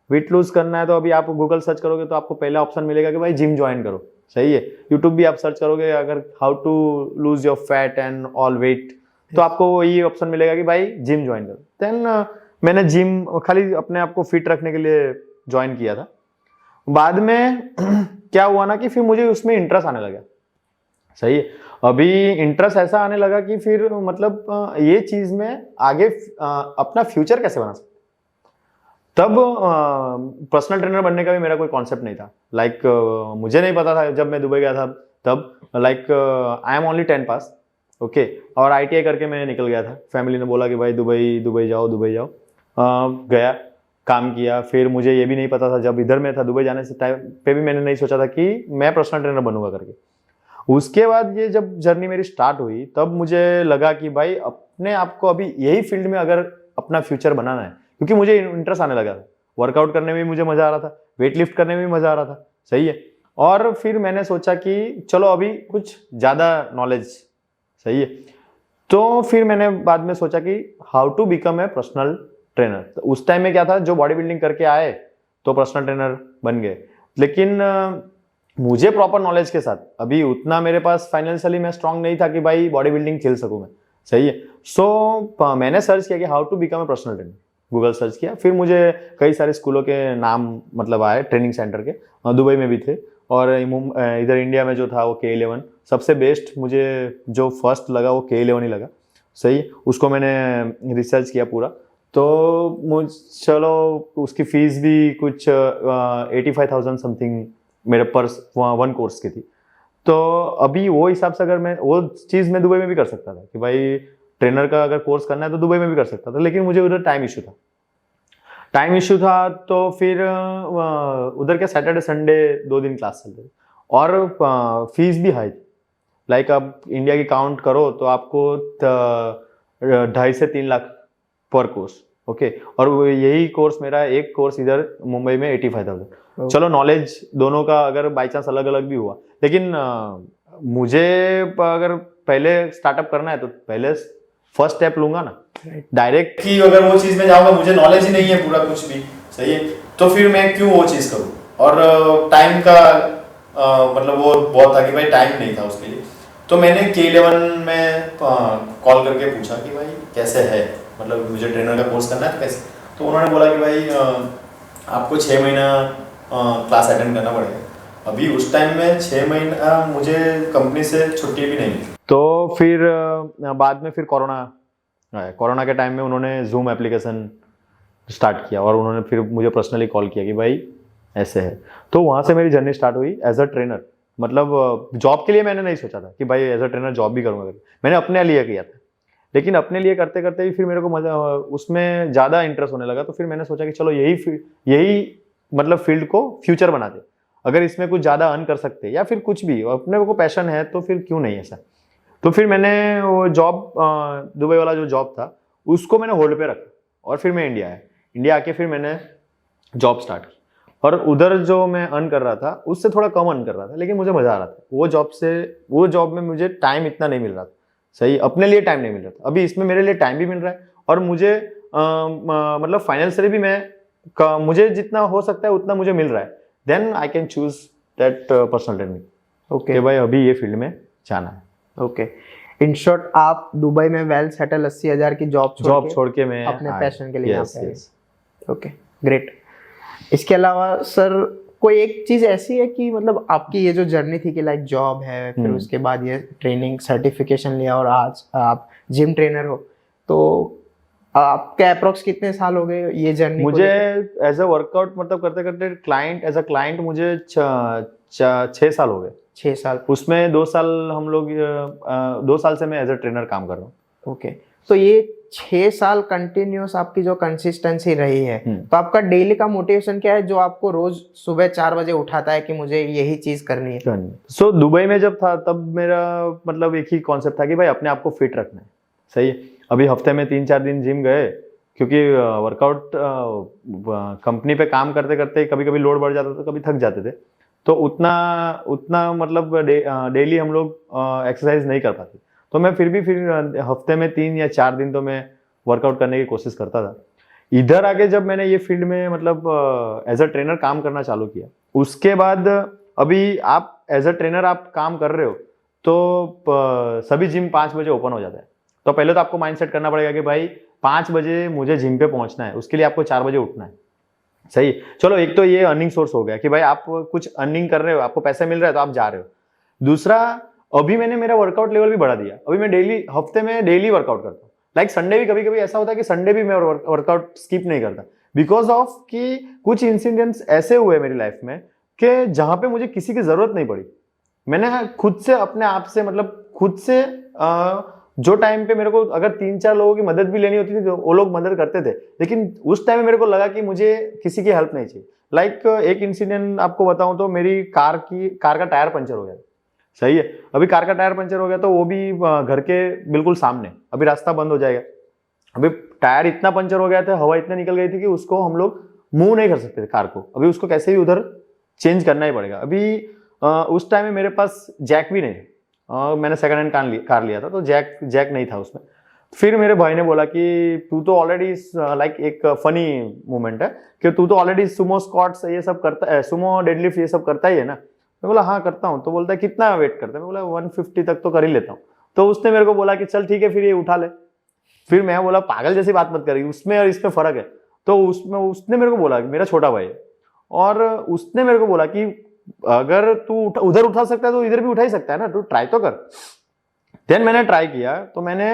वेट लूज करना है तो अभी आप गूगल सर्च करोगे तो आपको पहला ऑप्शन मिलेगा कि भाई जिम ज्वाइन करो। सही है। यूट्यूब भी आप सर्च करोगे अगर how to lose your fat and all weight, तो आपको ये ऑप्शन मिलेगा कि भाई जिम ज्वाइन करो। देन मैंने जिम खाली अपने आप को फिट रखने के लिए ज्वाइन किया था। बाद में क्या हुआ ना कि फिर मुझे उसमें इंटरेस्ट आने लगा। सही है। अभी इंटरेस्ट ऐसा आने लगा कि फिर मतलब ये चीज में आगे अपना फ्यूचर कैसे बना सकता। तब पर्सनल ट्रेनर बनने का भी मेरा कोई कॉन्सेप्ट नहीं था। लाइक मुझे नहीं पता था जब मैं दुबई गया था तब, like I am only 10 pass. Okay, और ITI करके मैं निकल गया था। फैमिली ने बोला कि भाई दुबई जाओ। गया, काम किया। फिर मुझे ये भी नहीं पता था, जब इधर में था दुबई जाने से टाइम पे भी मैंने नहीं सोचा था कि मैं पर्सनल ट्रेनर बनूंगा करके। उसके बाद ये जब जर्नी मेरी स्टार्ट हुई तब मुझे लगा कि भाई अपने आप को अभी यही फील्ड में अगर अपना फ्यूचर बनाना है, क्योंकि मुझे इंटरेस्ट आने लगा था। वर्कआउट करने में भी मुझे मजा आ रहा था, वेट लिफ्ट करने में भी मजा आ रहा था। सही है। और फिर मैंने सोचा कि चलो अभी कुछ ज्यादा नॉलेज। सही है। तो फिर मैंने बाद में सोचा कि how to become a personal trainer. तो उस टाइम में क्या था, जो बॉडी बिल्डिंग करके आए तो पर्सनल ट्रेनर बन गए। लेकिन मुझे प्रॉपर नॉलेज के साथ अभी उतना मेरे पास फाइनेंशियली मैं स्ट्रांग नहीं था कि भाई बॉडी बिल्डिंग खेल सकूं मैं। सही है। सो मैंने सर्च किया कि how to become a personal trainer. Google search किया, फिर मुझे कई सारे स्कूलों के नाम मतलब आए, ट्रेनिंग सेंटर के। दुबई में भी थे और इधर इंडिया में जो था वो K11 सबसे बेस्ट। मुझे जो फर्स्ट लगा वो K11 ही लगा। सही। उसको मैंने रिसर्च किया पूरा, तो चलो उसकी फीस भी कुछ 85,000 समथिंग मेरे पर 1 कोर्स की थी। तो अभी वो हिसाब से अगर मैं वो चीज़ मैं दुबई में भी कर सकता था कि भाई ट्रेनर का अगर कोर्स करना है तो दुबई में भी कर सकता था, लेकिन मुझे उधर टाइम इशू था। तो फिर उधर क्या सैटरडे संडे 2 दिन क्लास चलते थे और फीस भी हाई थी। लाइक आप इंडिया की काउंट करो तो आपको 2.5 से 3 लाख पर कोर्स। ओके, और यही कोर्स मेरा एक कोर्स इधर मुंबई में 85,000। चलो नॉलेज दोनों का अगर बाई चांस अलग अलग भी हुआ, लेकिन मुझे अगर पहले स्टार्टअप करना है तो पहले फर्स्ट स्टेप लूंगा ना डायरेक्ट। कि अगर वो चीज में जाऊंगा, मुझे नॉलेज ही नहीं है पूरा कुछ भी। सही है। तो फिर मैं क्यों वो चीज करूं। और टाइम का मतलब वो बहुत था कि भाई टाइम नहीं था उसके लिए। तो मैंने K11 में कॉल करके पूछा कि भाई कैसे है, मतलब मुझे ट्रेनर का कोर्स करना है तो कैसे। तो उन्होंने बोला कि भाई आपको 6 महीना क्लास अटेंड करना पड़ेगा। अभी उस टाइम में 6 महीना मुझे कंपनी से छुट्टी भी नहीं मिली। तो फिर बाद में फिर कोरोना के टाइम में उन्होंने जूम एप्लीकेशन स्टार्ट किया और उन्होंने फिर मुझे पर्सनली कॉल किया कि भाई ऐसे है। तो वहाँ से मेरी जर्नी स्टार्ट हुई एज अ ट्रेनर। मतलब जॉब के लिए मैंने नहीं सोचा था कि भाई एज अ ट्रेनर जॉब भी करूँगा, मैंने अपने लिए किया था। लेकिन अपने लिए करते करते ही फिर मेरे को मजा उसमें ज़्यादा इंटरेस्ट होने लगा। तो फिर मैंने सोचा कि चलो यही मतलब फील्ड को फ्यूचर बनाते, अगर इसमें कुछ ज़्यादा अर्न कर सकते या फिर कुछ भी अपने को पैशन है तो फिर क्यों नहीं ऐसा। तो फिर मैंने वो जॉब दुबई वाला जो जॉब था उसको मैंने होल्ड पे रखा और फिर मैं इंडिया आके फिर मैंने जॉब स्टार्ट की। और उधर जो मैं अर्न कर रहा था उससे थोड़ा कम अर्न कर रहा था, लेकिन मुझे मज़ा आ रहा था। वो जॉब में मुझे टाइम इतना नहीं मिल रहा था। सही, अपने लिए टाइम नहीं मिल रहा था। अभी इसमें मेरे लिए टाइम भी मिल रहा है और मुझे मतलब फाइनेंशियली भी मुझे जितना हो सकता है उतना मुझे मिल रहा है। Then I can choose that personal training. Okay भाई अभी ये फील्ड में जाना है। ओके, इन शॉर्ट आप दुबई में वेल सेटल 80,000 की जॉब छोड़ के मैं अपने पैशन के लिए यहाँ पे yes. Okay, great. इसके अलावा सर कोई एक चीज ऐसी है कि मतलब आपकी ये जो जर्नी थी कि लाइक जॉब है, फिर उसके बाद ये ट्रेनिंग सर्टिफिकेशन लिया और आज आप जिम ट्रेनर हो, तो आपके अप्रोक्स कितने साल हो गए ये जर्नी मुझे एज अ वर्कआउट मतलब करते करते एज अ क्लाइंट मुझे 6 साल हो गए। 6 साल। उसमें 2 साल हम लोग 2 साल से मैं एज अ ट्रेनर काम कर रहा हूँ। ओके, तो ये 6 साल कंटिन्यूस आपकी जो कंसिस्टेंसी रही है, तो आपका डेली का मोटिवेशन क्या है जो आपको रोज सुबह 4 बजे उठाता है कि मुझे यही चीज करनी है? सो दुबई में जब था तब मेरा मतलब एक ही कॉन्सेप्ट था कि भाई अपने आप को फिट रखना है। सही है। अभी हफ्ते में 3-4 दिन जिम गए, क्योंकि वर्कआउट कंपनी पे काम करते करते कभी कभी लोड बढ़ जाता था, कभी थक जाते थे, तो उतना मतलब डेली हम लोग एक्सरसाइज नहीं कर पाते। तो मैं फिर हफ्ते में 3 या 4 दिन तो मैं वर्कआउट करने की कोशिश करता था। इधर आके जब मैंने ये फील्ड में मतलब एज अ ट्रेनर काम करना चालू किया, उसके बाद अभी आप एज अ ट्रेनर आप काम कर रहे हो तो सभी जिम 5 बजे ओपन हो जाता है। तो पहले तो आपको माइंडसेट करना पड़ेगा कि भाई 5 बजे मुझे जिम पे पहुंचना है, उसके लिए आपको 4 बजे उठना है। सही। चलो, एक तो ये अर्निंग सोर्स हो गया कि भाई आप कुछ अर्निंग कर रहे हो, आपको पैसे मिल रहा है तो आप जा रहे हो। दूसरा, अभी मैंने मेरा वर्कआउट लेवल भी बढ़ा दिया। अभी मैं हफ्ते में डेली वर्कआउट करता हूँ। लाइक संडे भी कभी कभी ऐसा होता है कि संडे भी मैं वर्कआउट स्किप नहीं करता, बिकॉज ऑफ कि कुछ इंसिडेंट्स ऐसे हुए मेरी लाइफ में कि जहां पे मुझे किसी की जरूरत नहीं पड़ी। मैंने खुद से अपने आप से मतलब खुद से जो टाइम पे मेरे को अगर 3-4 लोगों की मदद भी लेनी होती थी तो वो लोग मदद करते थे, लेकिन उस टाइम में मेरे को लगा कि मुझे किसी की हेल्प नहीं चाहिए। लाइक एक इंसिडेंट आपको बताऊं तो मेरी कार का टायर पंचर हो गया। सही है। अभी कार का टायर पंचर हो गया तो वो भी घर के बिल्कुल सामने, अभी रास्ता बंद हो जाएगा। अभी टायर इतना पंचर हो गया था, हवा इतना निकल गई थी कि उसको हम लोग मूव नहीं कर सकते थे कार को। अभी उसको कैसे भी उधर चेंज करना ही पड़ेगा। अभी उस टाइम में मेरे पास जैक भी नहीं, मैंने सेकंड हैंड कार लिया था तो जैक नहीं था उसमें। फिर मेरे भाई ने बोला कि तू तो ऑलरेडी लाइक एक फनी मोमेंट है कि तू तो ऑलरेडी सुमो स्क्वाट्स ये सब करता है, सुमो डेडलिफ्ट ये सब करता ही है ना। मैं बोला हाँ करता हूँ। तो बोलता है कितना वेट करता है? मैं बोला 150 तक तो कर ही लेता हूँ। तो उसने मेरे को बोला कि चल ठीक है फिर ये उठा ले। फिर मैं बोला पागल जैसी बात मत करी, उसमें और इसमें फर्क है। तो उसने मेरे को बोला, मेरा छोटा भाई है, और उसने मेरे को बोला कि अगर तू उधर उठा सकता है तो इधर भी उठा ही सकता है ना, तू ट्राई तो कर। देन मैंने ट्राई किया तो मैंने,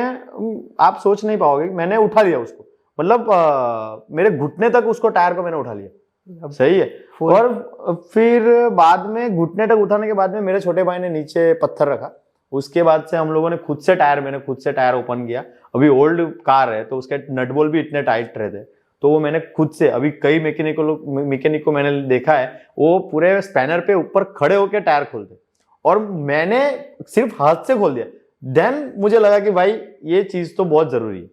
आप सोच नहीं पाओगे, मैंने उठा लिया उसको। मतलब मेरे घुटने तक उसको टायर को मैंने उठा लिया। सही है। और फिर बाद में घुटने तक उठाने के बाद में मेरे छोटे भाई ने नीचे पत्थर रखा। उसके बाद से हम लोगों ने खुद से टायर ओपन किया। अभी ओल्ड कार है तो उसके नट बोल्ट भी इतने टाइट रहते, तो वो मैंने खुद से, अभी कई मैकेनिक को मैंने देखा है वो पूरे स्पैनर पे ऊपर खड़े होकर टायर खोलते, और मैंने सिर्फ हाथ से खोल दिया। देन मुझे लगा कि भाई ये चीज तो बहुत जरूरी है।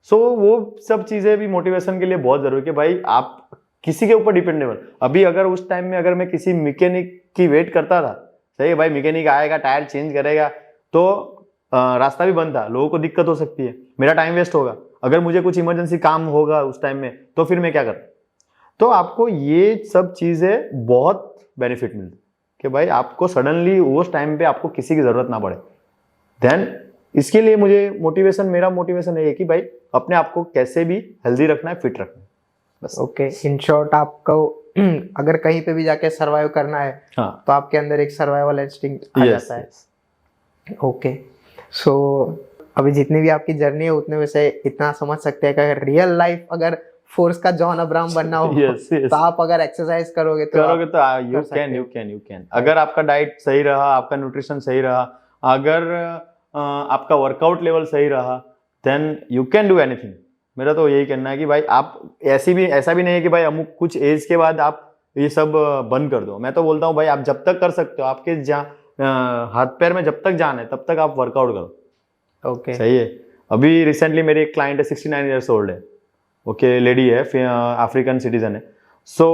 सो वो सब चीजें भी मोटिवेशन के लिए बहुत जरूरी है कि भाई आप किसी के ऊपर डिपेंडेबल। अभी अगर उस टाइम में अगर मैं किसी मैकेनिक की वेट करता था, सही है भाई, मैकेनिक आएगा टायर चेंज करेगा, तो रास्ता भी बंद था, लोगों को दिक्कत हो सकती है, मेरा टाइम वेस्ट होगा, अगर मुझे कुछ इमरजेंसी काम होगा उस टाइम में तो फिर मैं क्या करूं। तो आपको ये सब चीजें बहुत बेनिफिट मिलती कि भाई आपको सडनली उस टाइम पे आपको किसी की जरूरत ना पड़े। देन इसके लिए मेरा मोटिवेशन है कि भाई अपने आप को कैसे भी हेल्दी रखना है, फिट रखना है, बस। ओके, इन शॉर्ट आपको अगर कहीं पे भी जाके सरवाइव करना है, हाँ, तो आपके अंदर एक सर्वाइवल इंस्टिंक्ट आ जाता है। ओके, सो अभी जितनी भी आपकी जर्नी है उतने में से इतना समझ सकते हैं कि अगर रियल लाइफ अगर फोर्स का जॉन अब्राहम बनना हो तो आप अगर एक्सरसाइज करोगे तो यू कैन। अगर आपका डाइट सही रहा, आपका न्यूट्रिशन सही रहा, अगर आपका वर्कआउट लेवल सही रहा, then you can do anything. मेरा तो यही कहना है कि भाई आप ऐसा भी नहीं है कि भाई अमुक कुछ एज के बाद आप ये सब बंद कर दो। मैं तो बोलता हूँ भाई आप जब तक कर सकते हो, आपके हाथ पैर में जब तक जान है तब तक आप वर्कआउट करो। ओके, सही है। अभी रिसेंटली मेरी एक क्लाइंट है, 69 ईयर्स ओल्ड है, ओके, लेडी है, अफ्रीकन सिटीजन है। सो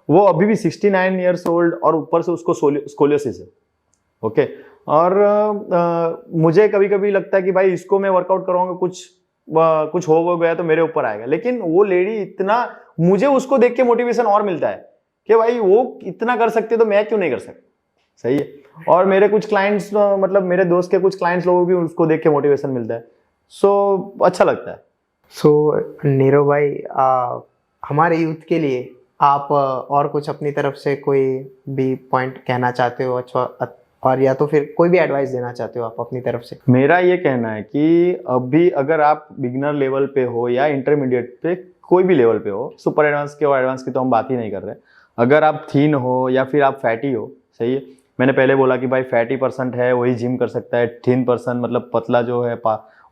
वो अभी भी 69 ईयर्स ओल्ड और ऊपर से उसको स्कोलियोसिस है, ओके। और मुझे कभी कभी लगता है कि भाई इसको मैं वर्कआउट कराऊंगा, कुछ हो गया तो मेरे ऊपर आएगा, लेकिन वो लेडी इतना, मुझे उसको देख के मोटिवेशन और मिलता है कि भाई वो इतना कर सकते तो मैं क्यों नहीं कर सकता। सही है। और मेरे कुछ क्लाइंट्स, मतलब मेरे दोस्त के कुछ क्लाइंट्स लोगों भी उसको देख के मोटिवेशन मिलता है। सो अच्छा लगता है। सो नीरव भाई, हमारे यूथ के लिए आप और कुछ अपनी तरफ से कोई भी पॉइंट कहना चाहते हो और या तो फिर कोई भी एडवाइस देना चाहते हो आप अपनी तरफ से? मेरा ये कहना है कि अभी अगर आप बिगिनर लेवल पे हो या इंटरमीडिएट पे, कोई भी लेवल पे हो, सुपर एडवांस के और एडवांस की तो हम बात ही नहीं कर रहे, अगर आप थिन हो या फिर आप फैटी हो, सही है, मैंने पहले बोला कि भाई फैटी पर्सन है वही जिम कर सकता है, थिन पर्सन मतलब पतला जो है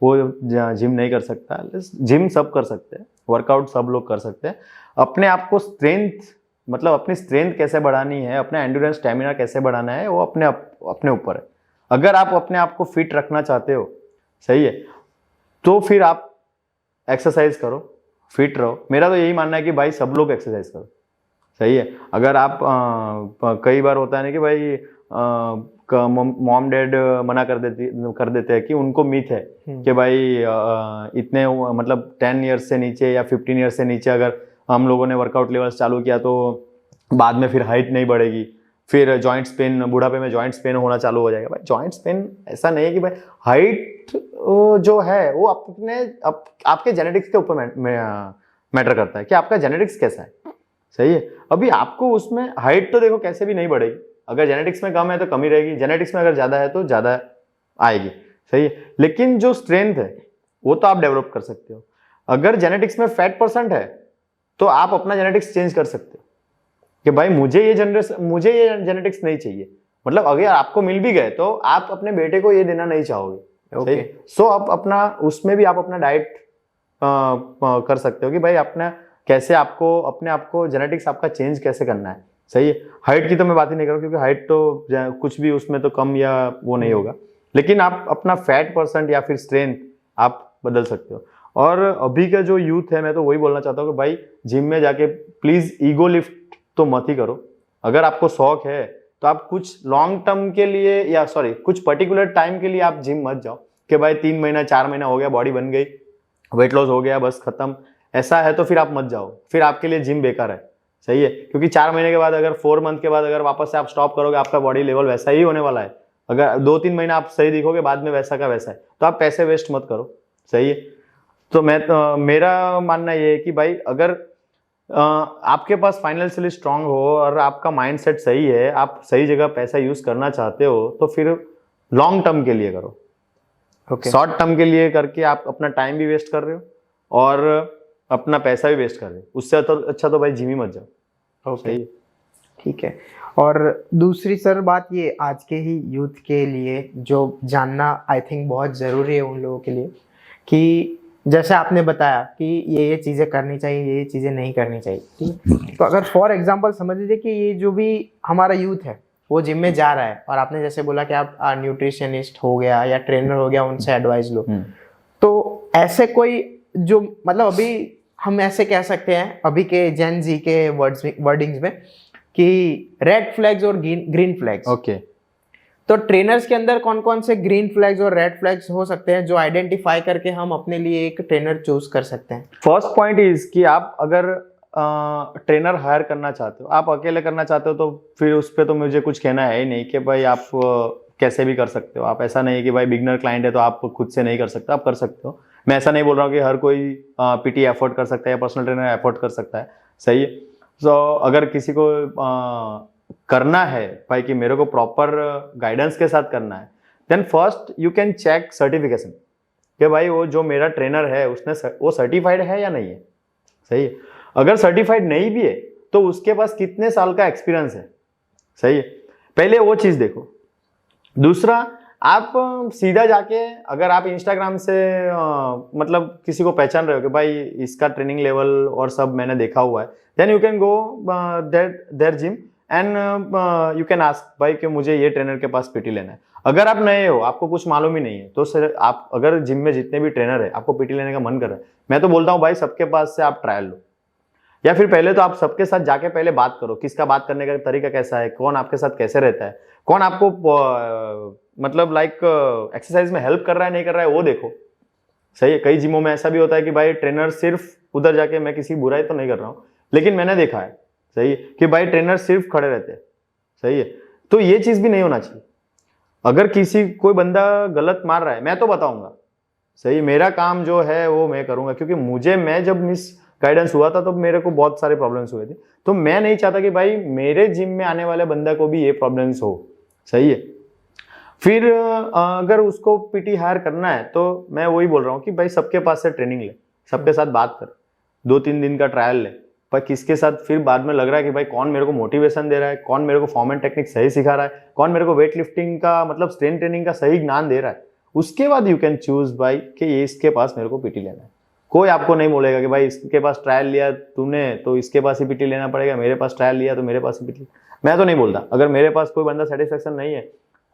वो जिम नहीं कर सकता। जिम सब कर सकते हैं, वर्कआउट सब लोग कर सकते हैं। अपने आप को स्ट्रेंथ मतलब अपनी स्ट्रेंथ कैसे बढ़ानी है, अपना एंड्योरेंस स्टेमिना कैसे बढ़ाना है, वो अपने ऊपर है। अगर आप अपने आप को फिट रखना चाहते हो, सही है, तो फिर आप एक्सरसाइज करो, फिट रहो। मेरा तो यही मानना है कि भाई सब लोग एक्सरसाइज करो, सही है। अगर आप कई बार होता है ना कि भाई मॉम डैड मना कर देते हैं कि उनको मिथ है कि भाई इतने मतलब 10 ईयर्स से नीचे या 15 ईयर्स से नीचे अगर हम लोगों ने वर्कआउट लेवल्स चालू किया तो बाद में फिर हाइट नहीं बढ़ेगी, फिर जॉइंट्स पेन, बुढ़ापे में जॉइंट्स पेन होना चालू हो जाएगा। भाई जॉइंट्स पेन ऐसा नहीं है कि भाई हाइट जो है वो आपके जेनेटिक्स के ऊपर मैटर करता है कि आपका जेनेटिक्स कैसा है, सही है। अभी आपको उसमें हाइट तो देखो कैसे भी नहीं बढ़ेगी, अगर जेनेटिक्स में कम है तो कम ही रहेगी, जेनेटिक्स में अगर ज़्यादा है तो ज़्यादा आएगी, सही है। लेकिन जो स्ट्रेंथ है वो तो आप डेवलप कर सकते हो। अगर जेनेटिक्स में फैट परसेंट है तो आप अपना जेनेटिक्स चेंज कर सकते हो कि भाई मुझे ये जेनेटिक्स नहीं चाहिए। मतलब अगर आपको मिल भी गए तो आप अपने बेटे को ये देना नहीं चाहोगे, ओके। सो आप अपना उसमें भी आप अपना डाइट कर सकते हो कि भाई अपना कैसे आपको अपने आप को जेनेटिक्स आपका चेंज कैसे करना है, सही है। हाइट की तो मैं बात ही नहीं करूँ क्योंकि हाइट तो कुछ भी उसमें तो कम या वो नहीं होगा, लेकिन आप अपना फैट परसेंट या फिर स्ट्रेंथ आप बदल सकते हो। और अभी का जो यूथ है, मैं तो वही बोलना चाहता हूँ कि भाई जिम में जाके प्लीज ईगो लिफ्ट तो मत ही करो। अगर आपको शौक है तो आप कुछ लॉन्ग टर्म के लिए या कुछ पर्टिकुलर टाइम के लिए आप जिम मत जाओ कि भाई 3 महीना 4 महीना हो गया, बॉडी बन गई, वेट लॉस हो गया, बस खत्म, ऐसा है तो फिर आप मत जाओ, फिर आपके लिए जिम बेकार है, सही है। क्योंकि 4 महीने के बाद अगर 4 मंथ के बाद अगर वापस से आप स्टॉप करोगे, आपका बॉडी लेवल वैसा ही होने वाला है। अगर 2-3 महीना आप सही दिखोगे, बाद में वैसा का वैसा है, तो आप पैसे वेस्ट मत करो, सही है। तो मेरा मानना ये है कि भाई अगर आपके पास फाइनेंशियली स्ट्रांग हो और आपका माइंडसेट सही है, आप सही जगह पैसा यूज करना चाहते हो, तो फिर लॉन्ग टर्म के लिए करो। ओके। शॉर्ट टर्म के लिए करके आप अपना टाइम भी वेस्ट कर रहे हो और अपना पैसा भी वेस्ट कर रहे हो, उससे तो अच्छा तो भाई जिम ही मत जाओ। ओके, ठीक है। और दूसरी सर बात ये आज के ही यूथ के लिए जो जानना आई थिंक बहुत ज़रूरी है उन लोगों के लिए कि जैसे आपने बताया कि ये चीज़ें करनी चाहिए, ये चीज़ें नहीं करनी चाहिए, ठीक है। तो अगर फॉर एग्जांपल समझ लीजिए कि ये जो भी हमारा यूथ है वो जिम में जा रहा है और आपने जैसे बोला कि आप न्यूट्रिशनिस्ट हो गया या ट्रेनर हो गया, उनसे एडवाइस लो, तो ऐसे कोई जो मतलब अभी हम ऐसे कह सकते हैं अभी के जेन जी के वर्डिंग्स में कि रेड फ्लैग्स और ग्रीन फ्लैग्स। ओके। तो ट्रेनर्स के अंदर कौन कौन से ग्रीन फ्लैग्स और रेड फ्लैग्स हो सकते हैं जो आइडेंटिफाई करके हम अपने लिए एक ट्रेनर चूज कर सकते हैं? फर्स्ट पॉइंट इज कि आप अगर ट्रेनर हायर करना चाहते हो, आप अकेले करना चाहते हो, तो फिर उस पर तो मुझे कुछ कहना है ही नहीं कि भाई आप कैसे भी कर सकते हो। आप ऐसा नहीं है कि भाई बिगनर क्लाइंट है तो आप खुद से नहीं कर सकते, आप कर सकते हो। मैं ऐसा नहीं बोल रहा हूँ कि हर कोई पीटी एफोर्ड कर सकता है या पर्सनल ट्रेनर एफोर्ड कर सकता है, सही है। तो अगर किसी को करना है भाई कि मेरे को प्रॉपर गाइडेंस के साथ करना है, then first you can check certification कि भाई वो जो मेरा ट्रेनर है उसने वो सर्टिफाइड है या नहीं है, सही है। अगर सर्टिफाइड नहीं भी है तो उसके पास कितने साल का एक्सपीरियंस है, सही है, पहले वो चीज़ देखो। दूसरा, आप सीधा जाके अगर आप इंस्टाग्राम से मतलब किसी को पहचान रहे हो कि भाई इसका ट्रेनिंग लेवल और सब मैंने देखा हुआ है, then you can go there gym and you can ask भाई कि मुझे ये ट्रेनर के पास पीटी लेना है। अगर आप नए हो, आपको कुछ मालूम ही नहीं है, तो सर आप अगर जिम में जितने भी ट्रेनर है आपको पीटी लेने का मन कर रहा है, मैं तो बोलता हूँ भाई सबके पास से आप ट्रायल लो, या फिर पहले तो आप सबके साथ जाके पहले बात करो, किसका बात करने का तरीका कैसा है, कौन आपके साथ कैसे रहता है, कौन आपको मतलब लाइक एक्सरसाइज में हेल्प कर रहा है नहीं कर रहा है, वो देखो, सही है। कई जिमों में ऐसा भी होता है कि भाई ट्रेनर सिर्फ उधर जाके, मैं किसी बुराई तो नहीं कर रहा हूँ, लेकिन मैंने देखा है, सही है, कि भाई ट्रेनर सिर्फ खड़े रहते हैं, सही है। तो ये चीज भी नहीं होना चाहिए। अगर कोई बंदा गलत मार रहा है, मैं तो बताऊंगा, सही, मेरा काम जो है वो मैं करूंगा, क्योंकि मैं जब मिस गाइडेंस हुआ था तो मेरे को बहुत सारे प्रॉब्लम्स हुए थे, तो मैं नहीं चाहता कि भाई मेरे जिम में आने वाले बंदा को भी ये प्रॉब्लम्स हो, सही है। फिर अगर उसको पीटी हायर करना है तो मैं वही बोल रहा हूँ कि भाई सबके पास से ट्रेनिंग ले, सबके साथ बात कर, 2-3 दिन का ट्रायल ले, पर किसके साथ फिर बाद में लग रहा है कि भाई कौन मेरे को मोटिवेशन दे रहा है, कौन मेरे को फॉर्म एंड टेक्निक सही सिखा रहा है, कौन मेरे को वेट लिफ्टिंग का मतलब स्ट्रेंथ ट्रेनिंग का सही ज्ञान दे रहा है, उसके बाद यू कैन चूज भाई कि ये इसके पास मेरे को पीटी लेना है। कोई आपको नहीं बोलेगा कि भाई इसके पास ट्रायल लिया तूने तो इसके पास ही पीटी लेना पड़ेगा, मेरे पास ट्रायल लिया तो मेरे पास ही पीटी। मैं तो नहीं बोलता, अगर मेरे पास कोई बंदा सेटिस्फेक्शन नहीं है,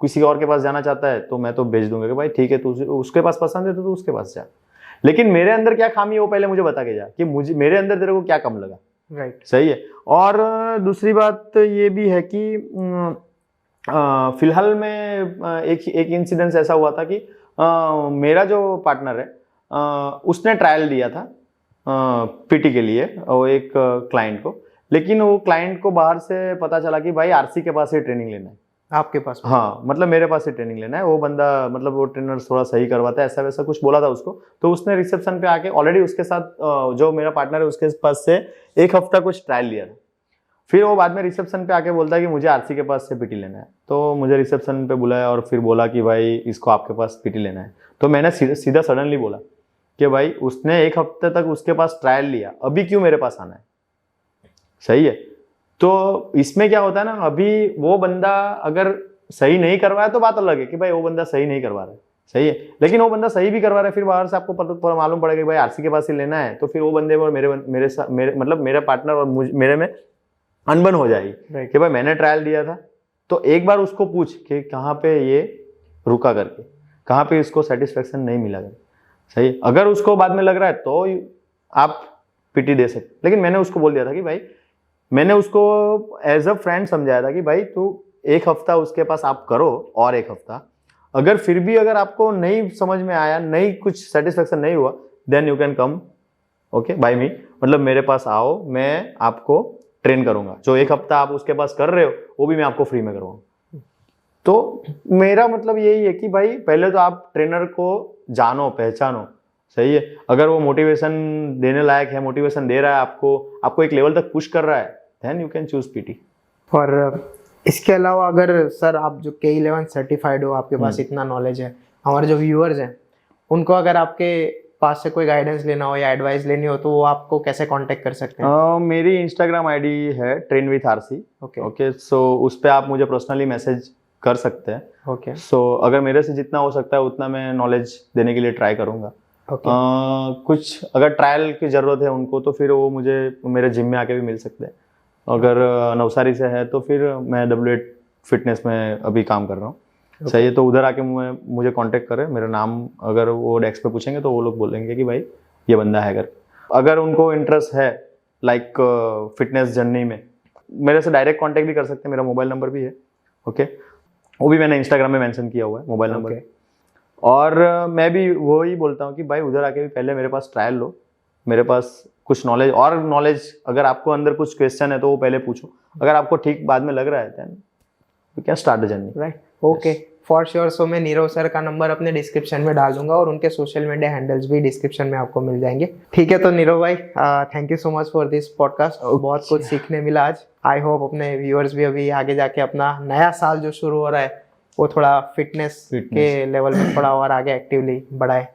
किसी और के पास जाना चाहता है तो मैं तो भेज दूंगा कि भाई ठीक है तू उसके पास पसंद है तो तू उसके पास जा, लेकिन मेरे अंदर क्या खामी है वो पहले मुझे बता के जा कि मुझे मेरे अंदर तेरे को क्या कम लगा। राइट, सही है। और दूसरी बात ये भी है कि फिलहाल में एक इंसिडेंस ऐसा हुआ था कि मेरा जो पार्टनर है उसने ट्रायल दिया था पीटी के लिए वो एक क्लाइंट को, लेकिन वो क्लाइंट को बाहर से पता चला कि भाई आरसी के पास ही ट्रेनिंग लेना है, आपके पास? हाँ, मतलब मेरे पास ही ट्रेनिंग लेना है। वो बंदा मतलब वो ट्रेनर थोड़ा सही करवाता है, ऐसा वैसा कुछ बोला था उसको, तो उसने रिसेप्शन पे आके ऑलरेडी उसके साथ जो मेरा पार्टनर है उसके पास से 1 हफ्ता कुछ ट्रायल लिया था। फिर वो बाद में रिसेप्शन पे आके बोलता है कि मुझे आरसी के पास से पीटी लेना है, तो मुझे रिसेप्शन पे बुलाया और फिर बोला कि भाई इसको आपके पास पीटी लेना है। तो मैंने सीधा सडनली बोला कि भाई उसने 1 हफ्ते तक उसके पास ट्रायल लिया, अभी क्यों मेरे पास आना है? सही है। तो इसमें क्या होता है ना, अभी वो बंदा अगर सही नहीं करवाया तो बात अलग है कि भाई वो बंदा सही नहीं करवा रहा है, सही है, लेकिन वो बंदा सही भी करवा रहा है, फिर बाहर से आपको मालूम पड़ेगा कि भाई आरसी के पास ही लेना है, तो फिर वो बंदे और मेरे पार्टनर और मेरे में अनबन हो जाएगी कि भाई मैंने ट्रायल दिया था। तो एक बार उसको पूछ कि कहाँ पे ये रुका करके, कहाँ पे इसको सेटिस्फेक्शन नहीं मिला करके, सही। अगर उसको बाद में लग रहा है तो आप पीटी दे सकते, लेकिन मैंने उसको बोल दिया था कि भाई, मैंने उसको एज अ फ्रेंड समझाया था कि भाई तू 1 हफ्ता उसके पास आप करो और 1 हफ्ता, अगर फिर भी अगर आपको नहीं समझ में आया, नहीं कुछ सेटिस्फेक्शन नहीं हुआ, then you can come okay by me, मतलब मेरे पास आओ, मैं आपको ट्रेन करूंगा। जो 1 हफ्ता आप उसके पास कर रहे हो वो भी मैं आपको फ्री में करूंगा। तो मेरा मतलब यही है कि भाई पहले तो आप ट्रेनर को जानो, पहचानो, सही है। अगर वो मोटिवेशन देने लायक है, मोटिवेशन दे रहा है आपको एक लेवल तक पुश कर रहा है, then you can choose PT. और इसके अलावा अगर सर आप जो K11 सर्टिफाइड हो, आपके पास इतना नॉलेज है, हमारे जो व्यूअर्स हैं उनको अगर आपके पास से कोई गाइडेंस लेना हो या एडवाइस लेनी हो तो वो आपको कैसे कांटेक्ट कर सकते हैं? मेरी इंस्टाग्राम आईडी है ट्रेन विथ आरसी। ओके, सो उस पर आप मुझे पर्सनली मैसेज कर सकते हैं। ओके, सो अगर मेरे से जितना हो सकता है उतना मैं नॉलेज देने के लिए ट्राई करूंगा। कुछ अगर ट्रायल की ज़रूरत है उनको तो फिर वो मुझे मेरे जिम में आके भी मिल सकते हैं। अगर नवसारी से है तो फिर मैं W8 फिटनेस में अभी काम कर रहा हूँ, सही है। तो उधर आके मुझे कांटेक्ट करें, मेरा नाम अगर वो डेस्क पे पूछेंगे तो वो लोग बोलेंगे कि भाई ये बंदा है कर। अगर उनको इंटरेस्ट है लाइक फिटनेस जर्नी में, मेरे से डायरेक्ट कांटेक्ट भी कर सकते हैं, मेरा मोबाइल नंबर भी है। ओके, वो भी मैंने इंस्टाग्राम में मेंशन किया हुआ है मोबाइल नंबर। और मैं भी वही बोलता हूँ कि भाई उधर आके भी पहले मेरे पास ट्रायल लो, मेरे पास कुछ नॉलेज अगर आपको अंदर कुछ क्वेश्चन है तो वो पहले पूछो, अगर आपको ठीक बाद में लग रहा है then you can start the journey. Right, okay, for sure. So मैं नीरव सर का नंबर अपने डिस्क्रिप्शन में डाल दूंगा और उनके सोशल मीडिया हैंडल्स भी डिस्क्रिप्शन में आपको मिल जाएंगे। ठीक है, तो नीरव भाई thank you so much for this podcast, बहुत कुछ सीखने मिला आज। आई होप अपने व्यूअर्स भी अभी आगे जाके अपना नया साल जो शुरू हो रहा है वो थोड़ा फिटनेस के लेवल में थोड़ा और आगे एक्टिवली बढ़ाए।